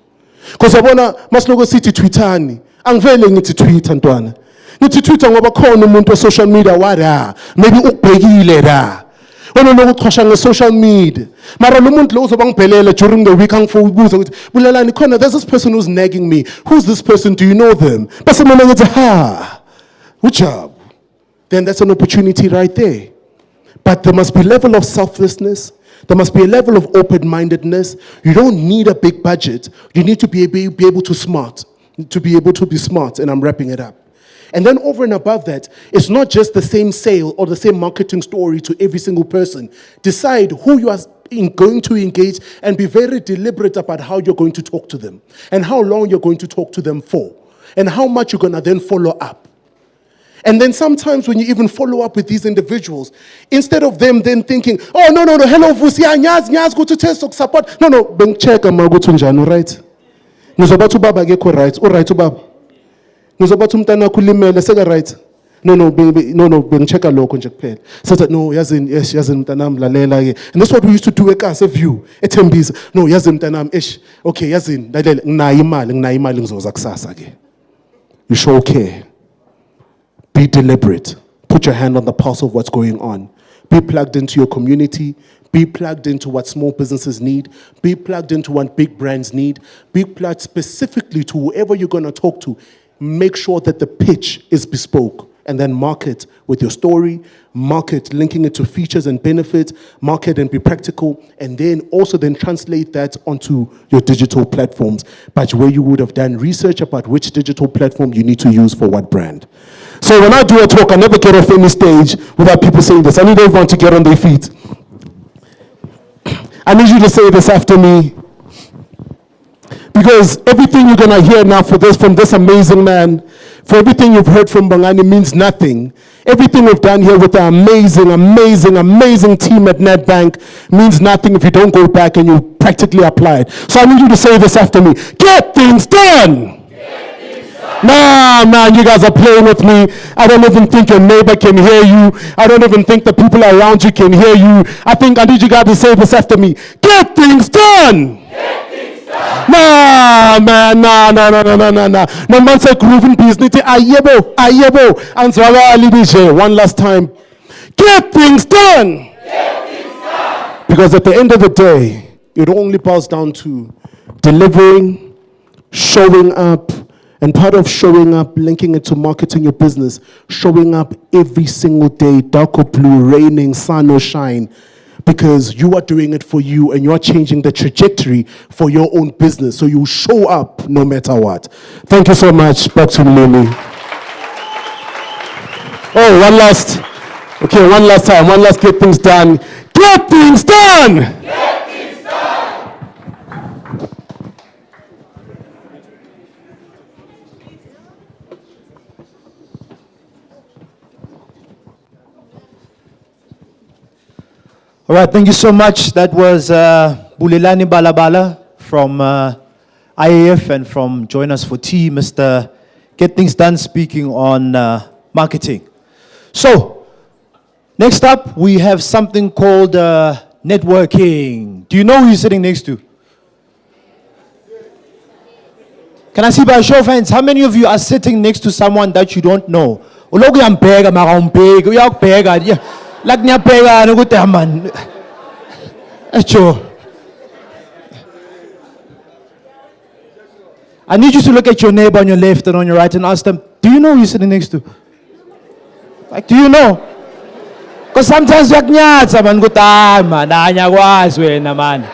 Because I wanna maslogo city tweetani. Angvele ngithi tweet antwana. Nithi Twitter ngoba khona umuntu social media wada maybe ukubhekile da wena lokuqhosha nge-social media mara lo muntu lo uzobangibhelela during the week angifubuza ukuthi bulalani khona there's this person who's nagging me. Who's this person? Do you know them? Bese mina ngithi ha ujabu. Then that's an opportunity right there. But there must be a level of selflessness. There must be a level of open-mindedness. You don't need a big budget. You need to be able to be smart, and I'm wrapping it up. And then over and above that, it's not just the same sale or the same marketing story to every single person. Decide who you are going to engage and be very deliberate about how you're going to talk to them and how long you're going to talk to them for and how much you're going to then follow up. And then sometimes when you even follow up with these individuals, instead of them then thinking, oh, no, hello, Vusi, nyaz, go to test or support. No, beng check, I'm going to njani, right? Nizobatu baba geko right, all right, baba. Nizobatu mtana kulimele, sega right? No, baby, bengichecka lokho nje kuphela. Said no, yazini mntanami lalela ke. And that's what we used to do as a view. Ethembisa. No, yazini mntanami, okay, yazini, lalela, nginayo imali ngizoza kusasa ke. You show care. Be deliberate. Put your hand on the pulse of what's going on. Be plugged into your community. Be plugged into what small businesses need. Be plugged into what big brands need. Be plugged specifically to whoever you're going to talk to. Make sure that the pitch is bespoke. And then market with your story, market linking it to features and benefits, market and be practical, and then also then translate that onto your digital platforms, but where you would have done research about which digital platform you need to use for what brand. So when I do a talk, I never get off any stage without people saying this. I need everyone to get on their feet. I need you to say this after me, because everything you're going to hear now from this amazing man, for everything you've heard from Bongani means nothing. Everything we've done here with the amazing, amazing, amazing team at Nedbank means nothing if you don't go back and you practically apply it. So I need you to say this after me. Get things done! Nah, man, you guys are playing with me. I don't even think your neighbor can hear you. I don't even think the people around you can hear you. I need you guys to say this after me. Get things done! Nah, man, nah. No man say grooving business. Ayebo. One last time. Get things done! Because at the end of the day, it only boils down to delivering, showing up, and part of showing up, linking it to marketing your business, showing up every single day, dark or blue, raining, sun or shine, because you are doing it for you and you are changing the trajectory for your own business. So you show up no matter what. Thank you so much. Back to Lily. Oh, one last time. One last get things done. Get things done! Get things done! All right, thank you so much. That was Bulelani Balabala from IAF and from Join Us for Tea, Mr. Get Things Done, speaking on marketing. So, next up, we have something called networking. Do you know who you're sitting next to? Can I see by a show of hands, how many of you are sitting next to someone that you don't know? Like nyapega nukuthi man. Echo. I need you to look at your neighbor on your left and on your right and ask them, do you know who you're sitting next to? Like, do you know? Because sometimes you're nyatsa man kuthi man anyakwazi wena man.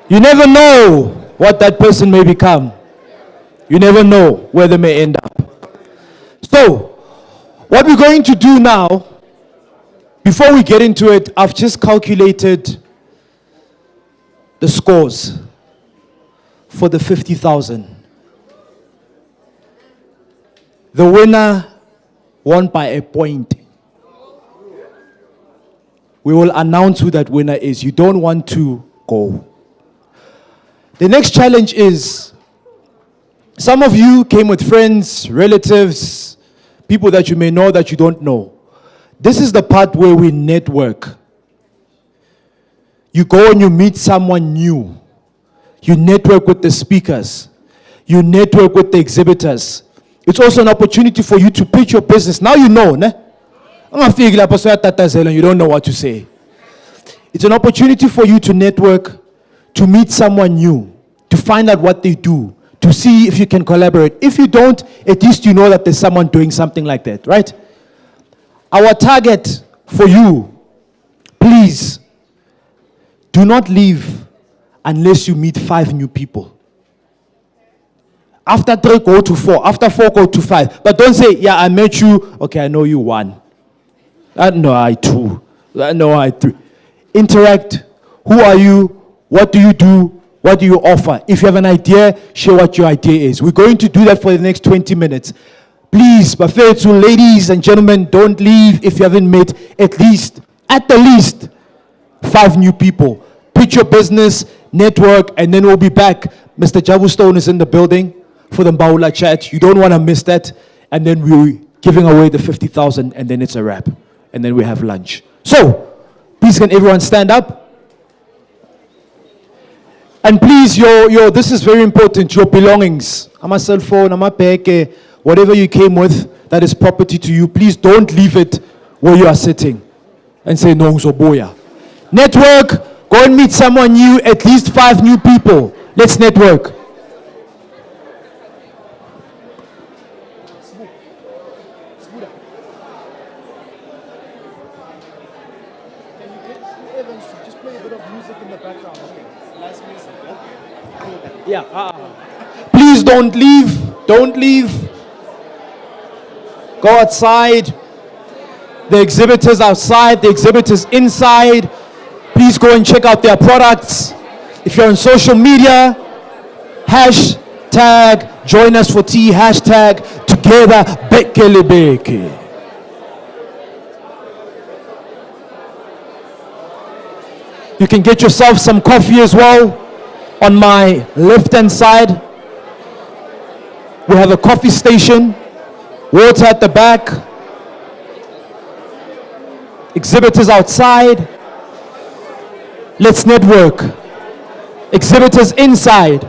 You never know what that person may become. You never know where they may end up. So, what we're going to do now, before we get into it, I've just calculated the scores for the 50,000. The winner won by a point. We will announce who that winner is. You don't want to go. The next challenge is, some of you came with friends, relatives, people that you may know that you don't know. This is the part where we network. You go and you meet someone new. You network with the speakers. You network with the exhibitors. It's also an opportunity for you to pitch your business. Now you know, ne? You don't know what to say. It's an opportunity for you to network, to meet someone new, to find out what they do, to see if you can collaborate. If you don't, at least you know that there's someone doing something like that, right? Our target for you, please, do not leave unless you meet 5 new people. After 3, go to 4. After 4, go to 5. But don't say, yeah, I met you. Okay, I know you 1. No, I 2. No, I 3. Interact. Who are you? What do you do? What do you offer? If you have an idea, share what your idea is. We're going to do that for the next 20 minutes. Please, Bafetsu, ladies and gentlemen, don't leave if you haven't met at the least 5 new people. Pitch your business, network, and then we'll be back. Mr. Jabu Stone is in the building for the Mbaula chat. You don't want to miss that. And then we're giving away the 50,000, and then it's a wrap. And then we have lunch. So, please can everyone stand up? And please, this is very important, your belongings. My cell phone, my bag, whatever you came with, that is property to you, please don't leave it where you are sitting and say, no, Zoboya. Network, go and meet someone new, at least 5 new people. Let's network. Please don't leave. Don't leave. Go outside. The exhibitors outside, the exhibitors inside. Please go and check out their products. If you're on social media, hashtag join us for tea, hashtag together bekelebeke. You can get yourself some coffee as well. On my left hand side, we have a coffee station, water at the back, exhibitors outside. Let's network. Exhibitors inside.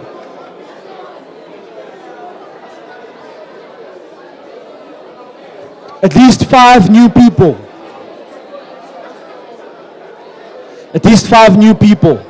At least 5 new people. At least 5 new people.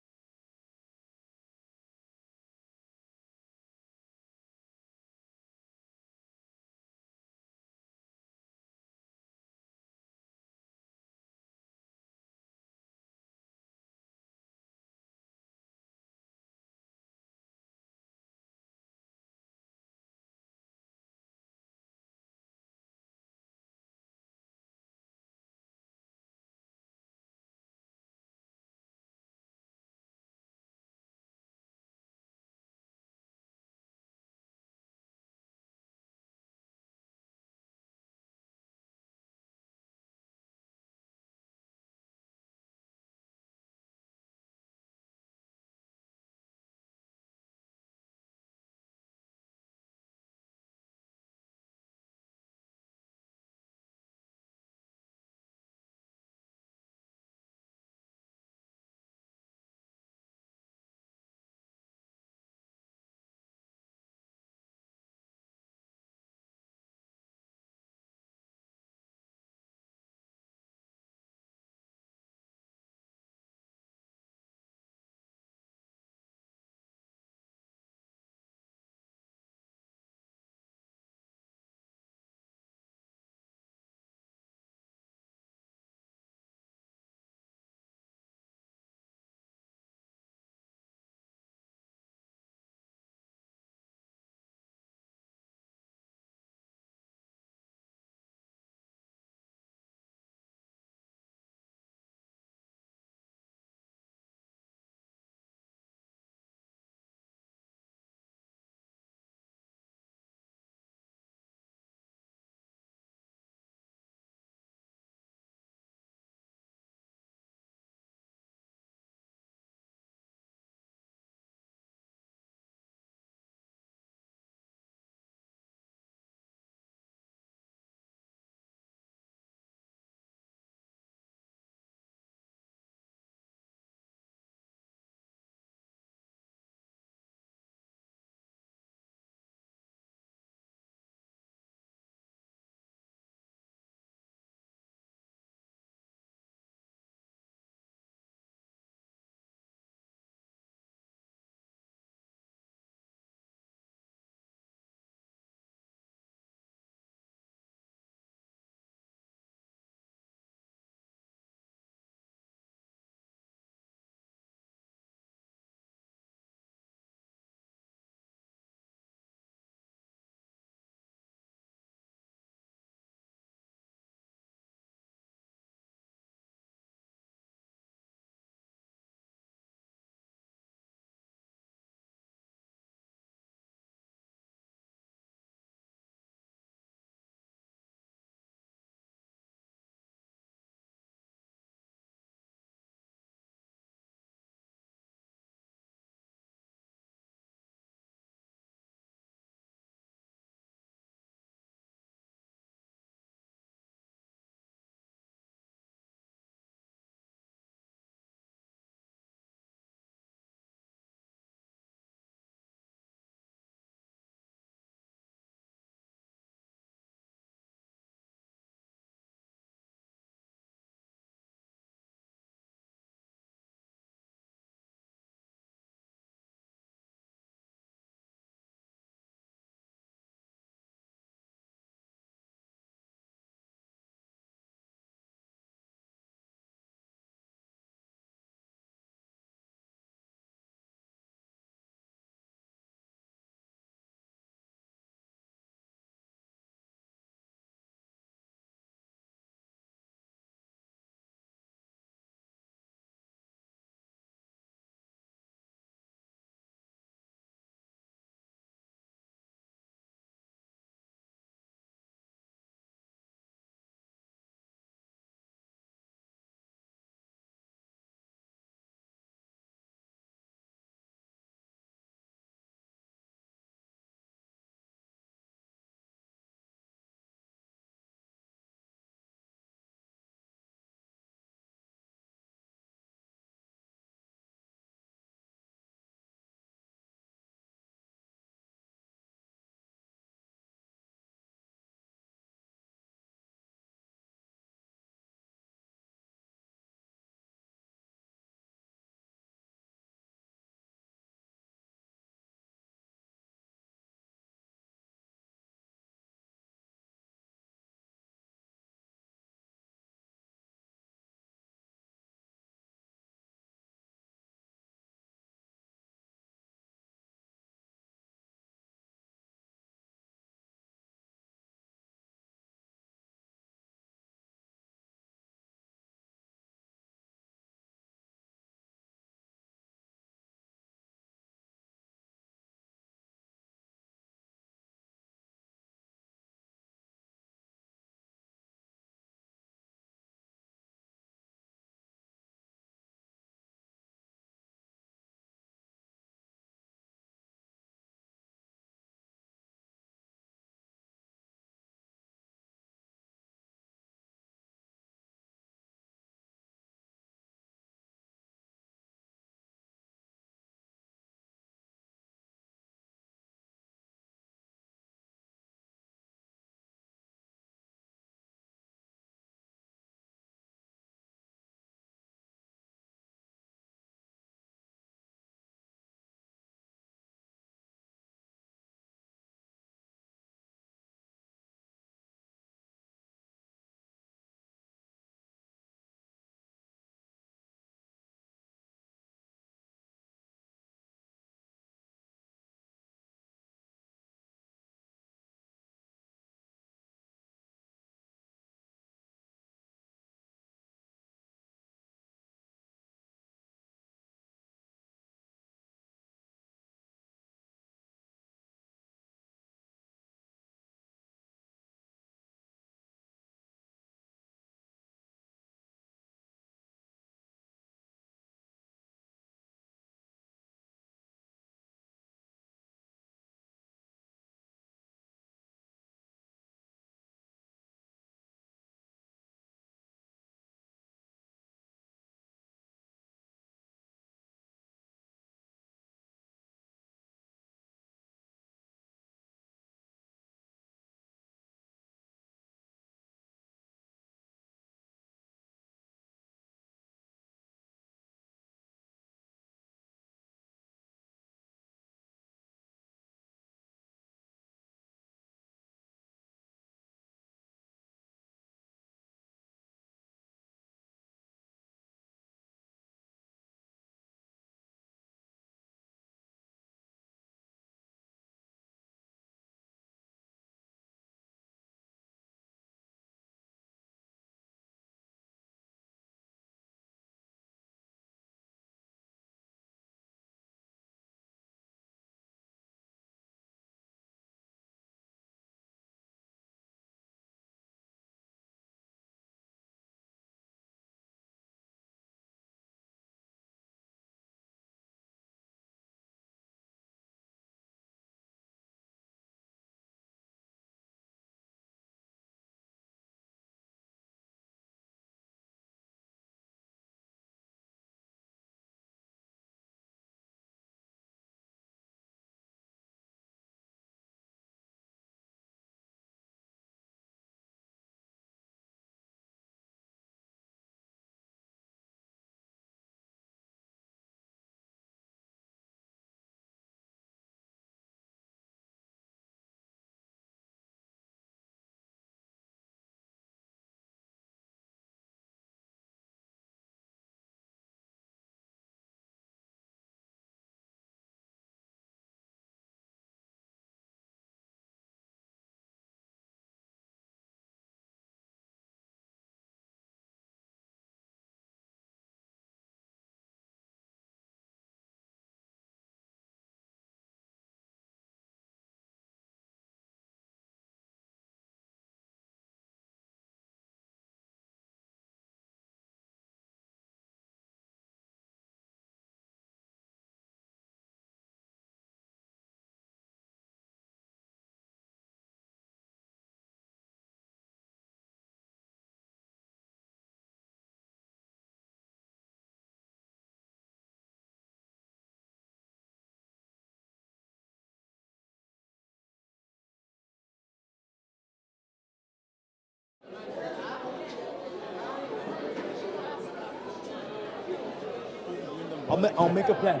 I'll make a plan.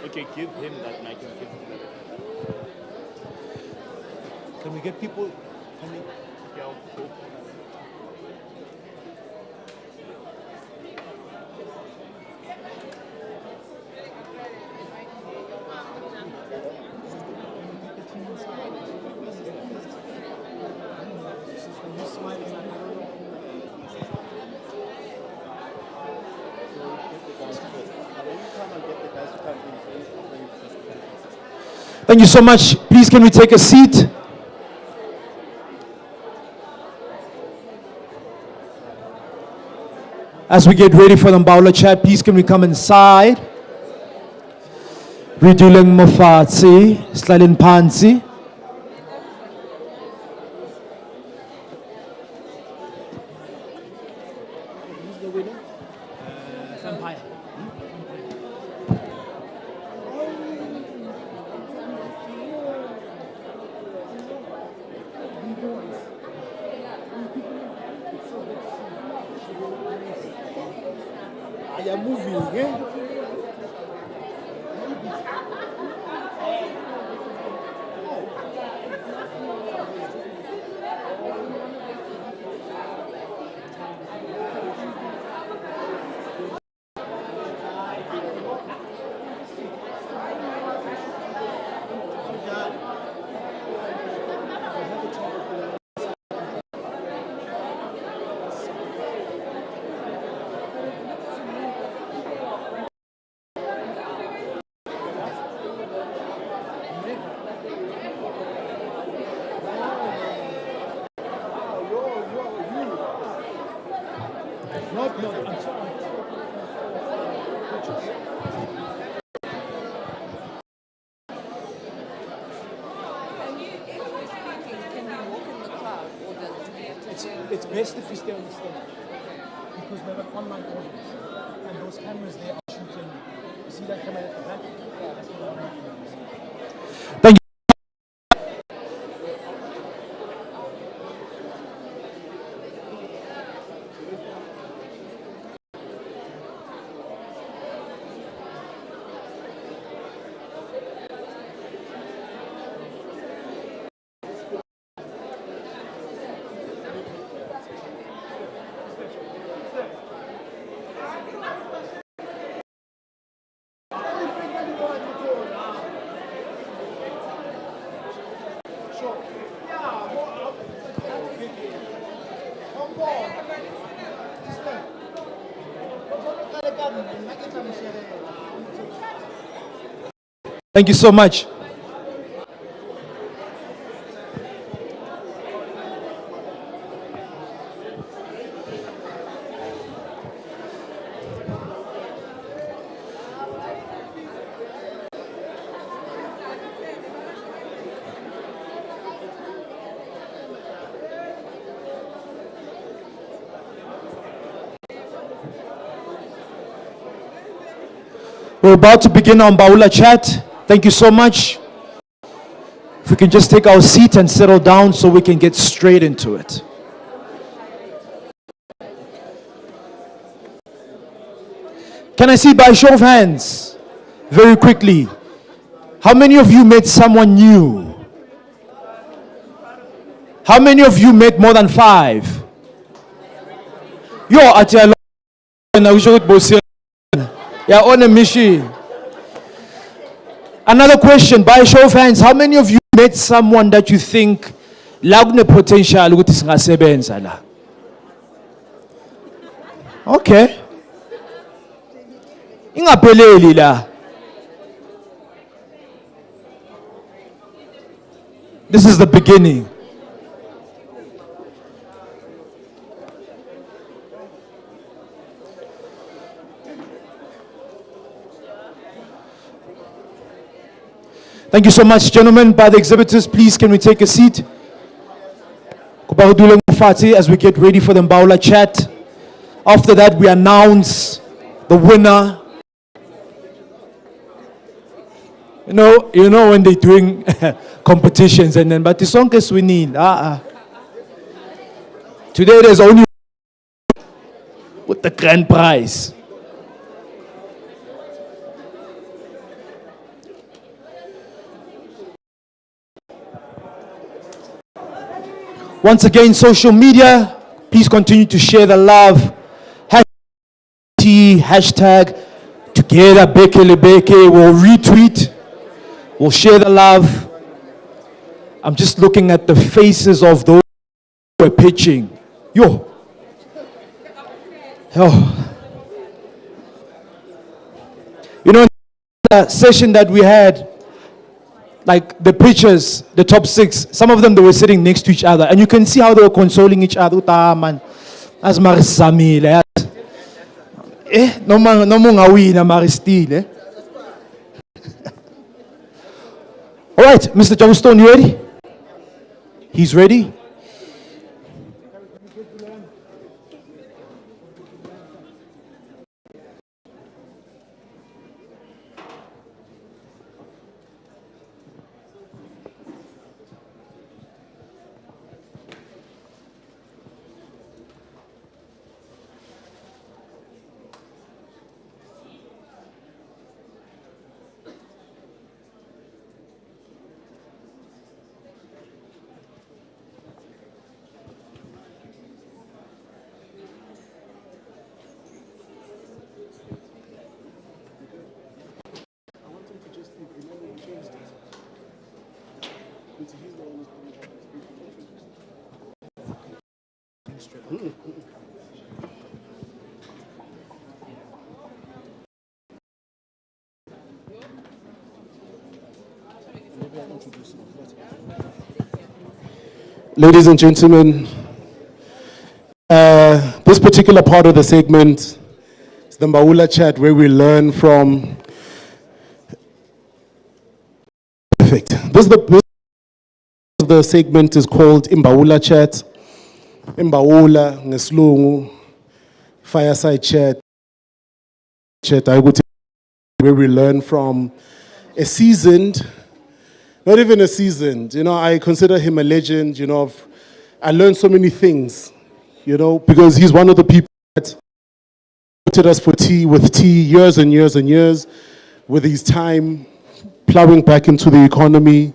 Okay, give him that mic. Can we get people? Thank you so much. Please, can we take a seat? As we get ready for the Mbaula chat, please can we come inside? Riduleng Mofatsi, Slalin Pansi. It's best if you stay on the stage because we have an online audience and those cameras there are shooting. You see that camera at the back? Yeah, that's what I'm doing. Thank you. Thank you so much. We're about to begin our Mbaula chat. Thank you so much. If we can just take our seat and settle down so we can get straight into it. Can I see by show of hands, very quickly, how many of you met someone new? How many of you met more than 5? Yo, you're on a mission. Another question, by show of hands, how many of you met someone that you think lagune potential ukuthi singasebenza la? Okay. Ingapheleli la. This is the beginning. Thank you so much, gentlemen. By the exhibitors, please can we take a seat? As we get ready for the Mbaula chat. After that, we announce the winner You know when they're doing competitions and then, but the song is winning. Today there's only with the grand prize. Once again, social media, please continue to share the love. Hashtag together Bekelebeke. We'll retweet. We'll share the love. I'm just looking at the faces of those who are pitching. Yo. Oh. You know, in the session that we had, like the pitchers, the top 6, some of them, they were sitting next to each other. And you can see how they were consoling each other. Man, as Marisamile. No mungawina Maristile. All right, Mr. Jabustone, you ready? He's ready. Ladies and gentlemen, this particular part of the segment is the Mbaula chat, where we learn from. Perfect. The segment is called Mbaula chat. Mbaula ngesilungu, fireside chat. Where we learn from a seasoned. Not even a seasoned, I consider him a legend, I learned so many things, because he's one of the people that supported us with tea years and years and years, with his time plowing back into the economy,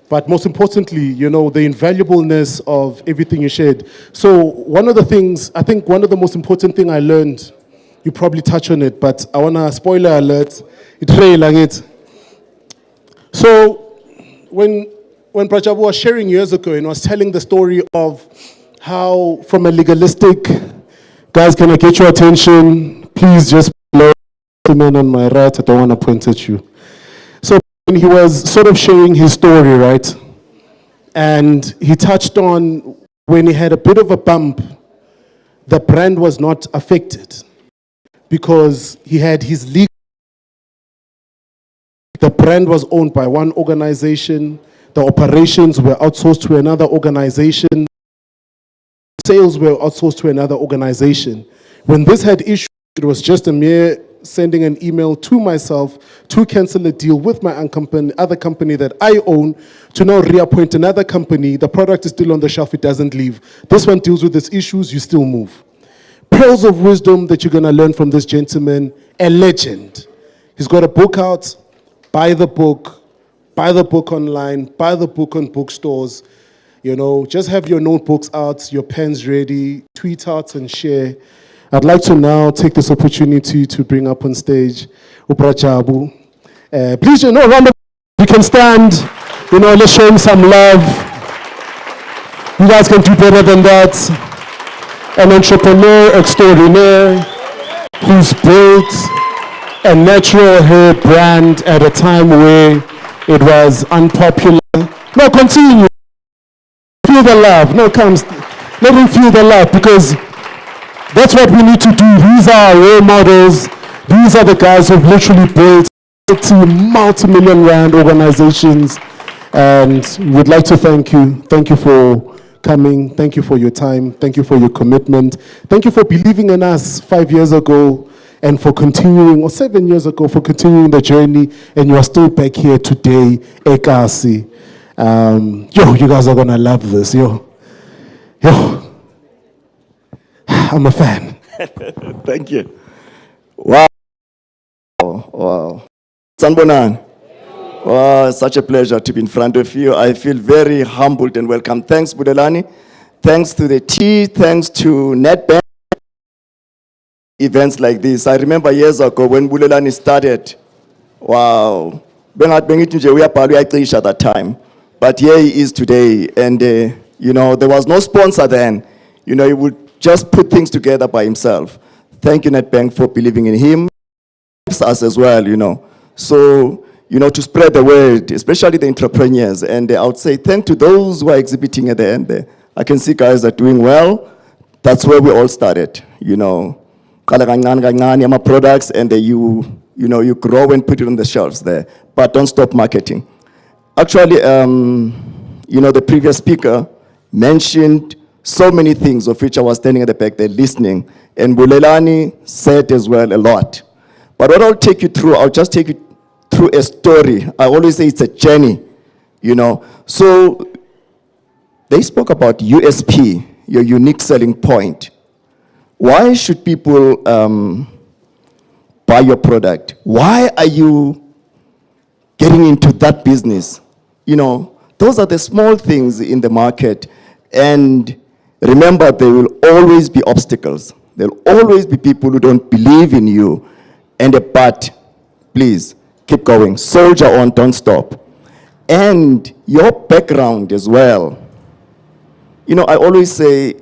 but most importantly, the invaluableness of everything you shared. So one of the most important thing I learned, you probably touch on it, but I want to spoiler alert, it. So, when Prajabu was sharing years ago and was telling the story of how, from a legalistic, guys, can I get your attention? Please just below the man on my right, I don't want to point at you. So when he was sort of sharing his story, right? And he touched on when he had a bit of a bump, the brand was not affected because he had his legal. The brand was owned by one organization. The operations were outsourced to another organization. Sales were outsourced to another organization. When this had issues, it was just a mere sending an email to myself to cancel a deal with my other company that I own to now reappoint another company. The product is still on the shelf, it doesn't leave. This one deals with its issues, you still move. Pearls of wisdom that you're going to learn from this gentleman, a legend. He's got a book out. Buy the book online, buy the book on bookstores. Just have your notebooks out, your pens ready, tweet out and share. I'd like to now take this opportunity to bring up on stage Uprachabu. Please, round of applause. You can stand, let's show him some love. You guys can do better than that. An entrepreneur extraordinaire who's built a natural hair brand at a time where it was unpopular. No, continue. Feel the love. No, let him feel the love, because that's what we need to do. These are our role models. These are the guys who've literally built multi-million rand organizations. And we'd like to thank you. Thank you for coming. Thank you for your time. Thank you for your commitment. Thank you for believing in us 5 years ago and for continuing, or 7 years ago, for continuing the journey, and you are still back here today, Ekasi. You guys are gonna love this, yo. I'm a fan. Thank you. Wow. Wow. Sanbonan. Wow, such a pleasure to be in front of you. I feel very humbled and welcome. Thanks, Budelani. Thanks to the T, thanks to NetBank. Events like this. I remember years ago when Bulelani started. Wow. We are at that time. But here he is today. And, there was no sponsor then. He would just put things together by himself. Thank you, NetBank, for believing in him. Us as well, So, to spread the word, especially the entrepreneurs. And I would say thank to those who are exhibiting at the end there. I can see guys are doing well. That's where we all started, products, and you grow and put it on the shelves there. But don't stop marketing. Actually, the previous speaker mentioned so many things of which I was standing at the back there listening. And Bulelani said as well a lot. But what I'll take you through, I'll just take you through a story. I always say it's a journey, So they spoke about USP, your unique selling point. Why should people buy your product? Why are you getting into that business? Those are the small things in the market. And remember, there will always be obstacles. There will always be people who don't believe in you. But please, keep going. Soldier on, don't stop. And your background as well. I always say,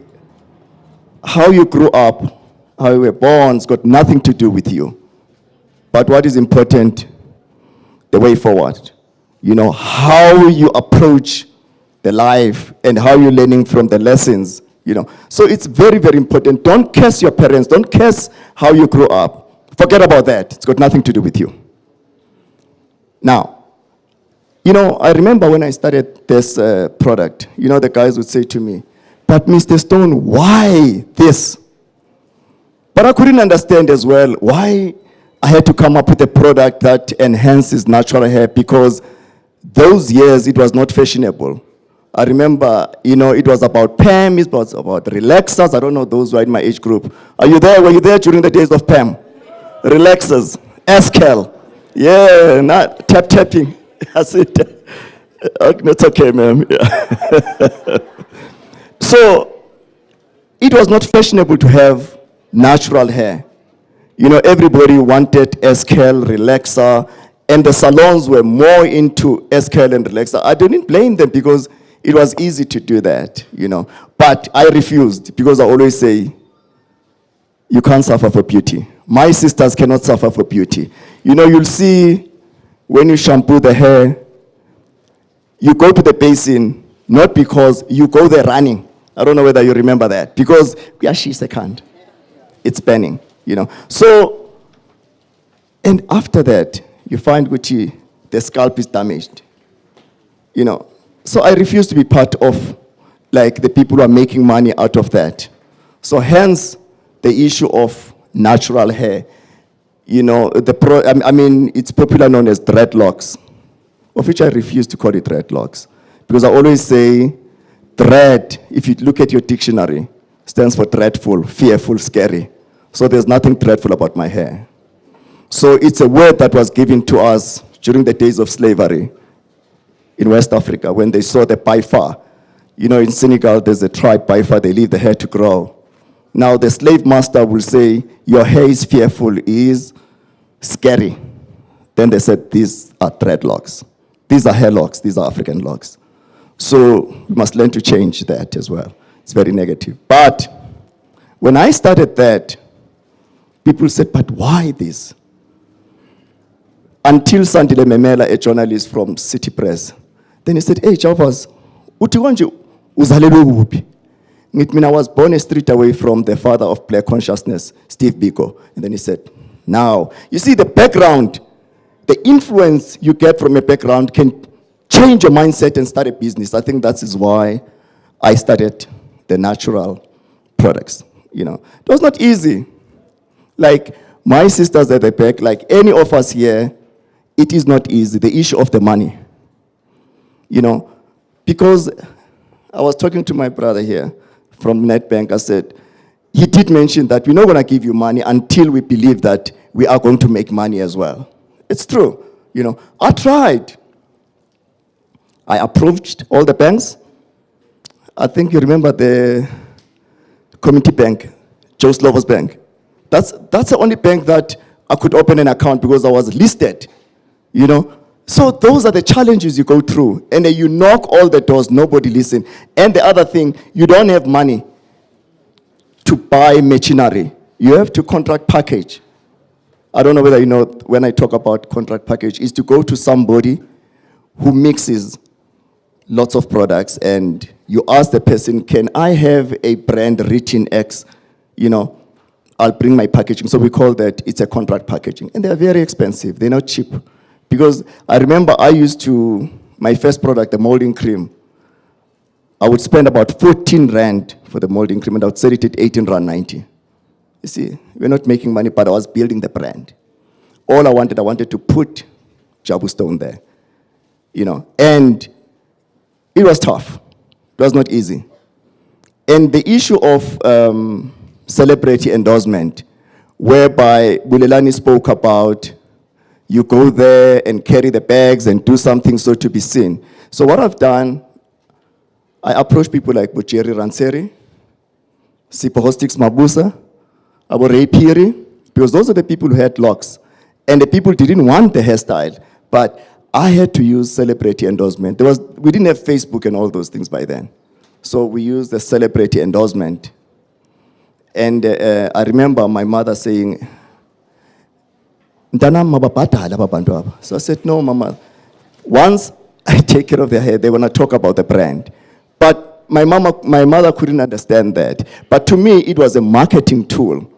how you grew up, how you were born, has got nothing to do with you. But what is important, the way forward. How you approach the life and how you're learning from the lessons, So it's very, very important. Don't curse your parents. Don't curse how you grew up. Forget about that. It's got nothing to do with you. Now, I remember when I started this product, the guys would say to me, but Mr. Stone, why this? But I couldn't understand as well why I had to come up with a product that enhances natural hair, because those years it was not fashionable. I remember, it was about PAM, it was about relaxers. I don't know those who are in my age group. Are you there? Were you there during the days of PAM? Relaxers, Escal. Yeah, not tapping. I said, it's okay, ma'am. Yeah. So, it was not fashionable to have natural hair. Everybody wanted Escal, relaxer, and the salons were more into Escal and relaxer. I didn't blame them because it was easy to do that, But I refused because I always say, you can't suffer for beauty. My sisters cannot suffer for beauty. You'll see when you shampoo the hair, you go to the basin, not because you go there running. I don't know whether you remember that. Because, yeah, she's a cunt. It's burning, So, and after that, you find Gucci, the scalp is damaged. So I refuse to be part of, the people who are making money out of that. So hence, the issue of natural hair. It's popular known as dreadlocks, of which I refuse to call it dreadlocks. Because I always say, dread, if you look at your dictionary, stands for dreadful, fearful, scary. So there's nothing dreadful about my hair. So it's a word that was given to us during the days of slavery in West Africa, when they saw the Baifa. In Senegal, there's a tribe, Baifa, they leave the hair to grow. Now, the slave master will say, your hair is fearful, is scary. Then they said, these are dreadlocks. These are hair locks, these are African locks. So we must learn to change that as well. It's very negative. But when I started that, people said, but why this? Until Sandile Memela, a journalist from City Press, then he said, hey, Chavas, uthi konje uzalelwe kuphi? I was born a street away from the father of black consciousness, Steve Biko. And then he said, now, you see the background, the influence you get from a background can change your mindset and start a business. I think that is why I started the natural products. It was not easy. my sisters at the back, like any of us here, it is not easy, the issue of the money. You know, because I was talking to my brother here from Nedbank, I said, he did mention that we're not going to give you money until we believe that we are going to make money as well. It's true. You know, I tried. I approached all the banks. I think you remember the Community Bank, Joe Slovo's bank. That's the only bank that I could open an account because I was listed, you know. So those are the challenges you go through. And then you knock all the doors, nobody listen. And the other thing, you don't have money to buy machinery. You have to contract package. I don't know whether you know when I talk about contract package, is to go to somebody who mixes lots of products and you ask the person, can I have a brand rich in X? You know, I'll bring my packaging. So we call that, it's a contract packaging. And they're very expensive, they're not cheap. Because I remember I used to, my first product, the molding cream, I would spend about 14 Rand for the molding cream and I would sell it at 18 Rand 90. You see, we're not making money, but I was building the brand. All I wanted to put Jabu Stone there, you know, and it was tough. It was not easy. And the issue of celebrity endorsement, whereby Bulelani spoke about, you go there and carry the bags and do something so to be seen. So what I've done, I approach people like Bujeri Ranseri, Sipo Hostix Mabusa, Abo Ray Piri, because those are the people who had locks. And the people didn't want the hairstyle, but I had to use celebrity endorsement. We didn't have Facebook and all those things by then. So we used the celebrity endorsement. And I remember my mother saying, so I said, no, Mama. Once I take care of their hair, they want to talk about the brand. But my mother couldn't understand that. But to me, it was a marketing tool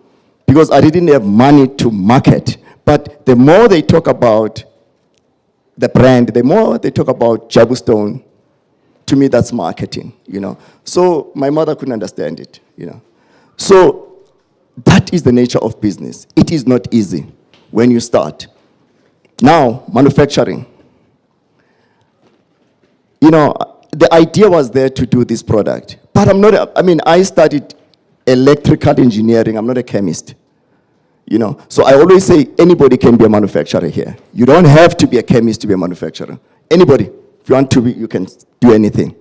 because I didn't have money to market. But the more they talk about the brand, the more they talk about Jabu Stone, to me, that's marketing, you know. So my mother couldn't understand it, you know. So that is the nature of business. It is not easy when you start. Now, manufacturing. You know, the idea was there to do this product. But I studied electrical engineering. I'm not a chemist. You know, so I always say anybody can be a manufacturer here. You don't have to be a chemist to be a manufacturer. Anybody, if you want to be, you can do anything.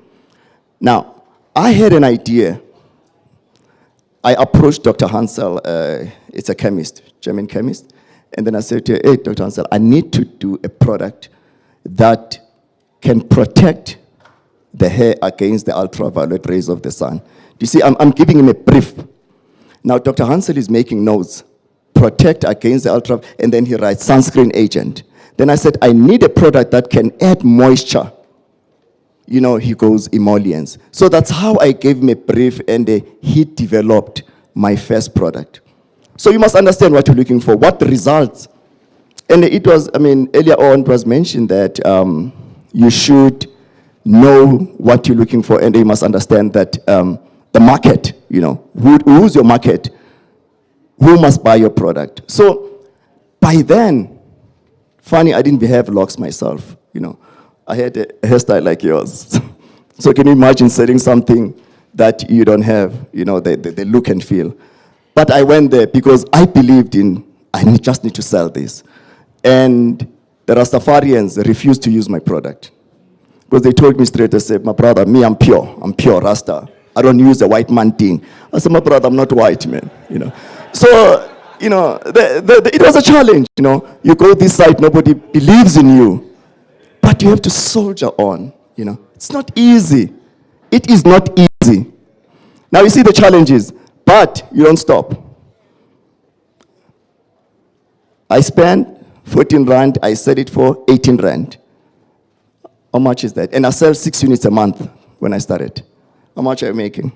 Now, I had an idea. I approached Dr. Hansel, it's a chemist, German chemist, and then I said to her, hey, Dr. Hansel, I need to do a product that can protect the hair against the ultraviolet rays of the sun. You see, I'm giving him a brief. Now, Dr. Hansel is making notes. Protect against the ultraviolet, and then he writes sunscreen agent. Then I said, I need a product that can add moisture. You know, he goes emollients. So that's how I gave him a brief, and he developed my first product. So you must understand what you're looking for, what the results. And it was, earlier on it was mentioned that you should know what you're looking for, and you must understand that the market, you know, who's your market? Who must buy your product? So by then, funny, I didn't have locks myself, you know. I had a hairstyle like yours. So can you imagine selling something that you don't have, you know, the look and feel? But I went there because I believed I just need to sell this. And the Rastafarians refused to use my product. Because they told me straight, they said, my brother, me, I'm pure Rasta. I don't use the white man thing. I said, my brother, I'm not white, man, you know. So, you know, it was a challenge, you know. You go this side, nobody believes in you. But you have to soldier on, you know. It's not easy. It is not easy. Now you see the challenges, but you don't stop. I spent 14 Rand, I sell it for 18 Rand. How much is that? And I sell 6 units a month when I started. How much are you making?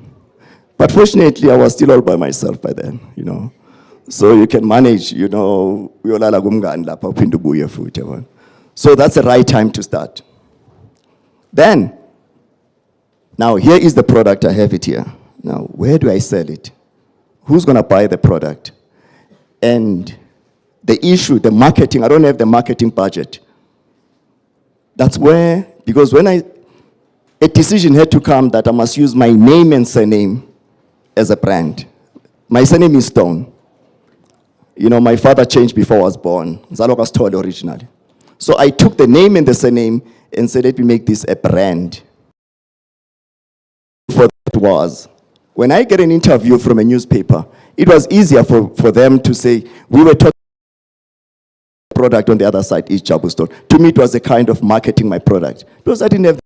But fortunately, I was still all by myself by then, you know. So you can manage, you know, so that's the right time to start. Then, now here is the product, I have it here. Now, where do I sell it? Who's gonna buy the product? And the issue, the marketing, I don't have the marketing budget. That's where, because when a decision had to come that I must use my name and surname as a brand. My surname is Stone. You know, my father changed before I was born. Zalo was told originally. So I took the name and the surname and said, let me make this a brand. For that was, when I get an interview from a newspaper, it was easier for them to say, we were talking product on the other side is Jabu Stone. To me, it was a kind of marketing my product. Because I didn't have,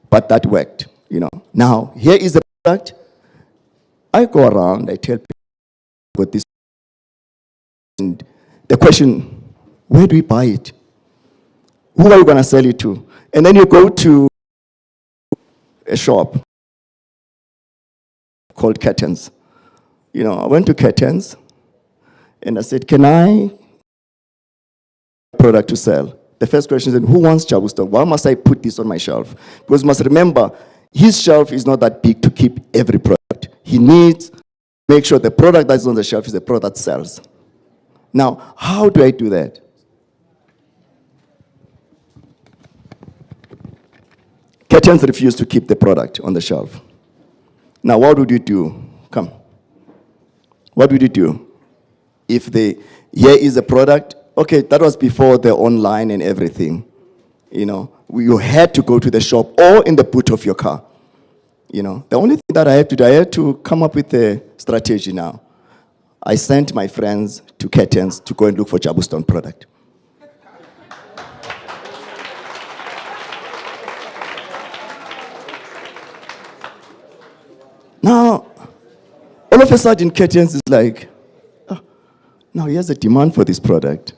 but that worked, you know. Now, here is the product. I go around, I tell people about this. And the question, where do we buy it? Who are you going to sell it to? And then you go to a shop called Curtains. You know, I went to Curtains and I said, can I product to sell? The first question is, who wants Jabu Stone? Why must I put this on my shelf? Because you must remember, his shelf is not that big to keep every product. He needs to make sure the product that's on the shelf is the product that sells. Now, how do I do that? Curtains refuse to keep the product on the shelf. Now, what would you do? Come. What would you do? If here is a product, okay, that was before the online and everything. You know, you had to go to the shop or in the boot of your car. You know, the only thing that I have to do, I had to come up with a strategy now. I sent my friends to Curtains to go and look for Jabu Stone product. Now, all of a sudden, Curtains is like, oh, now here's a demand for this product.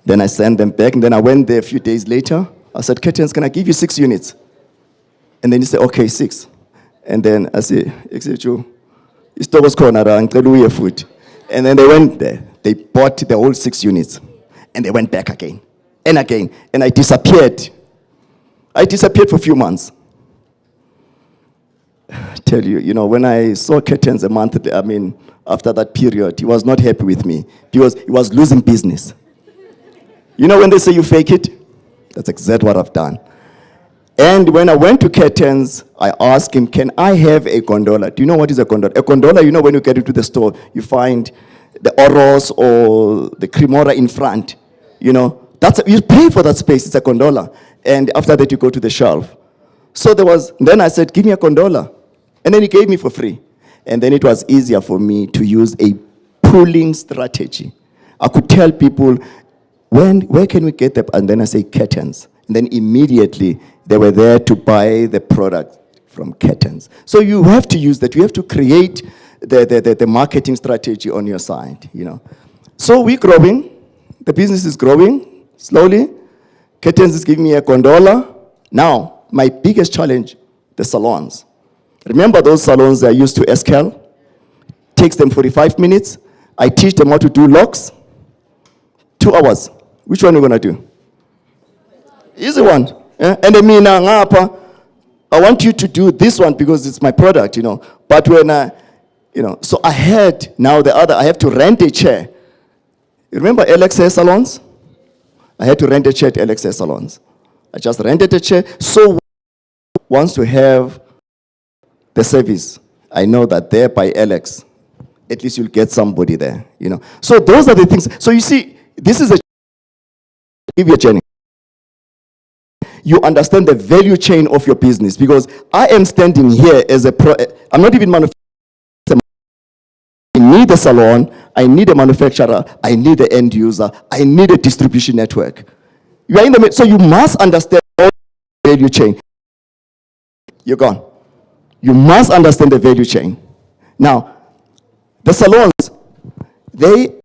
Then I sent them back, and then I went there a few days later. I said, Curtains, can I give you 6 units? And then he said, okay, 6. And then I said, Exhibitors, and then they went there. They bought the whole 6 units. And they went back again and again. And I disappeared. I disappeared for a few months. I tell you, you know, when I saw Curtains a month, after that period, he was not happy with me because he was losing business. You know when they say you fake it? That's exactly what I've done. And when I went to Curtains, I asked him, can I have a gondola? Do you know what is a gondola? A gondola, you know, when you get into the store, you find the Oros or the Cremora in front. You know, you pay for that space, it's a gondola. And after that, you go to the shelf. So then I said, give me a gondola. And then he gave me for free. And then it was easier for me to use a pooling strategy. I could tell people, where can we get them? And then I say Curtains. And then immediately they were there to buy the product from Curtains. So you have to use that. You have to create the marketing strategy on your side, you know. So we're growing. The business is growing slowly. Curtains is giving me a gondola. Now, my biggest challenge, the salons. Remember those salons I used to SCAL? Takes them 45 minutes. I teach them how to do locks. 2 hours. Which one are we going to do? Easy one. Yeah? And I want you to do this one because it's my product, you know. But when so I had now I have to rent a chair. You remember LXS salons? I had to rent a chair to LXS salons. I just rented a chair. So wants to have the service. I know that there by LX, at least you'll get somebody there, you know. So those are the things. So you see, this is give you a journey. You understand the value chain of your business because I am standing here as I'm not even manufacturing. I need a salon, I need a manufacturer, I need the end user, I need a distribution network. You are in the so you must understand all the value chain. You're gone. You must understand the value chain. Now, the salons, they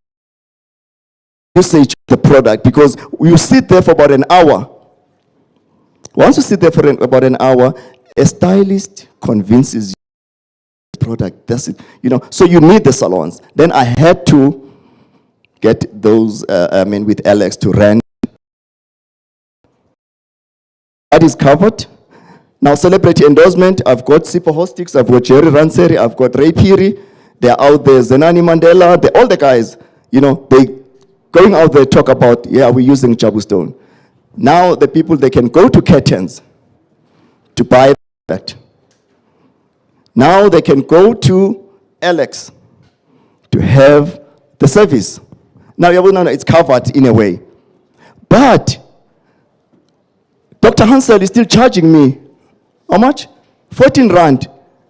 usage the product because you sit there for about an hour. Once you sit there for about an hour, a stylist convinces you the product. That's it. You know, so you need the salons. Then I had to get those, with Alex to rent. That is covered. Now, celebrity endorsement, I've got Sipho Hostics, I've got Jerry Ranseri, I've got Ray Piri. They're out there, Zenani Mandela, all the guys. they going out there talk about, yeah, we're using Jabu stone. Now the people, they can go to curtains to buy that. Now they can go to Alex to have the service. Now, it's covered in a way. But Dr. Hansel is still charging me, how much? 14 Rand.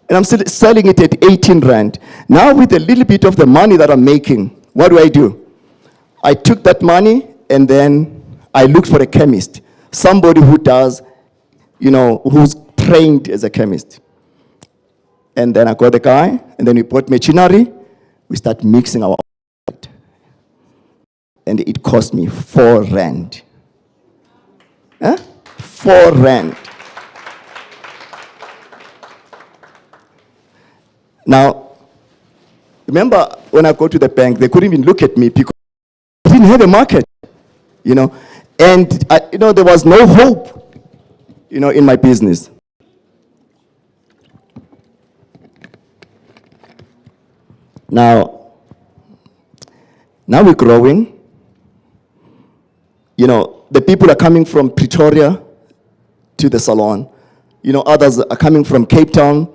And I'm still selling it at 18 Rand. Now with a little bit of the money that I'm making, what do? I took that money and then I looked for a chemist. Somebody who does, who's trained as a chemist. And then I got the guy, and then we bought machinery. We start mixing our own. And it cost me 4 Rand. 4 Rand. Now, remember when I go to the bank, they couldn't even look at me because I didn't have a market, And, there was no hope, in my business. Now we're growing. The people are coming from Pretoria to the salon. Others are coming from Cape Town.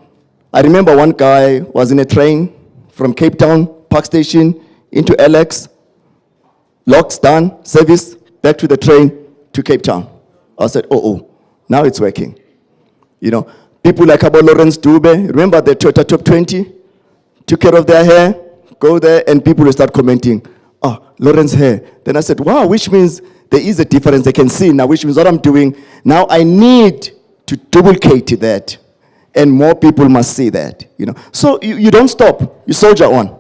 I remember one guy was in a train from Cape Town, Park Station, into Alex, locks done, service, back to the train to Cape Town. I said, now it's working. People like about Lawrence Dube, remember the Toyota Top 20? Took care of their hair, go there, and people will start commenting, Lawrence hair. Then I said, wow, which means there is a difference. They can see now, which means what I'm doing, now I need to duplicate that. And more people must see that, So you don't stop, you soldier on.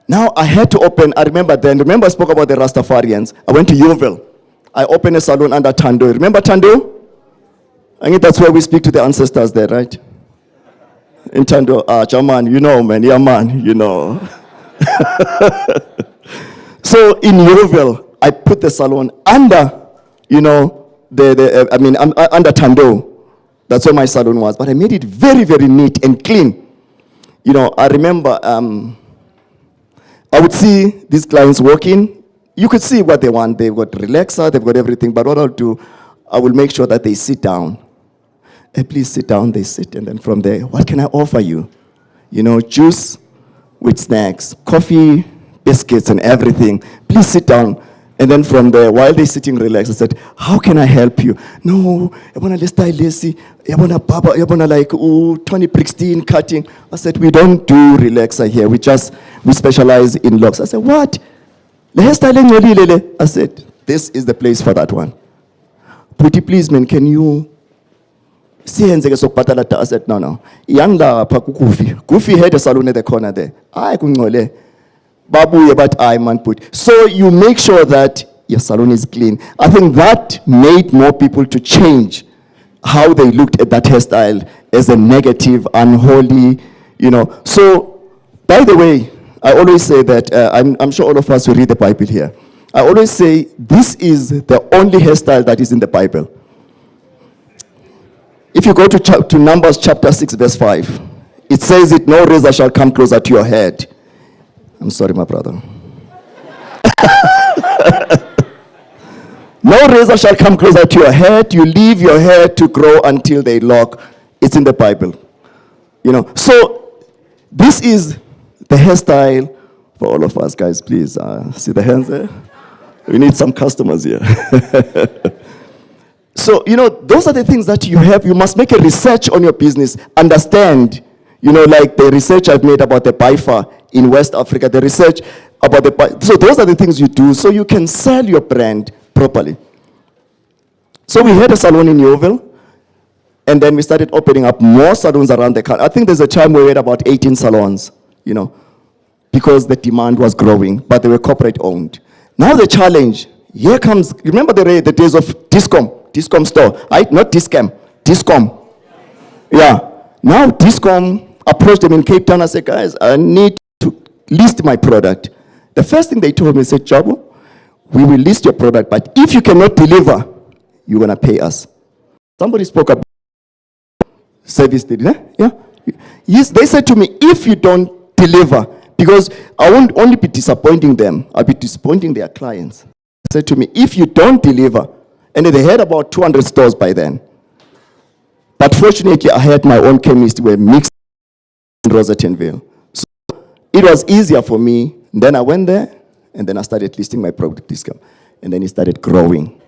Now I had to open, I spoke about the Rastafarians. I went to Yeovil. I opened a salon under Tando. Remember Tando? I think that's where we speak to the ancestors there, right? In Tando, Chaman, man, yeah, man, So in Yeovil, I put the salon under, under Tando. That's where my salon was. But I made it very, very neat and clean. I remember I would see these clients walking. You could see what they want. They've got relaxer, they've got everything. But what I'll do, I will make sure that they sit down. Please sit down, they sit, and then from there, what can I offer you? Juice with snacks, coffee, biscuits, and everything. Please sit down. And then from there, while they're sitting relaxed, I said, how can I help you? No, I want to style lacy. I want to papa, I want to like, Tony Prixtine cutting. I said, we don't do relaxer here. We specialize in locks. I said, what? I said, this is the place for that one. Pretty please, man, can you I said, no. Goofy had a salon at the corner there. So you make sure that your salon is clean. I think that made more people to change how they looked at that hairstyle as a negative, unholy, So, by the way, I always say that, I'm sure all of us will read the Bible here. I always say this is the only hairstyle that is in the Bible. If you go to Numbers chapter 6, verse 5, it says it, no razor shall come closer to your head. I'm sorry, my brother. No razor shall come closer to your head. You leave your hair to grow until they lock. It's in the Bible. So this is the hairstyle for all of us, guys. Please, see the hands there? We need some customers here. So, those are the things that you have. You must make a research on your business. Understand, like the research I've made about the BIFA in West Africa, the research about so those are the things you do so you can sell your brand properly. So we had a salon in Yeovil, and then we started opening up more salons around the country. I think there's a time where we had about 18 salons, because the demand was growing, but they were corporate owned. Now the challenge, here comes, remember the days of Discom store, not Discam, Discom. Yeah, now Discom approached them in Cape Town. I said, guys, I need to list my product. The first thing they told me, said, Jabu, we will list your product, but if you cannot deliver, you're going to pay us. Somebody spoke about service, did they? Yeah. Yes, they said to me, if you don't deliver, Because I won't only be disappointing them, I'll be disappointing their clients. They said to me, if you don't deliver, and they had about 200 stores by then. But fortunately, I had my own chemist were mixed in Rosettenville. So it was easier for me. And then I went there, and then I started listing my product discount. And then it started growing,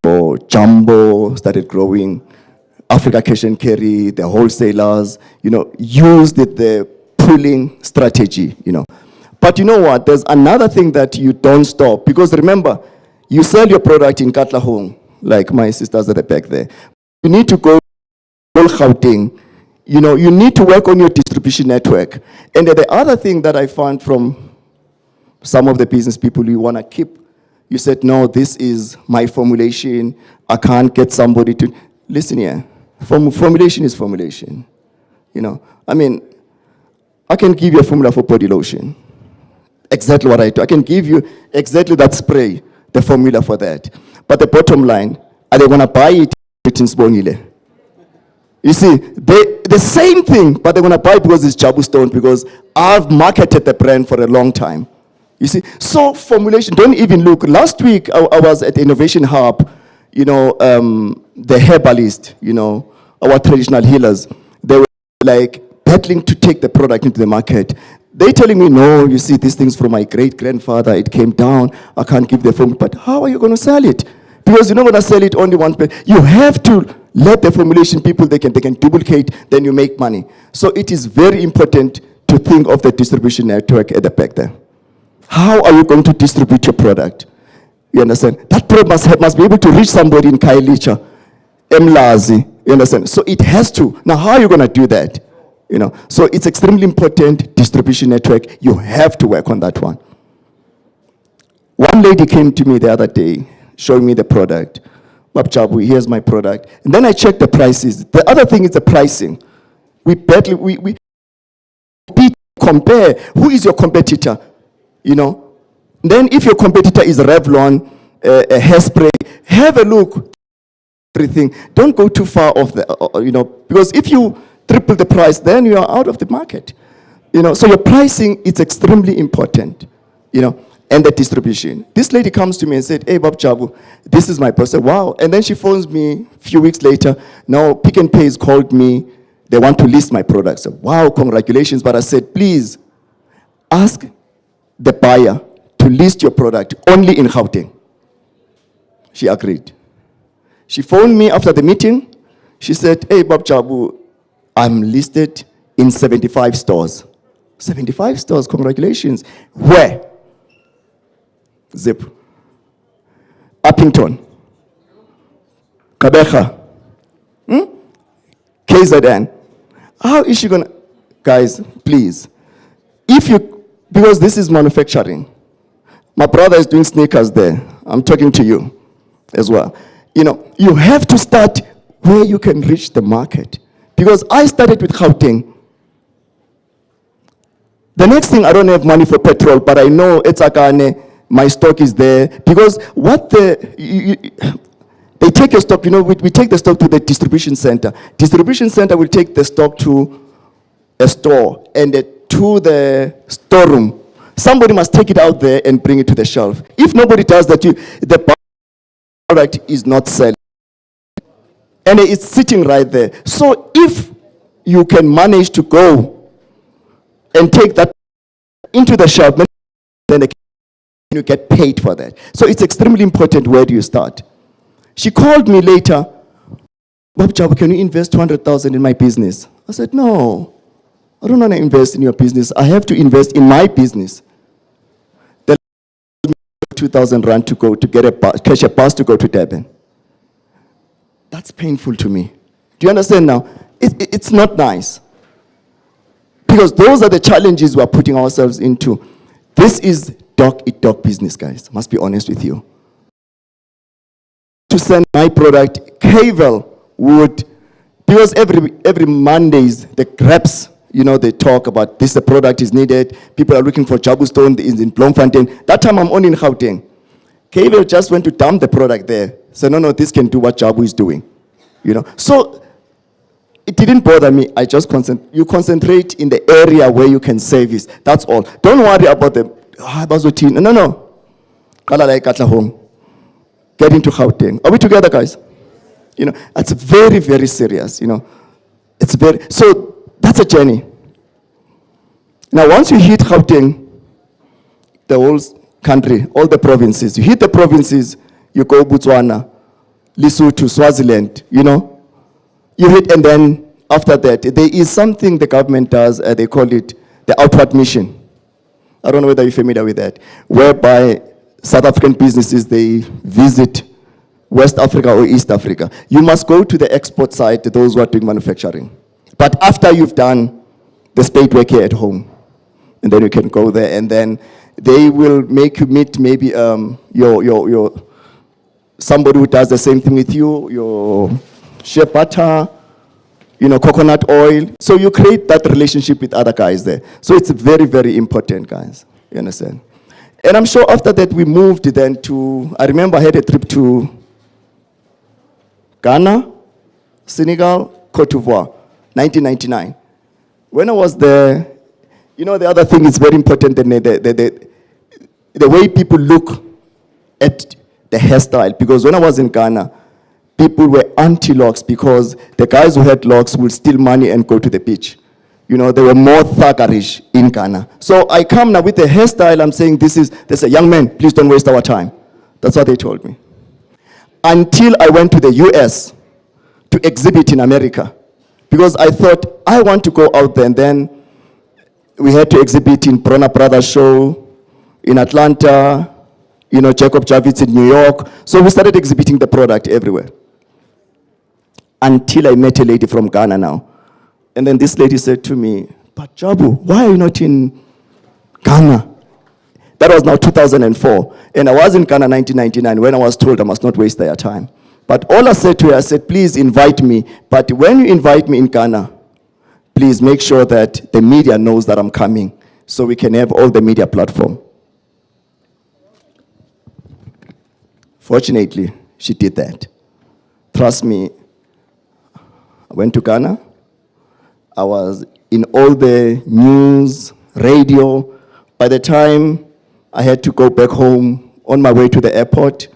Jumbo started growing, Africa Cash and Carry, the wholesalers, used the pooling strategy, But you know what? There's another thing that you don't stop. Because remember, you sell your product in Katlehong, like my sisters at the back there. You need to go Gauteng. You need to work on your distribution network. And the other thing that I found from some of the business people you want to keep, you said, no, this is my formulation. I can't get somebody to... Listen here. Formulation is formulation. I can give you a formula for body lotion. Exactly what I do. I can give you exactly that spray, the formula for that. But the bottom line, are they going to buy it in Sbongile? You see, the same thing, but they're going to buy it because it's Jabu Stone, because I've marketed the brand for a long time. You see, so formulation, don't even look. Last week, I was at the Innovation Hub, the herbalist, our traditional healers, they were like battling to take the product into the market. They're telling me, no, you see, these things from my great-grandfather, it came down, I can't give the formula. But how are you going to sell it? Because you're not going to sell it only one place. You have to let the formulation people, they can duplicate, then you make money. So it is very important to think of the distribution network at the back there. How are you going to distribute your product? You understand? That product must be able to reach somebody in Kailicha, Mlazi, you understand? So it has to. Now, how are you going to do that? So it's extremely important, distribution network. You have to work on that one. One lady came to me the other day, showing me the product. Babjabu, here's my product. And then I checked the prices. The other thing is the pricing. We compare. Who is your competitor? Then if your competitor is Revlon, a hairspray, have a look. Everything. Don't go too far off because if you triple the price, then you are out of the market. So your pricing is extremely important, and the distribution. This lady comes to me and said, hey, Bob Chabu, this is my person. Wow. And then she phones me a few weeks later. Now, Pick n Pay has called me. They want to list my products. So, wow, congratulations. But I said, please, ask the buyer to list your product only in Gauteng. She agreed. She phoned me after the meeting. She said, hey, Bob Chabu, I'm listed in 75 stores. 75 stores, congratulations. Where? Zip. Uppington. Kabeja. KZN. How is she going to... Guys, please. Because this is manufacturing. My brother is doing sneakers there. I'm talking to you as well. You have to start where you can reach the market. Because I started with Gauteng. The next thing, I don't have money for petrol, but I know it's Akane, my stock is there. Because they take your stock, we take the stock to the distribution center. Distribution center will take the stock to a store and to the storeroom. Somebody must take it out there and bring it to the shelf. If nobody does that, the product is not selling. And it's sitting right there. So if you can manage to go and take that into the shelf, then you get paid for that. So it's extremely important, where do you start? She called me later, Bob Chabu, can you invest 200,000 in my business? I said, no, I don't want to invest in your business. I have to invest in my business. Then 2,000 rand to go to catch a bus to go to Durban. That's painful to me. Do you understand now? It's not nice. Because those are the challenges we're putting ourselves into. This is dog-eat-dog business, guys. Must be honest with you. To send my product, Cavel would, because every Mondays, the reps, they talk about this, the product is needed. People are looking for Jabu Stone in Bloemfontein. That time I'm only in Gauteng. Cavel just went to dump the product there. So no, this can do what Jabu is doing. So it didn't bother me. I just you concentrate in the area where you can service. That's all. Don't worry about the bazothini. No. Kala like Katlehong. Get into Gauteng. Are we together, guys? You know, it's very, very serious. You know, it's very. So that's a journey. Now, once you hit Gauteng, the whole country, all the provinces, you hit the provinces, you go Botswana, Lesotho, Swaziland. You know, you hit, and then after that, there is something the government does. They call it the outward mission. I don't know whether you're familiar with that, whereby South African businesses, they visit West Africa or East Africa. You must go to the export side, those who are doing manufacturing. But after you've done the spade work here at home, and then you can go there, and then they will make you meet maybe your somebody who does the same thing with you, your shea butter, you know, coconut oil. So you create that relationship with other guys there. So it's very, very important, guys. You understand? And I'm sure after that we moved then to, I remember I had a trip to Ghana, Senegal, Cote d'Ivoire, 1999. When I was there, you know, the other thing is very important, the way people look at the hairstyle. Because when I was in Ghana, people were anti-locks because the guys who had locks would steal money and go to the beach. You know, they were more thuggerish in Ghana. So I come now with a hairstyle, I'm saying they say, young man, please don't waste our time. That's what they told me. Until I went to the US to exhibit in America. Because I thought, I want to go out there, and then we had to exhibit in Bronner Brothers show, in Atlanta, you know, Jacob Javits in New York. So we started exhibiting the product everywhere. Until I met a lady from Ghana now. And then this lady said to me, but Jabu, why are you not in Ghana? That was now 2004. And I was in Ghana 1999 when I was told I must not waste their time. But all I said to her, I said, please invite me. But when you invite me in Ghana, please make sure that the media knows that I'm coming so we can have all the media platform. Fortunately, she did that. Trust me, I went to Ghana. I was in all the news, radio. By the time I had to go back home on my way to the airport,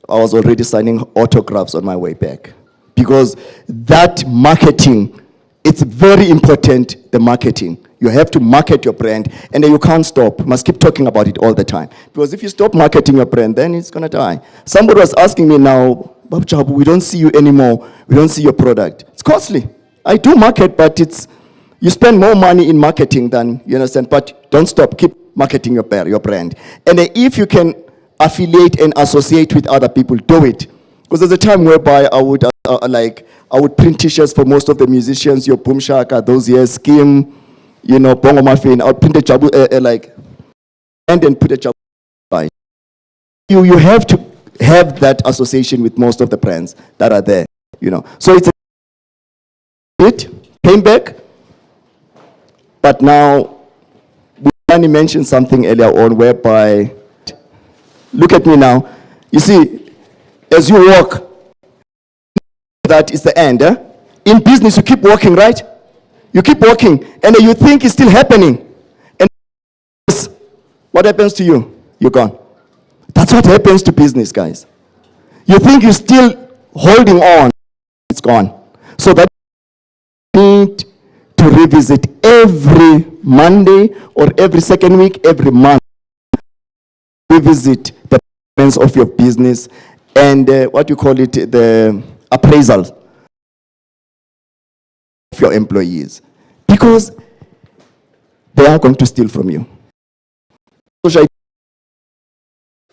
I was already signing autographs on my way back. Because that marketing, it's very important, the marketing. You have to market your brand, and then you can't stop. You must keep talking about it all the time. Because if you stop marketing your brand, then it's going to die. Somebody was asking me now, Babu Jabu, we don't see you anymore. We don't see your product. It's costly. I do market, but you spend more money in marketing than, you understand, but don't stop, keep marketing your brand. And if you can affiliate and associate with other people, do it. Because there's a time whereby I would print t-shirts for most of the musicians, your Boom Shaka, those years, Skim, you know, Bongo Muffin. I would print a Jabu, and then put a Jabu. Right. You have to have that association with most of the brands that are there, you know. So it came back, but now we only mentioned something earlier on whereby, look at me now, you see, as you walk, that is the end. In business, you keep walking, right? You keep walking, and then you think it's still happening. And what happens to you? You're gone. That's what happens to business, guys. You think you're still holding on, it's gone. So that need to revisit every Monday or every second week, every month. Revisit the performance of your business and what you call it, the appraisal of your employees. Because they are going to steal from you.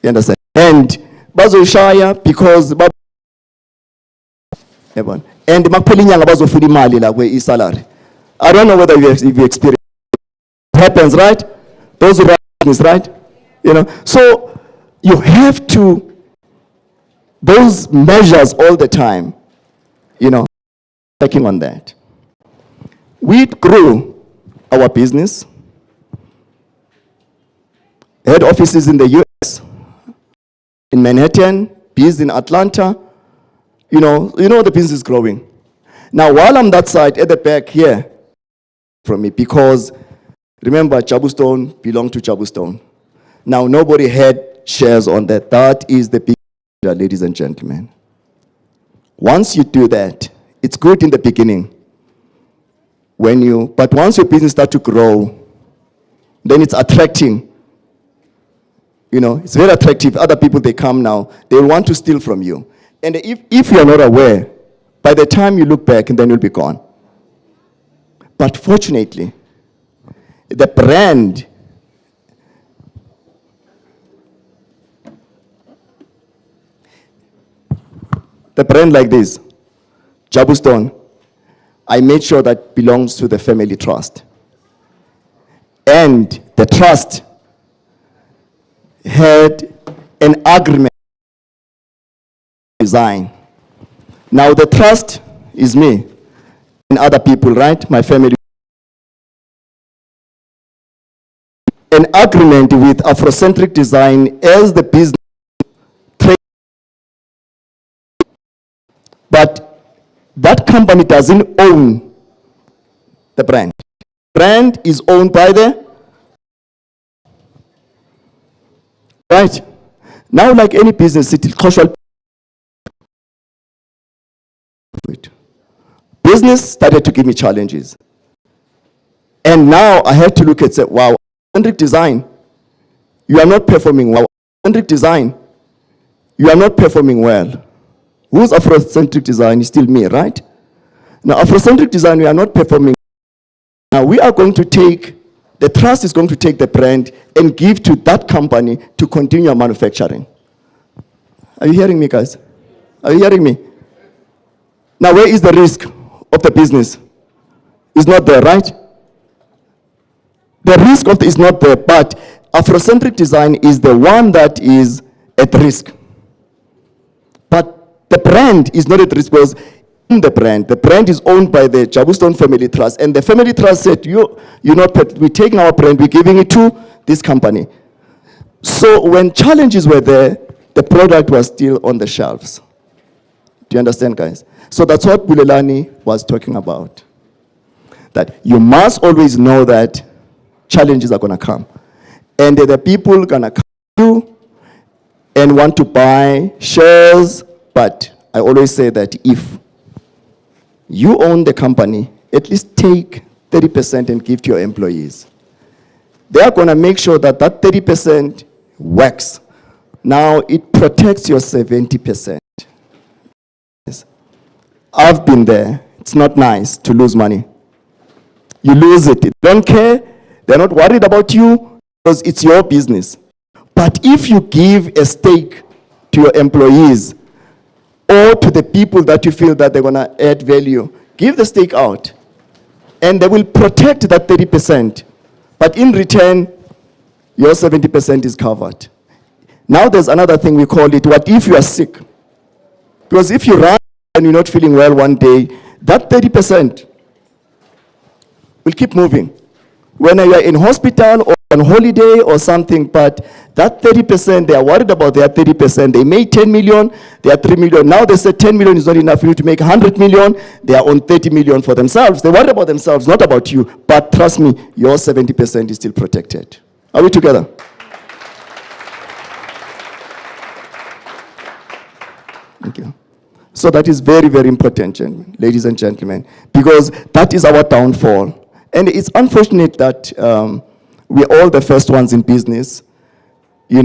You understand? And bazoshaya because and makupelinyanga bazofuna imali la kwe salary. I don't know whether you experience it happens, right? Those who run business, right? You know, so you have to those measures all the time, you know, working on that. We grew our business, head offices in the US, in Manhattan, business in Atlanta. You know the business is growing. Now, while I'm that side, at the back here, from me, because remember, Jabustone belonged to Jabustone. Now, nobody had shares on that. That is the big, ladies and gentlemen. Once you do that, it's good in the beginning. But once your business starts to grow, then it's attracting. It's very attractive. Other people, they come now, they want to steal from you. And if you're not aware, by the time you look back, and then you'll be gone. But fortunately, the brand like this, Jabustone, I made sure that belongs to the family trust. And the trust had an agreement design. Now the trust is me and other people, right? My family. An agreement with Afrocentric design as the business trade. But that company doesn't own the brand. The brand is owned by the right. Now, like any business, it is cultural. Business started to give me challenges. And now I had to look at say, wow, Afrocentric design, you are not performing well. Afrocentric design, you are not performing well. Who's Afrocentric design? Is still me, right? Now, Afrocentric design, we are not performing. Now, we are going to take, the trust is going to take the brand and give to that company to continue manufacturing. Are you hearing me, guys? Are you hearing me? Now, where is the risk of the business? It's not there, right? The risk of is not there, but Afrocentric design is the one that is at risk. But the brand is not at risk because the brand is owned by the Jabustone Family Trust, and the Family Trust said, we're taking our brand, we're giving it to this company. So when challenges were there, the product was still on the shelves. Do you understand, guys? So that's what Bulelani was talking about. That you must always know that challenges are going to come. And the people going to come to you and want to buy shares. But I always say that if you own the company, at least take 30% and give to your employees. They are going to make sure that that 30% works. Now, it protects your 70%. Yes. I've been there. It's not nice to lose money. You lose it. They don't care. They're not worried about you because it's your business. But if you give a stake to your employees or to the people that you feel that they're going to add value, give the stake out. And they will protect that 30%. But in return, your 70% is covered. Now there's another thing we call it, what if you are sick? Because if you run and you're not feeling well one day, that 30% will keep moving. When you are in hospital or on holiday or something, but that 30%, they are worried about their 30%. They made 10 million, they are 3 million. Now they say 10 million is not enough for you to make 100 million. They are on 30 million for themselves. They worry about themselves, not about you. But trust me, your 70% is still protected. Are we together? Thank you. So that is very, very important, ladies and gentlemen, because that is our downfall. And it's unfortunate that we're all the first ones in business. You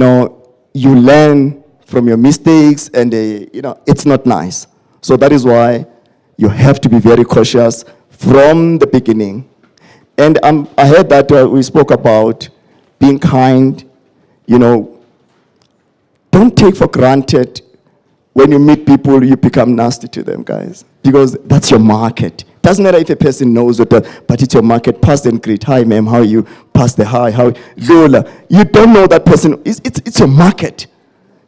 learn from your mistakes and, it's not nice. So that is why you have to be very cautious from the beginning. And I heard that we spoke about being kind. Don't take for granted when you meet people, you become nasty to them, guys, because that's your market. Doesn't matter if a person knows it, but it's your market. Pass and greet. Hi, ma'am, how are you? Pass the hi, how Lola. You don't know that person. It's your market.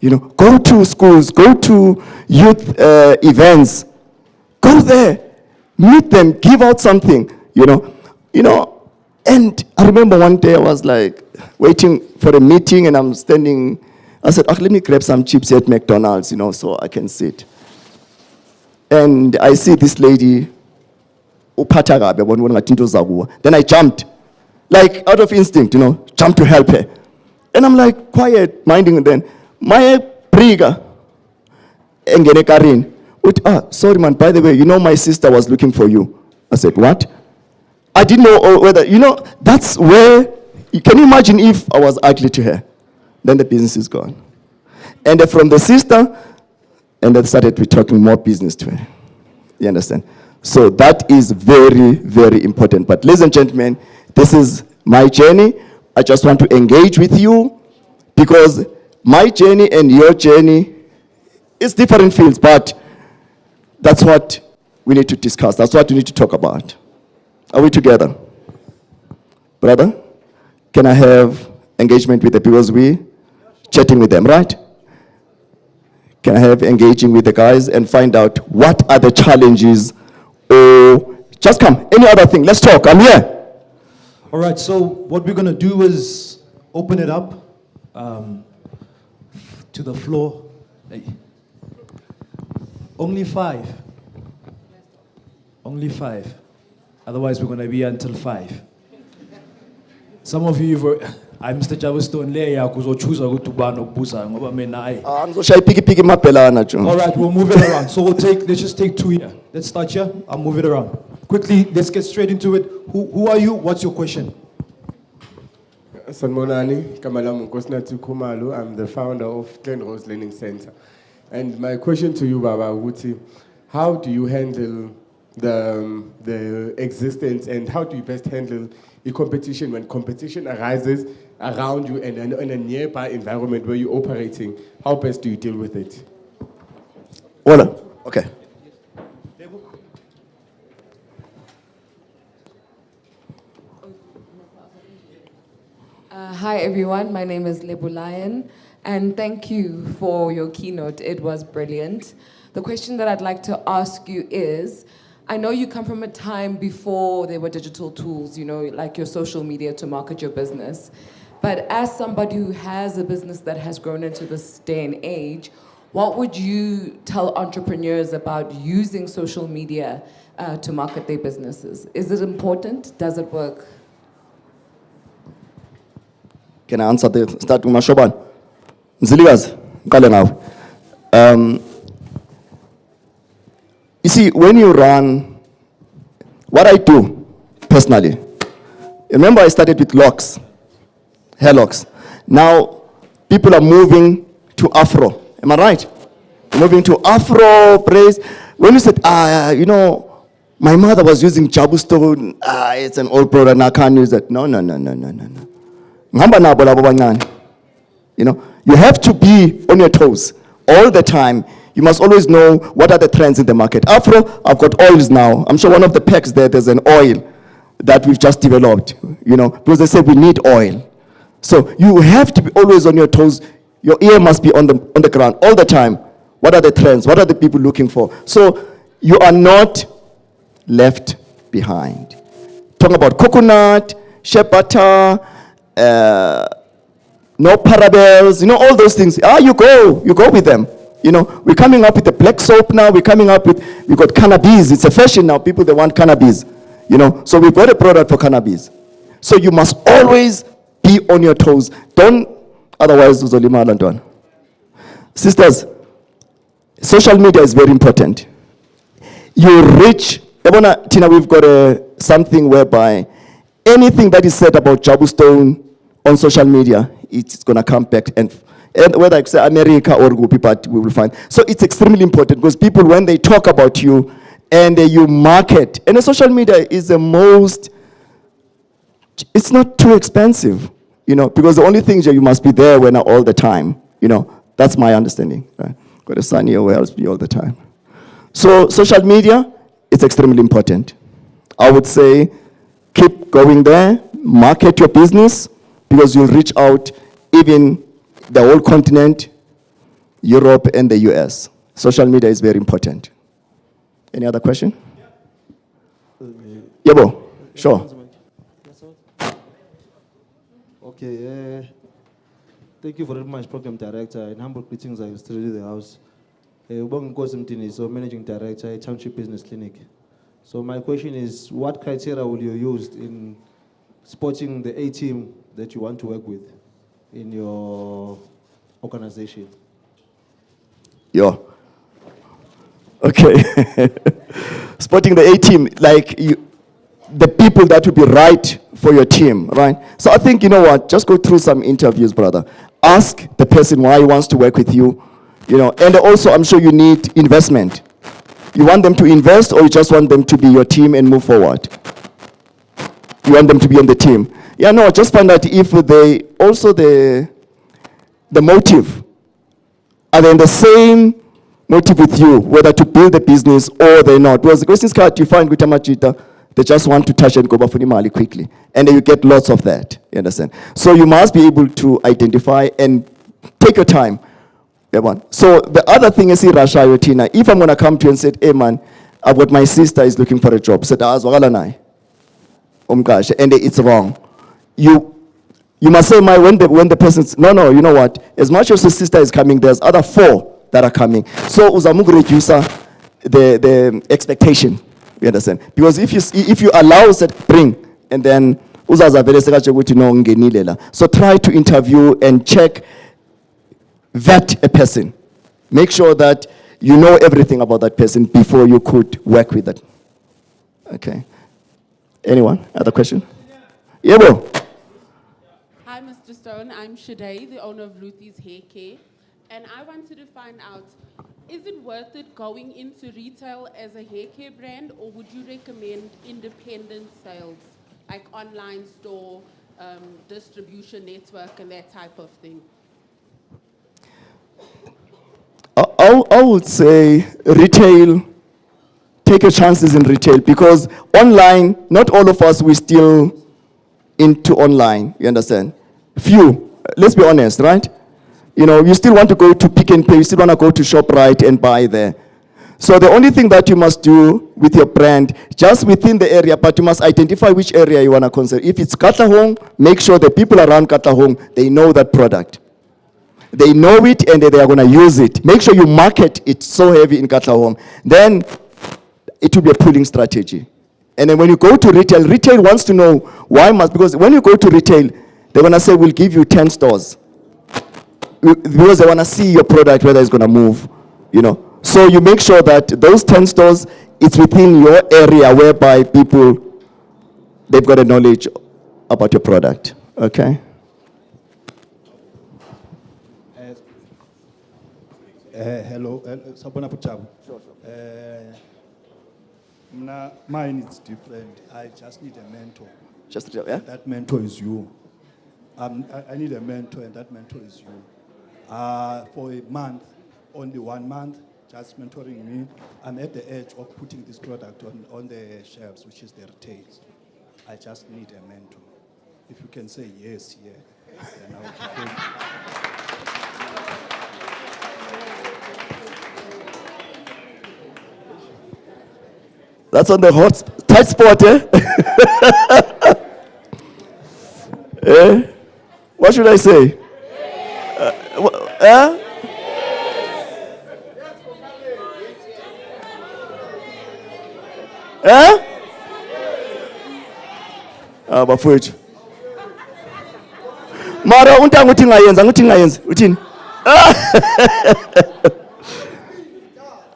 Go to schools, go to youth events. Go there, meet them, give out something, And I remember one day I was like waiting for a meeting and I'm standing. I said, let me grab some chips at McDonald's, so I can sit. And I see this lady uphatha kabi yabona ubona ngathi into zakuwa. Then I jumped, like out of instinct, jumped to help her. And I'm like quiet, minding, and then my brigger engene Karin. Sorry man, by the way, my sister was looking for you. I said, what? I didn't know whether, that's where, can you imagine if I was ugly to her? Then the business is gone. And then from the sister, and then started talking more business to her. You understand? So that is very, very important. But ladies and gentlemen, this is my journey. I just want to engage with you because my journey and your journey is different fields, but that's what we need to discuss. That's what we need to talk about. Are we together? Brother, can I have engagement with the people? We chatting with them, right? Can I have engaging with the guys and find out what are the challenges or just come, any other thing, let's talk, I'm here. All right, so what we're gonna do is open it up to the floor. Hey. Only 5. Only 5. Otherwise, we're going to be until 5. Some of you, I'm Mr. Javastone Leya, kuzo choose to ban busa. All right, we'll move it around. So let's just take 2 here. Let's start here. I'll move it around. Quickly, let's get straight into it. Who are you? What's your question? Sanmonani Kamalam Nkosnatu Kumalu. I'm the founder of Glen Rose Learning Center. And my question to you, Baba Wuti, how do you handle the existence and how do you best handle a competition when competition arises around you and in a nearby environment where you're operating? How best do you deal with it? Hola. Okay. Hi everyone, my name is Lebu Lion, and thank you for your keynote. It was brilliant. The question that I'd like to ask you is, I know you come from a time before there were digital tools, like your social media to market your business. But as somebody who has a business that has grown into this day and age, what would you tell entrepreneurs about using social media to market their businesses? Is it important? Does it work? Can I answer the start with my Shoban? Ziligas, you see, when you run, what I do personally, remember I started with locks, hair locks. Now, people are moving to Afro. Am I right? Moving to Afro, praise. When you said, my mother was using Jabu Stone, it's an old product, and I can't use it. No. You have to be on your toes all the time. You must always know what are the trends in the market. Afro, I've got oils now. I'm sure one of the packs there's an oil that we've just developed, because they said we need oil. So you have to be always on your toes. Your ear must be on the ground all the time. What are the trends? What are the people looking for? So you are not left behind. Talking about coconut, shea butter, no parabens, all those things. You go with them. We're coming up with the black soap now. We got cannabis. It's a fashion now. People, they want cannabis. So we've got a product for cannabis. So you must always be on your toes. Otherwise, uzolima London. Sisters, social media is very important. You reach, Tina, we've got something whereby anything that is said about Jabu Stone on social media, it's going to come back and whether it's America or people, we will find. So it's extremely important because people, when they talk about you and you market, and the social media is the most, it's not too expensive, because the only thing is you must be there all the time, that's my understanding. Right? Got a son here who helps me all the time. So social media, it's extremely important. I would say keep going there, market your business, because you'll reach out even the whole continent, Europe and the US. Social media is very important. Any other question? Yebo, sure. Okay, thank you very much, Program Director, and humble greetings, I still to the house. Ubong Nkosi Mtini, so Managing Director at Township Business Clinic. So my question is, what criteria will you use in spotting the A team that you want to work with in your organization? Yeah. Okay. Spotting the A team, like the people that would be right for your team, right? So I think, you know what, just go through some interviews, brother. Ask the person why he wants to work with you, and also I'm sure you need investment. You want them to invest, or you just want them to be your team and move forward? You want them to be on the team. Yeah, no, just find out if they also the motive. Are they in the same motive with you, whether to build a business or they're not? Because the questions card you find with Amachita, they just want to touch and go back for Mali quickly. And then you get lots of that, you understand? So you must be able to identify and take your time. So the other thing is, Rasha Yotina, if I'm going to come to you and say, hey man, I've got my sister is looking for a job. Said, and it's wrong. You must say, when the person's, no, you know what? As much as the sister is coming, there's other 4 that are coming. So uzamugu reduce the expectation. You understand? Because if you allow us to bring, and then so try to interview and check, vet a person. Make sure that you know everything about that person before you could work with it. Okay. Anyone? Other question? Yeah, bro. Hi, Mr. Stone. I'm Shadei, the owner of Ruthie's Hair Care. And I wanted to find out, is it worth it going into retail as a hair care brand, or would you recommend independent sales, like online store, distribution network, and that type of thing? I would say retail, take your chances in retail, because online, not all of us, we still into online, you understand? Few, let's be honest, right? You still want to go to Pick and Pay, you still want to go to ShopRite and buy there. So the only thing that you must do with your brand, just within the area, but you must identify which area you want to consider. If it's Katlehong, make sure the people around Katlehong, they know that product. They know it and they are going to use it. Make sure you market it so heavy in Katlehong. Then it will be a pulling strategy. And then when you go to retail, retail wants to know why because when you go to retail, they're going to say, we'll give you 10 stores. Because they want to see your product, whether it's going to move, So you make sure that those 10 stores, it's within your area whereby people, they've got a knowledge about your product. Okay? Hello, Sabona Puchabu. Mine is different. I just need a mentor. That mentor is you. I need a mentor, and that mentor is you. For a month, only 1 month, just mentoring me. I'm at the edge of putting this product on the shelves, which is the retail. I just need a mentor. If you can say yes here, then I will keep That's on the tight spot, eh? What should I say? Bafowethu. Mara untanga uthi ngayenza uthini?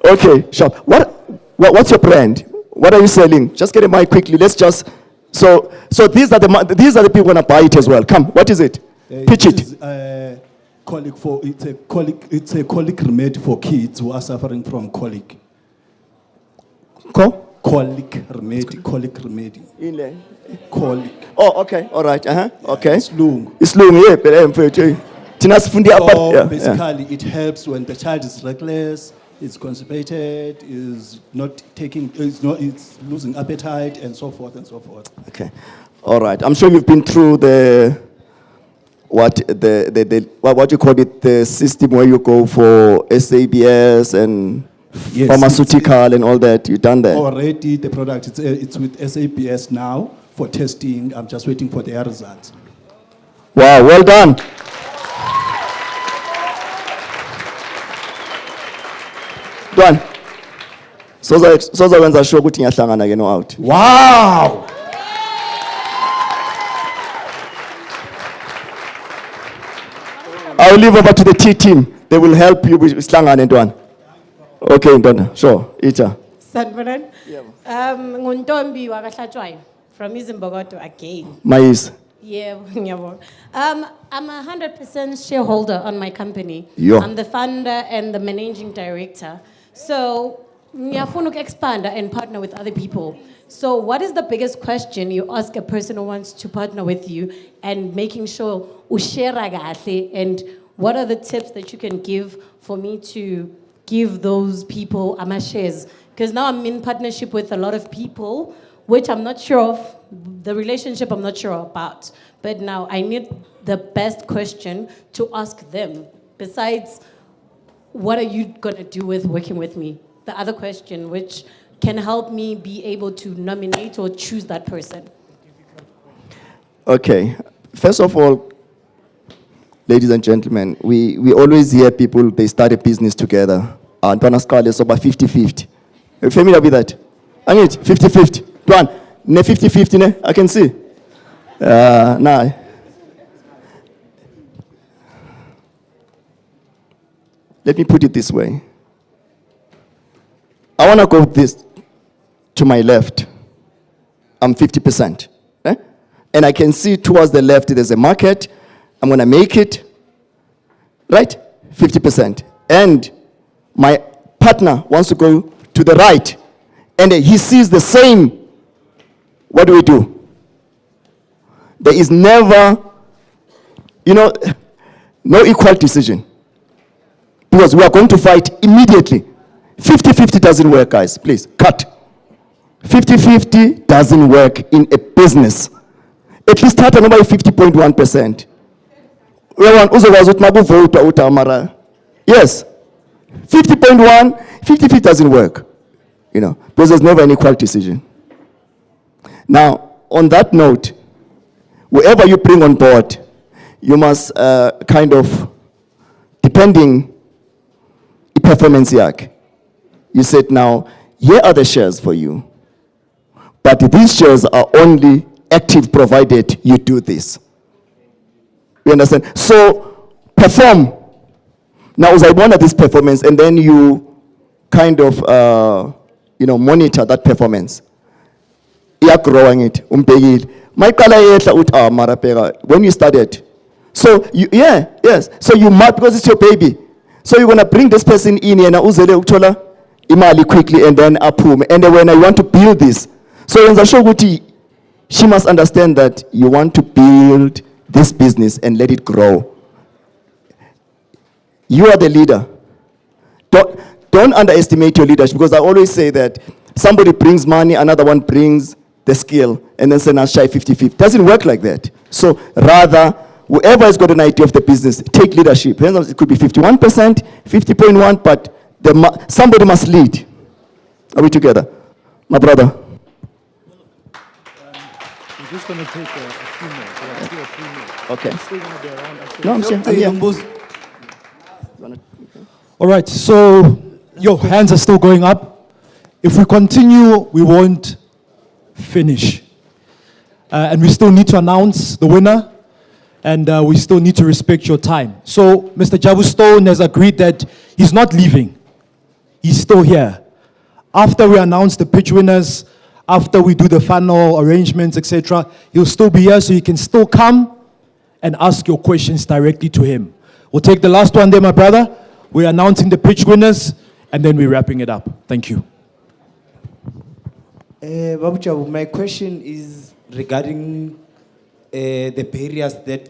Okay, sharp. What's your brand? What are you selling? Just get a mic quickly. Let's just so these are the people gonna buy it as well. Come, what is it? Pitch it. It's a colic remedy for kids who are suffering from colic. Colic remedy. Colic. Oh, okay, all right, okay. It's lung. Yeah. So basically, it helps when the child is reckless, is constipated, is it's losing appetite, and so forth and so forth. Okay, all right. I'm sure you've been through what you call it, the system where you go for SABS and pharmaceutical and all that. You've done that. Already, the product it's with SABS now for testing. I'm just waiting for their results. Wow, well done. Done. Sozakwenza sure ukuthi ngiyahlangana ke no out. Wow! I'll leave over to the T team. They will help you with Slangana and one. Okay, Ndona. Sure. Ita. Sanibonani. Nguntombi wakahlatshwayo from Izimbokodo again. Mais. Yebo, ngiyabonga. I'm a 100% shareholder on my company. Yo. I'm the founder and the managing director. So, ngiyafuna uku-expand and partner with other people. So, what is the biggest question you ask a person who wants to partner with you and making sure ushera kahle, and what are the tips that you can give for me to give those people my shares? Because now I'm in partnership with a lot of people, which I'm not sure of, the relationship I'm not sure about. But now I need the best question to ask them. Besides, what are you gonna do with working with me? The other question, which can help me be able to nominate or choose that person. Okay. First of all, ladies and gentlemen, we always hear people, they start a business together. And Panaskal is about 50-50. Are you familiar with that? I need 50-50. One, ne 50-50 ne? I can see. Nah. Let me put it this way. I want to go this to my left. I'm 50%. Eh? And I can see towards the left there's a market. I'm going to make it. Right? 50%. And my partner wants to go to the right. And he sees the same. What do? There is never, no equal decision. Because we are going to fight immediately. 50-50 doesn't work, guys. Please, cut. 50-50 doesn't work in a business. At least start by 50.1%. Yes. 50.1, 50-50 doesn't work. Because there's never an equal decision. Now, on that note, whoever you bring on board, you must depending performance yak. You said now, here are the shares for you. But these shares are only active provided you do this. You understand? So, perform. Now, as I monitor this performance, and then you monitor that performance. You're growing it. When you started. So, yes. So you might, because it's your baby. So you're going to bring this person in and uzele imali quickly and then approve. And then when I want to build this. So she must understand that you want to build this business and let it grow. You are the leader. Don't underestimate your leadership, because I always say that somebody brings money, another one brings the skill, and then say, now shy 50-50. Doesn't work like that. So rather, whoever has got an idea of the business, take leadership. It could be 51%, 50.1, but somebody must lead. Are we together? My brother. We're just going to take a few more. Okay. I'm still going to be around. No, I'm here. All right, so your hands are still going up. If we continue, we won't finish. And we still need to announce the winner, and we still need to respect your time. So Mr. Jabu Stone has agreed that he's not leaving. He's still here. After we announce the pitch winners, after we do the final arrangements, etc., he'll still be here, so you can still come and ask your questions directly to him. We'll take the last one there, my brother. We're announcing the pitch winners, and then we're wrapping it up. Thank you. Babu Jabu, my question is regarding the barriers that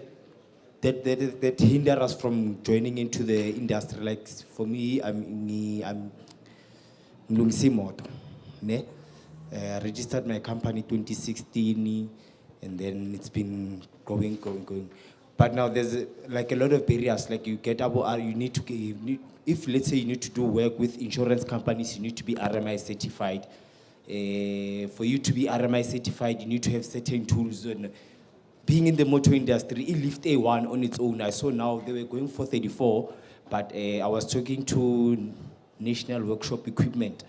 hinder us from joining into the industry. Like for me, I'm Mlungsimoto. I registered my company 2016, and then it's been going. But now there's a lot of barriers. Like you get you need to, if let's say you need to do work with insurance companies, you need to be RMI certified. For you to be RMI certified, you need to have certain tools. And being in the motor industry, it lift A1 on its own. I saw now they were going for 34, but I was talking to National Workshop Equipment.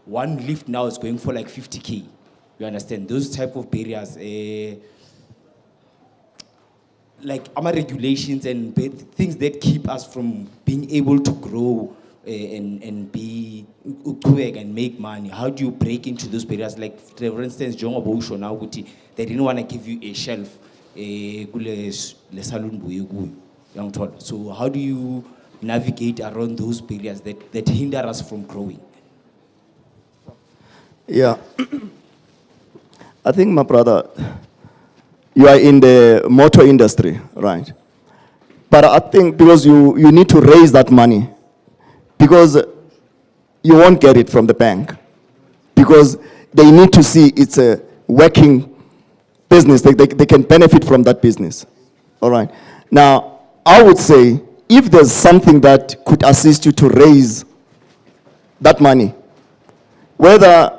one lift now is going for like 50K. You understand? Those type of barriers, like our regulations and things that keep us from being able to grow and be and make money. How do you break into those barriers? Like for instance, Jongo Bosho now, they didn't want to give you a shelf. So how do you navigate around those barriers that hinder us from growing? Yeah. I think, my brother, you are in the motor industry, right? But I think because you need to raise that money, because you won't get it from the bank, because they need to see it's a working business. They can benefit from that business. All right. Now, I would say if there's something that could assist you to raise that money, whether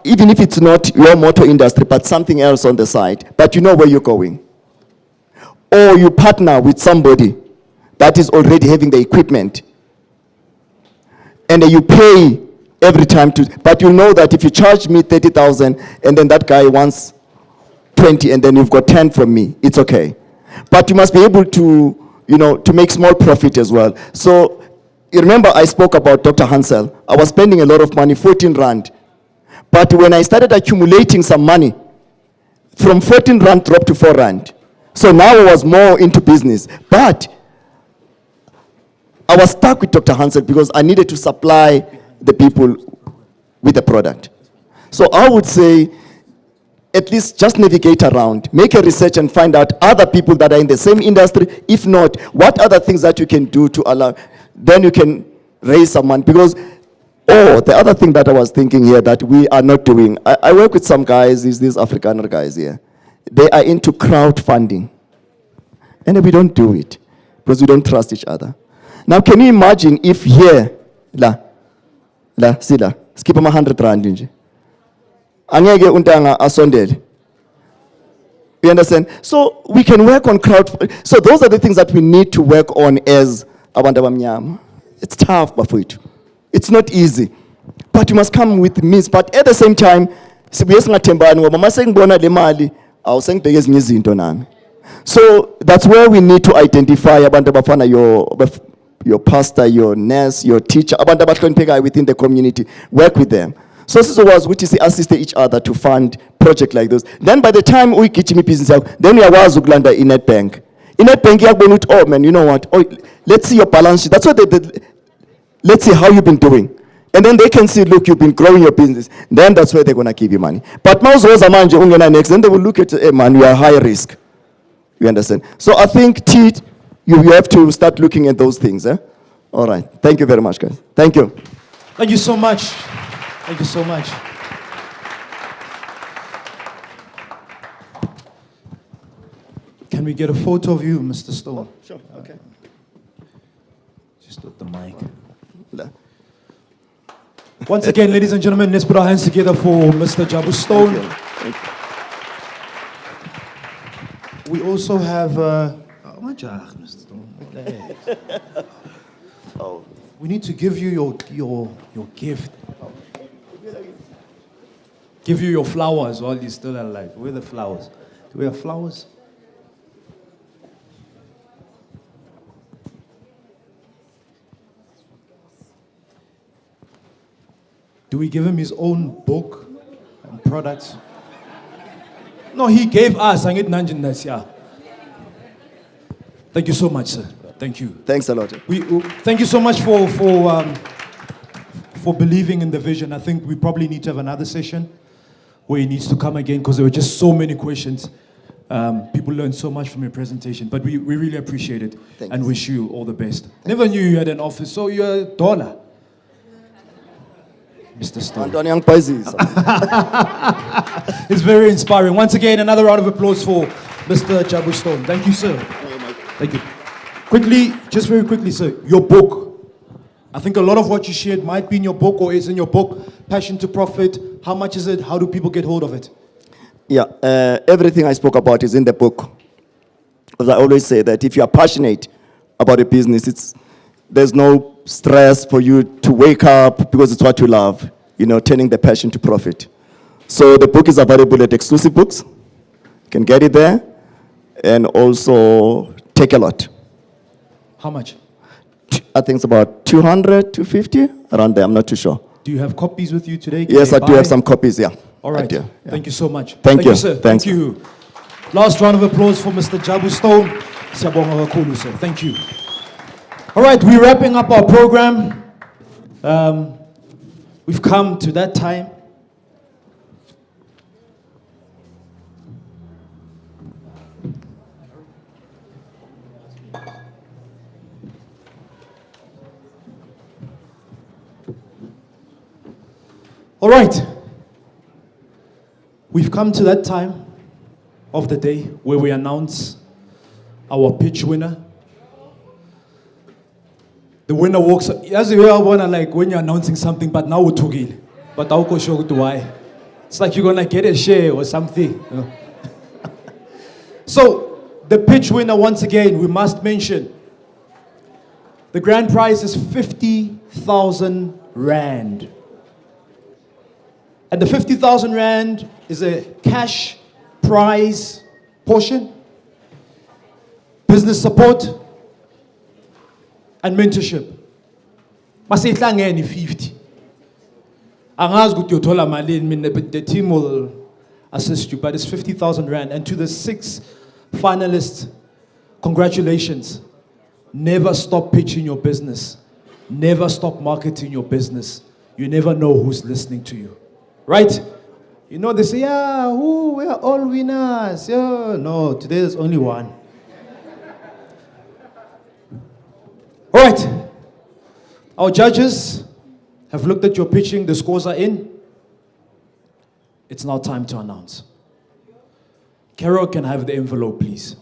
even if it's not your motor industry, but something else on the side, but you know where you're going, or you partner with somebody that is already having the equipment, and then you pay every time but you know that if you charge me 30,000 and then that guy wants 20 and then you've got 10 from me, it's okay. But you must be able to, to make small profit as well. So you remember I spoke about Dr. Hansel. I was spending a lot of money, 14 Rand. But when I started accumulating some money, from 14 Rand dropped to 4 Rand. So now I was more into business. But I was stuck with Dr. Hansel because I needed to supply the people with the product. So I would say, at least just navigate around, make a research and find out other people that are in the same industry. If not, what other things that you can do to allow, then you can raise some money. Because, the other thing that I was thinking here that we are not doing, I work with some guys, these Afrikaner guys here. They are into crowdfunding. And we don't do it because we don't trust each other. Now, can you imagine if here, skip 100 Rand nje. Angeke untanga asondele. You understand? So we can work on so those are the things that we need to work on as abantu abamnyama. It's tough, bafowethu. It's not easy. But you must come with means. But at the same time, sibuye singathembani ngoba mase ngibona le mali awusengibheke ezinye izinto nami. So that's where we need to identify abantu abafana your pastor, your nurse, your teacher, abantu abahloniphekayo within the community. Work with them. So sizokwazi ukuthi si-assist each other to fund project like those. Then by the time we gijima business yakho, then uyakwazi ukulanda i-Nedbank. I-Nedbank iyakubona ukuthi, oh man, you know what? Oh, let's see your balance sheet. That's what let's see how you've been doing. And then they can see, look, you've been growing your business. Then that's where they're going to give you money. But mawuzoza manje ungena next, then they will look at, hey man, you are high risk. You understand? So I think, you have to start looking at those things. All right. Thank you very much, guys. Thank you. Thank you so much. Thank you so much. Can we get a photo of you, Mr. Stone? Oh, sure. Okay. Just with the mic. Once again, ladies and gentlemen, let's put our hands together for Mr. Jabu Stone. Thank you. We also have Mr. Stone. We need to give you your gift. Give you your flowers while you're still alive. Where are the flowers? Do we have flowers? Do we give him his own book and products? No, he gave us. Thank you so much, sir. Thank you. Thanks a lot. Thank you so much for believing in the vision. I think we probably need to have another session where he needs to come again because there were just so many questions. People learned so much from your presentation, but we really appreciate it and wish you all the best. Never knew you had an office, so you're a dollar. Mr. Stone. It's very inspiring. Once again, another round of applause for Mr. Jabu Stone. Thank you, sir. Thank you. Quickly, just very quickly, sir, your book. I think a lot of what you shared might be in your book or is in your book, Passion to Profit. How much is it? How do people get hold of it? Yeah, everything I spoke about is in the book. As I always say that if you are passionate about a business, there's no stress, for you to wake up because it's what you love, turning the passion to profit. So the book is available at Exclusive Books. You can get it there. And also Take a Lot. How much? I think it's about 200, 250, around there. I'm not too sure. Do you have copies with you today? Can Yes, they I do buy? have some copies, yeah. All right. I do, yeah. Thank you so much. Thank you. Sir. Thanks. Thank you. Last round of applause for Mr. Jabu Stone. Siyabonga kakhulu, sir. Thank you. All right, we're wrapping up our program. We've come to that time. All right. We've come to that time of the day where we announce our pitch winner. The winner walks, as you all wanna, like when you're announcing something, but now we're talking. But I'll go show you why. It's like you're gonna get a share or something. So the pitch winner, once again, we must mention. The grand prize is 50,000 Rand. And the 50,000 Rand is a cash prize portion, business support, and mentorship. Masihlangene 50. Angazi ukuthi uyothola malini, but the team will assist you, but it's 50,000 Rand. And to the 6 finalists, congratulations. Never stop pitching your business. Never stop marketing your business. You never know who's listening to you. Right? They say, yeah, we are all winners. Yeah, no, today there's only one. All right. Our judges have looked at your pitching. The scores are in. It's now time to announce. Carol, can I have the envelope, please?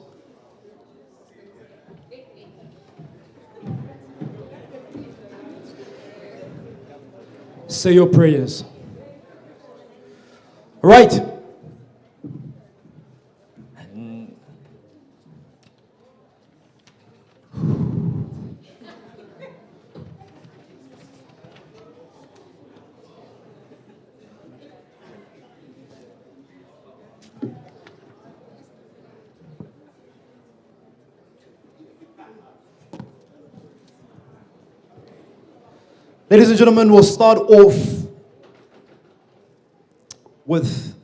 Say your prayers. Right. Ladies and gentlemen, we'll start off with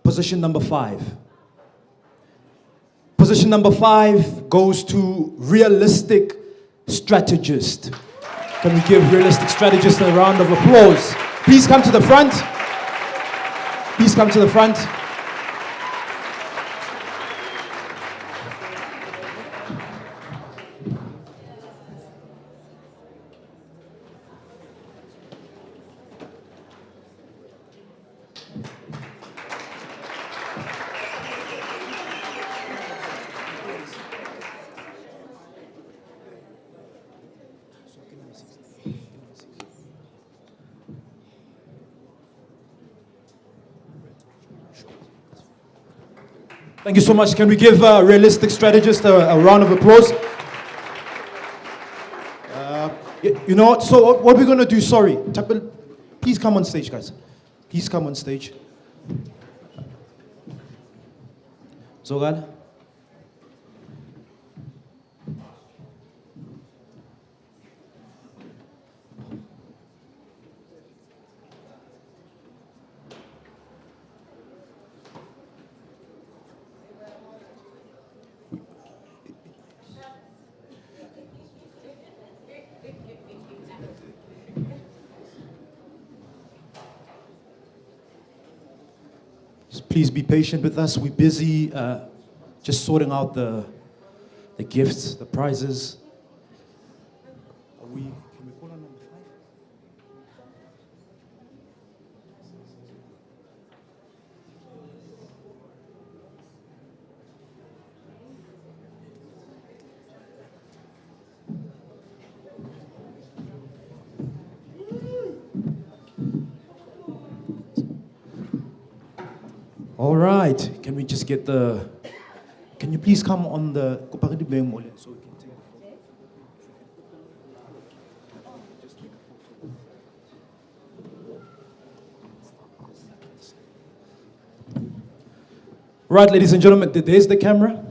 position number 5. Position number 5 goes to realistic strategist. Can we give realistic strategist a round of applause? Please come to the front. Please come to the front. Thank you so much. Can we give realistic strategist a round of applause? So what we're going to do, sorry, please come on stage, guys. Please come on stage. Zogal. Please be patient with us. We're busy just sorting out the gifts, the prizes. Can we call on number 5? All right, can we just get can you please come on so we can take Right, ladies and gentlemen, there's the camera.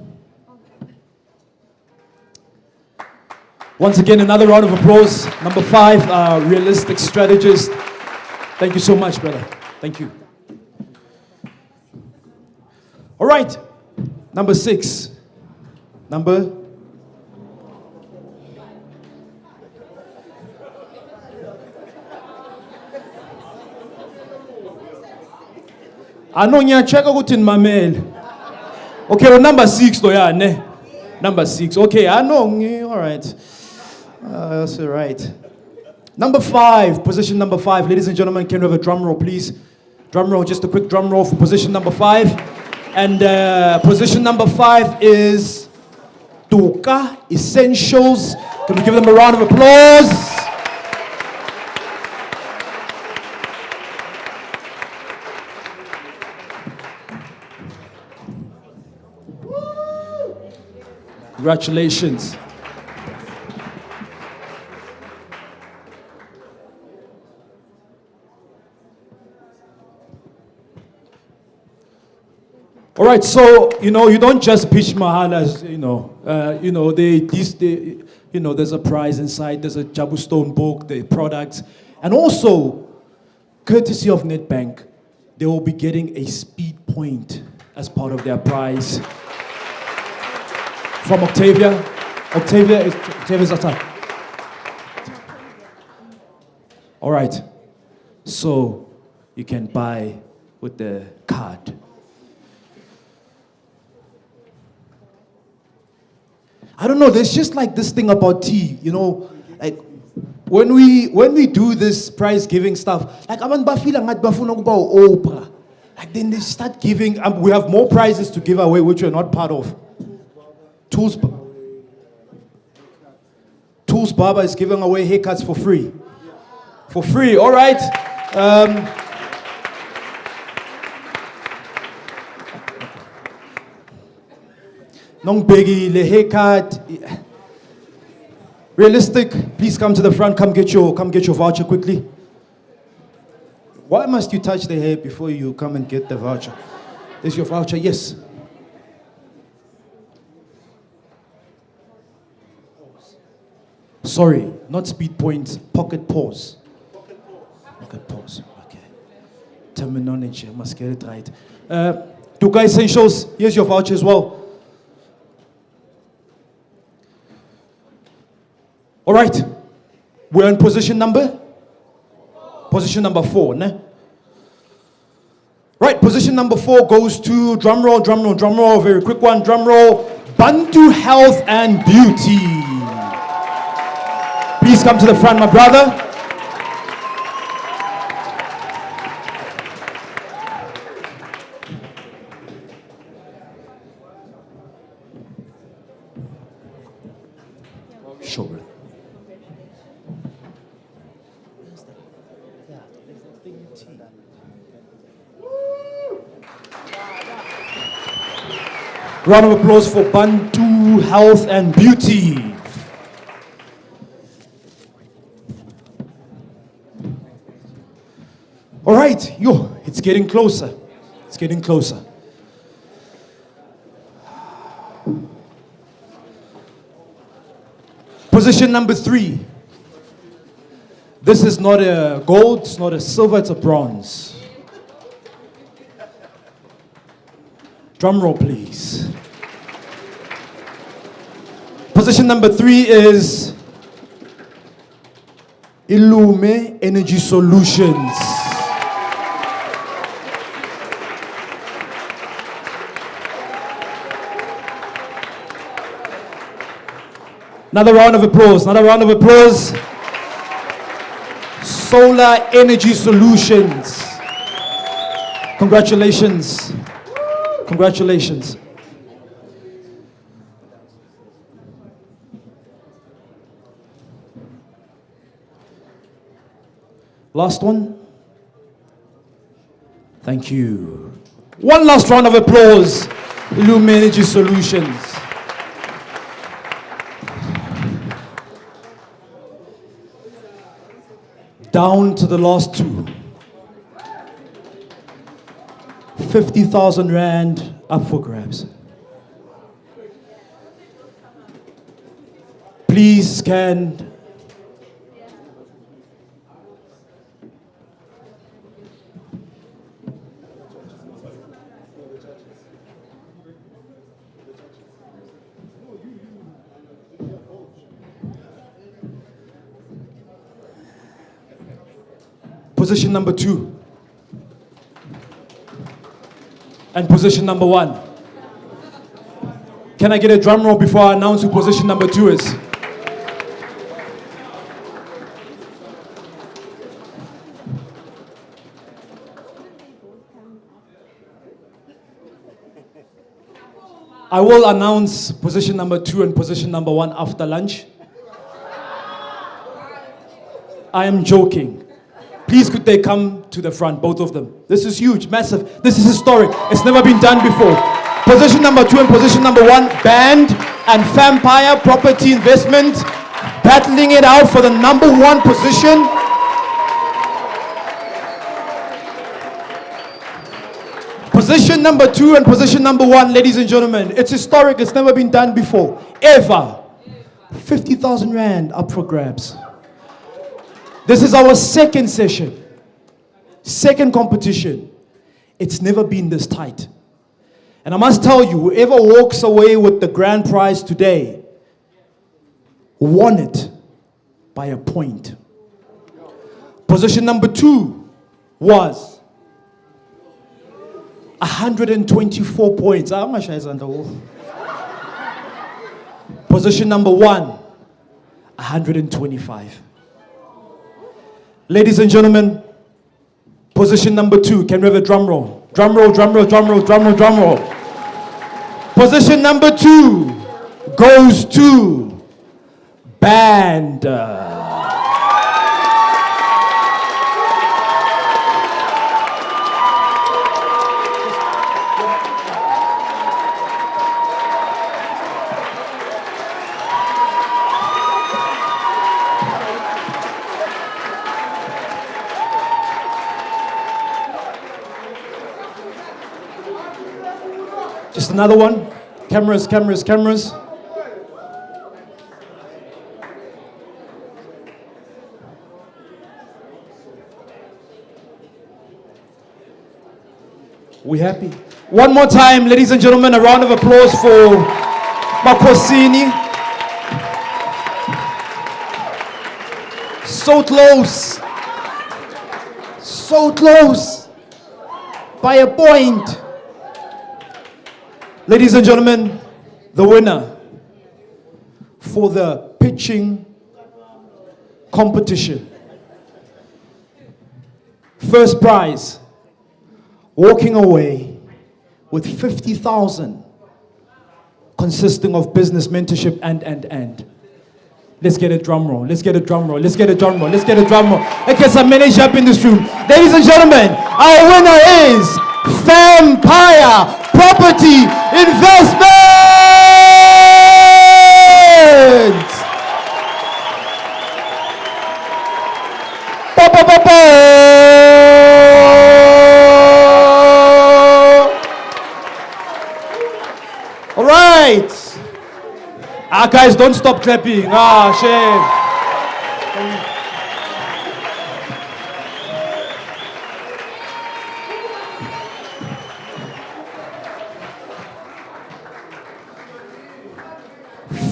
Once again, another round of applause. Number 5, realistic strategist. Thank you so much, brother. Thank you. All right, number 6. Anonya check out in my mail. Okay, well, number 6 though, yeah, ne? Number 6. Okay, I know. All right. That's all right. Number 5, position number 5. Ladies and gentlemen, can we have a drum roll, please? Drum roll, just a quick drum roll for position number 5. And position number 5 is Toka Essentials. Can we give them a round of applause? Congratulations. All right, so you don't just pitch mahalas. There's a prize inside. There's a Jabu Stone book, the products, and also, courtesy of Nedbank, they will be getting a speed point as part of their prize. From Octavia's attack. All right, so you can buy with the card. I don't know, there's just like this thing about tea, like when we do this prize giving stuff, like abantu bafila ngathi bafuna ukuba Oprah. Like then they start giving, we have more prizes to give away which we're not part of. Tools Baba is giving away haircuts for free. For free, all right. Nong Biggie, le haircut. Realistic, please come to the front. Come get your voucher quickly. Why must you touch the hair before you come and get the voucher? There's your voucher, yes. Sorry, not speed points, pocket pause. Pocket pause, okay. Terminology, I must get it right. Toka Essentials, here's your voucher as well. All right, we're in position number 4, ne? Right, position number 4 goes to, drum roll, very quick one, drum roll, Bantu Health and Beauty. Please come to the front, my brother. Sure. Round of applause for Bantu Health and Beauty. All right, it's getting closer. It's getting closer. Position number 3. This is not a gold, it's not a silver, it's a bronze. Drum roll, please. Position number 3 is Illume Energy Solutions. Another round of applause. Solar Energy Solutions. Congratulations. Congratulations. Last one. Thank you. One last round of applause. Illume Energy Solutions. Down to the last 2. 50,000 rand. up for grabs. Please scan. Position number 2. And position number 1. Can I get a drum roll before I announce who position number 2 is? I will announce position number 2 and position number 1 after lunch. I am joking. Please could they come to the front, both of them. This is huge, massive. This is historic. It's never been done before. Position number 2 and position number 1, Band and Vampire Property Investment, battling it out for the number 1 position. Position number 2 and position number 1, ladies and gentlemen. It's historic. It's never been done before. Ever. 50,000 Rand up for grabs. This is our second session, second competition. It's never been this tight. And I must tell you, whoever walks away with the grand prize today won it by a point. Position number 2 was 124 points. Position number 1, 125. Ladies and gentlemen, position number 2. Can we have a drum roll? Drum roll, drum roll, drum roll, drum roll, drum roll. Position number 2 goes to Band. Just another one. Cameras, cameras, cameras. We happy? One more time, ladies and gentlemen, a round of applause for Makosini. So close. So close. By a point. Ladies and gentlemen, the winner for the pitching competition. First prize, walking away with 50,000, consisting of business mentorship and. Let's get a drum roll, let's get a drum roll, let's get a drum roll, let's get a drum roll. Let's get some managers up in this room. Ladies and gentlemen, our winner is Vampire Property Investment! Ba, ba, ba, ba. All right. Guys, don't stop clapping. Shame.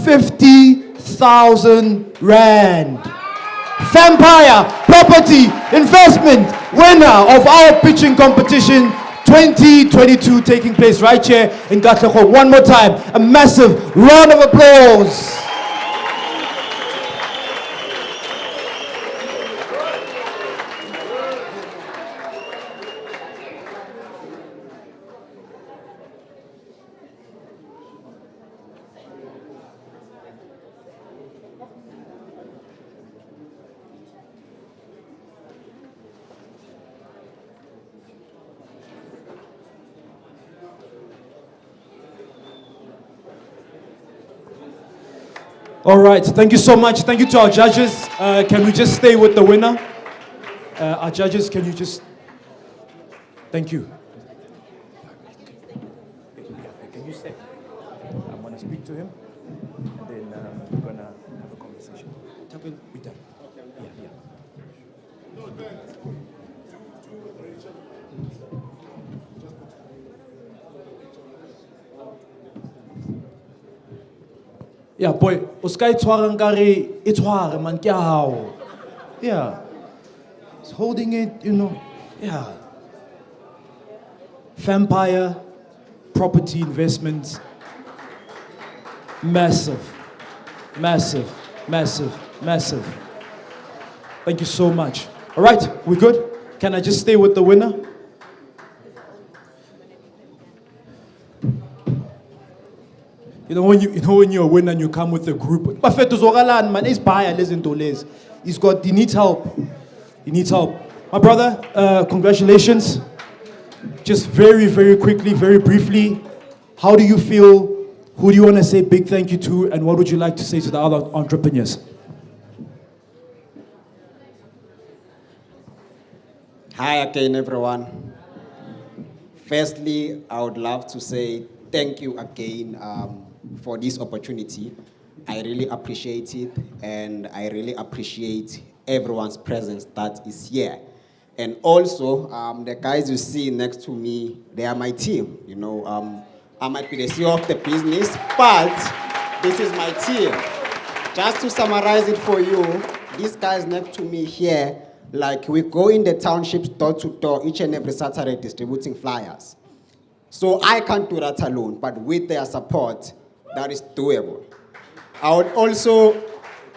50,000 Rand. Vampire Property Investment, winner of our pitching competition 2022, taking place right here in Katlehong. One more time, a massive round of applause. All right, thank you so much. Thank you to our judges. Can we just stay with the winner? Our judges, can you just... Thank you. speak to him, and then we're going to have a conversation. We're done. Yeah. Yeah, boy, o ska itshwara nkare e tshware man ke a hao. Yeah. It's holding it, you know. Yeah. Vampire property investments. Massive. Thank you so much. All right, we good? Can I just stay with the winner? You know when you're a winner and you come with a group. Man, he's buyer, listen to Les. He needs help. My brother, congratulations. Just very, very quickly, very briefly, how do you feel? Who do you want to say big thank you to? And what would you like to say to the other entrepreneurs? Hi again, everyone. Firstly, I would love to say thank you again for this opportunity. I really appreciate it, and I really appreciate everyone's presence that is here. And also, the guys you see next to me, they are my team. You know, I might be the CEO of the business, but this is my team. Just to summarize it for you, these guys next to me here, like we go in the townships door to door each and every Saturday distributing flyers. So I can't do that alone, but with their support, that is doable. I would also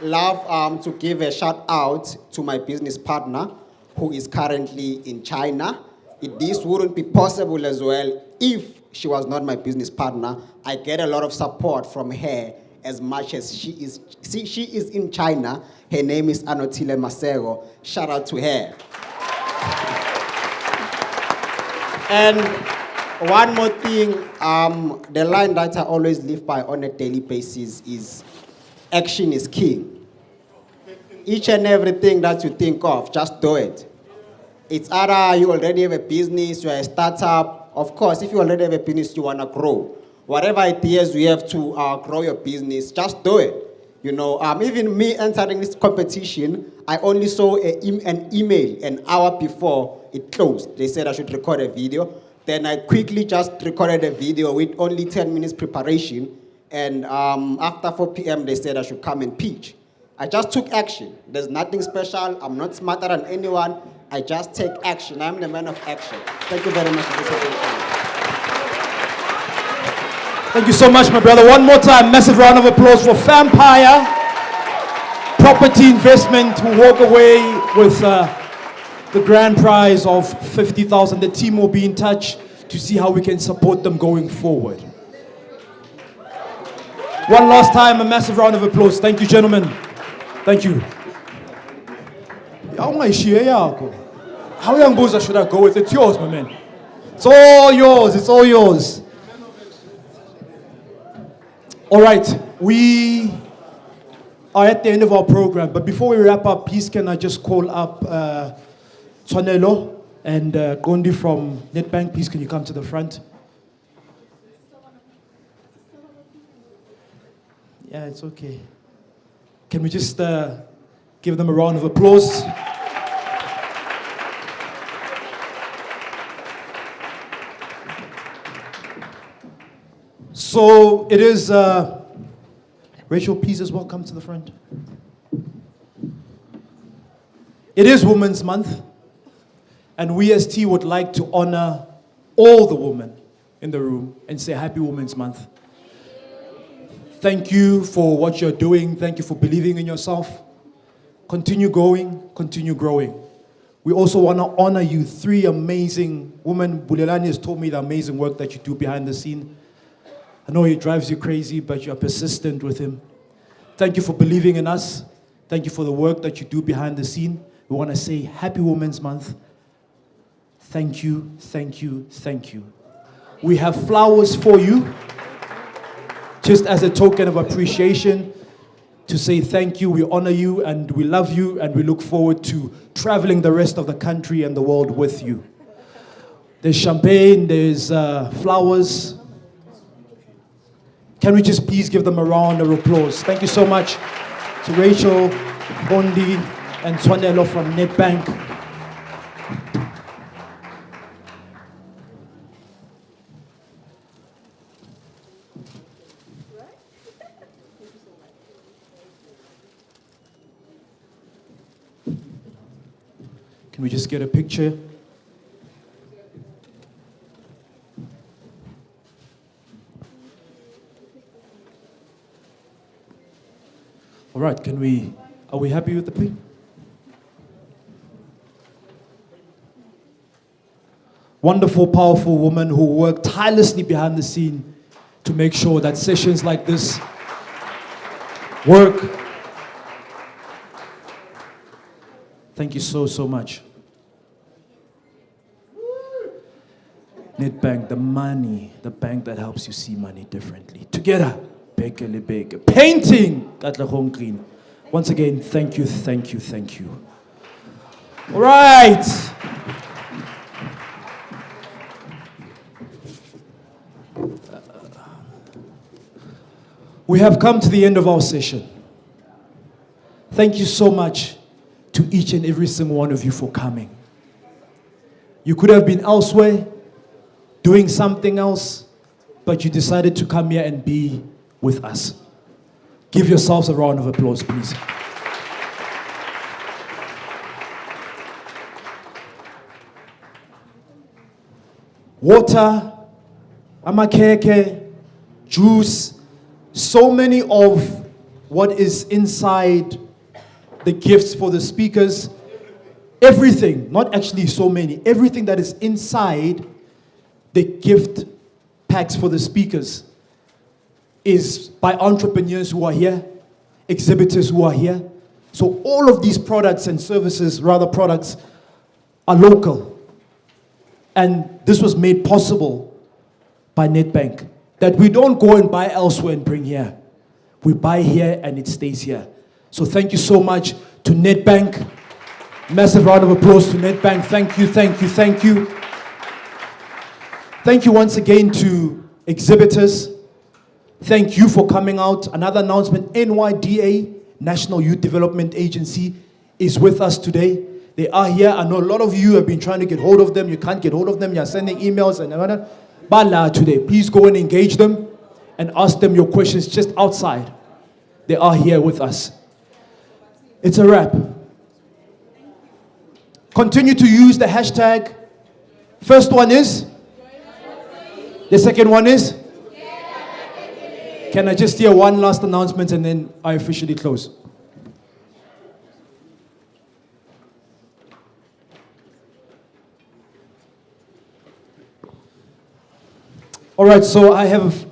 love to give a shout out to my business partner who is currently in China. This wouldn't be possible as well if she was not my business partner. I get a lot of support from her as much as she is in China. Her name is Anotile Masego. Shout out to her. And one more thing, the line that I always live by on a daily basis is action is king. Each and everything that you think of, just do it. It's either you already have a business, you're a startup. Of course, if you already have a business, you want to grow. Whatever ideas you have to grow your business, just do it. You know, even me entering this competition, I only saw an email an hour before it closed. They said I should record a video. Then I quickly just recorded a video with only 10 minutes preparation. And after 4 p.m., they said I should come and pitch. I just took action. There's nothing special. I'm not smarter than anyone. I just take action. I'm the man of action. Thank you very much for this opportunity. Thank you so much, my brother. One more time, massive round of applause for Vampire Property Investment, who walk away with the grand prize of 50,000. The team will be in touch to see how we can support them going forward. One last time, a massive round of applause. Thank you, gentlemen. Thank you. How young Boza should I go with? It's yours, my man. It's all yours. It's all yours. All right, we are at the end of our program, but before we wrap up, please can I just call up Tshwanelo and Gondi from Nedbank. Please can you come to the front? Yeah, it's okay. Can we just give them a round of applause? So it is, Rachel, please as well come to the front. It is Women's Month, and we as T would like to honor all the women in the room and say Happy Women's Month. Thank you for what you're doing. Thank you for believing in yourself. Continue going, continue growing. We also want to honor you, 3 amazing women. Bulelani has told me the amazing work that you do behind the scene. I know he drives you crazy, but you're persistent with him. Thank you for believing in us. Thank you for the work that you do behind the scene. We want to say Happy Women's Month. Thank you, thank you, thank you. We have flowers for you, just as a token of appreciation, to say thank you, we honor you, and we love you, and we look forward to traveling the rest of the country and the world with you. There's champagne, there's flowers. Can we just please give them a round of applause? Thank you so much to Rachel, Bondi, and Swanelo from Nedbank. Can we just get a picture? All right, are we happy with the pic? Wonderful, powerful woman who worked tirelessly behind the scene to make sure that sessions like this work. Thank you so, so much. Nedbank, the money, the bank that helps you see money differently. Together, Bekele Beke. Painting, Katlehong Green. Once again, thank you, thank you, thank you. All right. We have come to the end of our session. Thank you so much to each and every single one of you for coming. You could have been elsewhere, doing something else, but you decided to come here and be with us. Give yourselves a round of applause, please. Water, amakeke, juice, so many of what is inside the gifts for the speakers, everything, not actually so many, everything that is inside the gift packs for the speakers is by entrepreneurs who are here, exhibitors who are here. So all of these products and services, rather products, are local. And this was made possible by Nedbank. That we don't go and buy elsewhere and bring here. We buy here and it stays here. So thank you so much to Nedbank. Massive round of applause to Nedbank. Thank you, thank you, thank you. Thank you once again to exhibitors. Thank you for coming out. Another announcement, NYDA, National Youth Development Agency, is with us today. They are here. I know a lot of you have been trying to get hold of them. You can't get hold of them. You're sending emails and whatnot. Bala today. Please go and engage them and ask them your questions just outside. They are here with us. It's a wrap. Continue to use the hashtag. First one is? The second one is? Can I just hear one last announcement and then I officially close? All right, so I've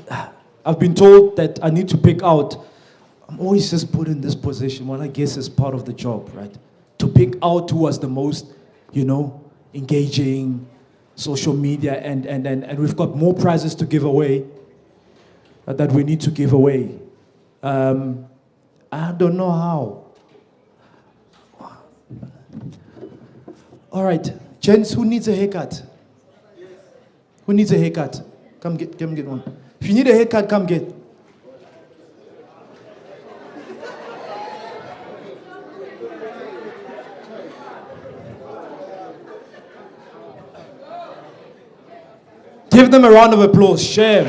been told that I need to pick out. I'm always just put in this position. Well, I guess it's part of the job, right? To pick out who was the most, engaging, social media, and we've got more prizes to give away that we need to give away. I don't know how. All right, gents, who needs a haircut? Who needs a haircut? Come get one. If you need a haircut, come get. Give them a round of applause. Share.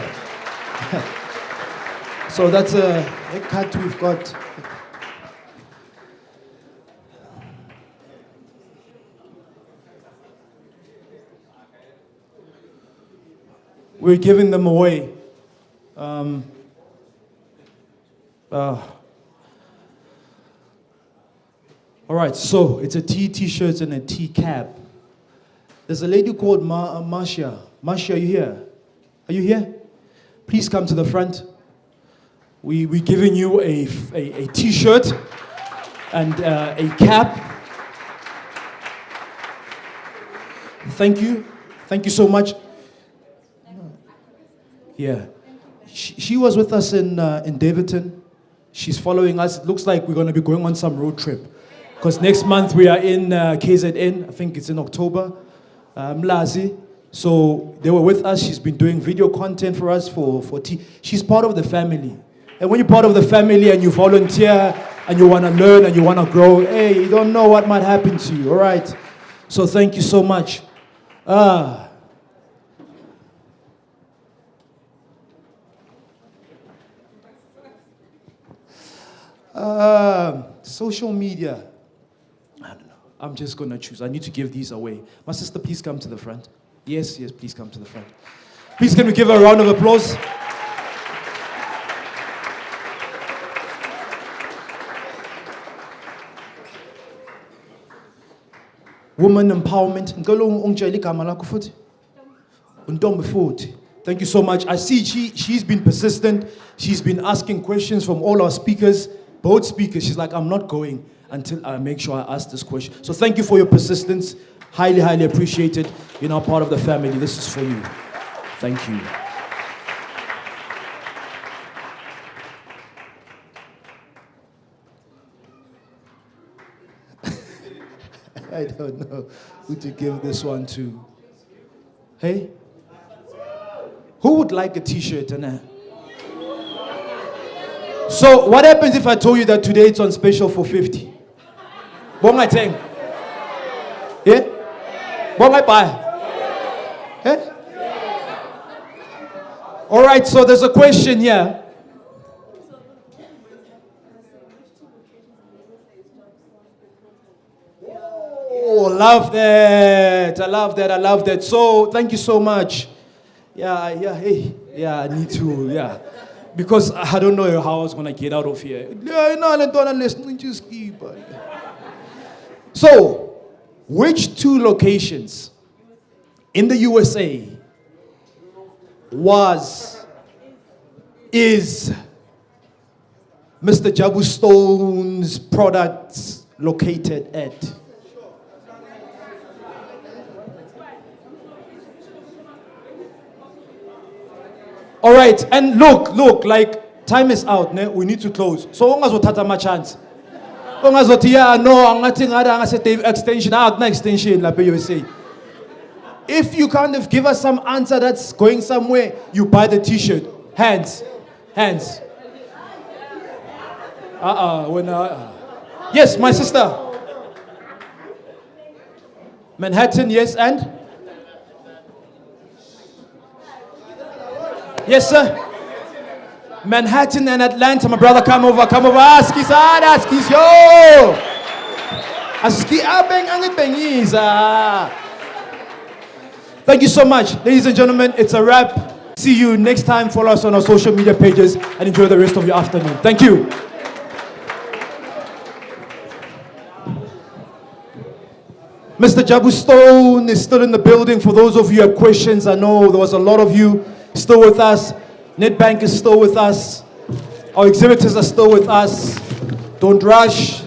So that's a haircut we've got. We're giving them away. All right, so it's a T-shirt and a T-cap. There's a lady called Marcia. Marcia, are you here? Are you here? Please come to the front. We're giving you a T-shirt and a cap. Thank you. Thank you so much. Yeah. She was with us in Davidton. She's following us. It looks like we're going to be going on some road trip. Because next month we are in KZN. I think it's in October. Mlazi. So they were with us. She's been doing video content for us she's part of the family. And when you're part of the family and you volunteer and you want to learn and you want to grow, hey, you don't know what might happen to you, all right? So thank you so much. Social media. I don't know. I'm just going to choose. I need to give these away. My sister, please come to the front. Yes, please come to the front. Please, can we give her a round of applause? Woman empowerment. Thank you so much. I see she's been persistent. She's been asking questions from all our speakers, both speakers. She's like, I'm not going until I make sure I ask this question. So thank you for your persistence. Highly, highly appreciated. You're now part of the family. This is for you. Thank you. I don't know who to give this one to. Hey? Who would like a t-shirt? So what happens if I told you that today it's on special for 50? What am I saying? Yeah? What am I buy? Yeah? All right, so there's a question here. Oh, love that. I love that. I love that. So, thank you so much. I need to, because I don't know how I was going to get out of here. So, which two locations in the USA is Mr. Jabu Stone's products located at? All right, and look, like time is out, ne? We need to close. So ungazothatha my chance. Ungazothi no, angathi ngada angase extension, extension lapha USA. If you kind of give us some answer that's going somewhere, you buy the t-shirt. Hands. Yes, my sister. Manhattan, yes, and? Yes, sir. Manhattan and Atlanta, my brother, come over. Askis, yo. Aski, Thank you so much, ladies and gentlemen. It's a wrap. See you next time. Follow us on our social media pages and enjoy the rest of your afternoon. Thank you. Mr. Jabu Stone is still in the building. For those of you who have questions, I know there was a lot of you still with us. Nedbank is still with us. Our exhibitors are still with us. Don't rush.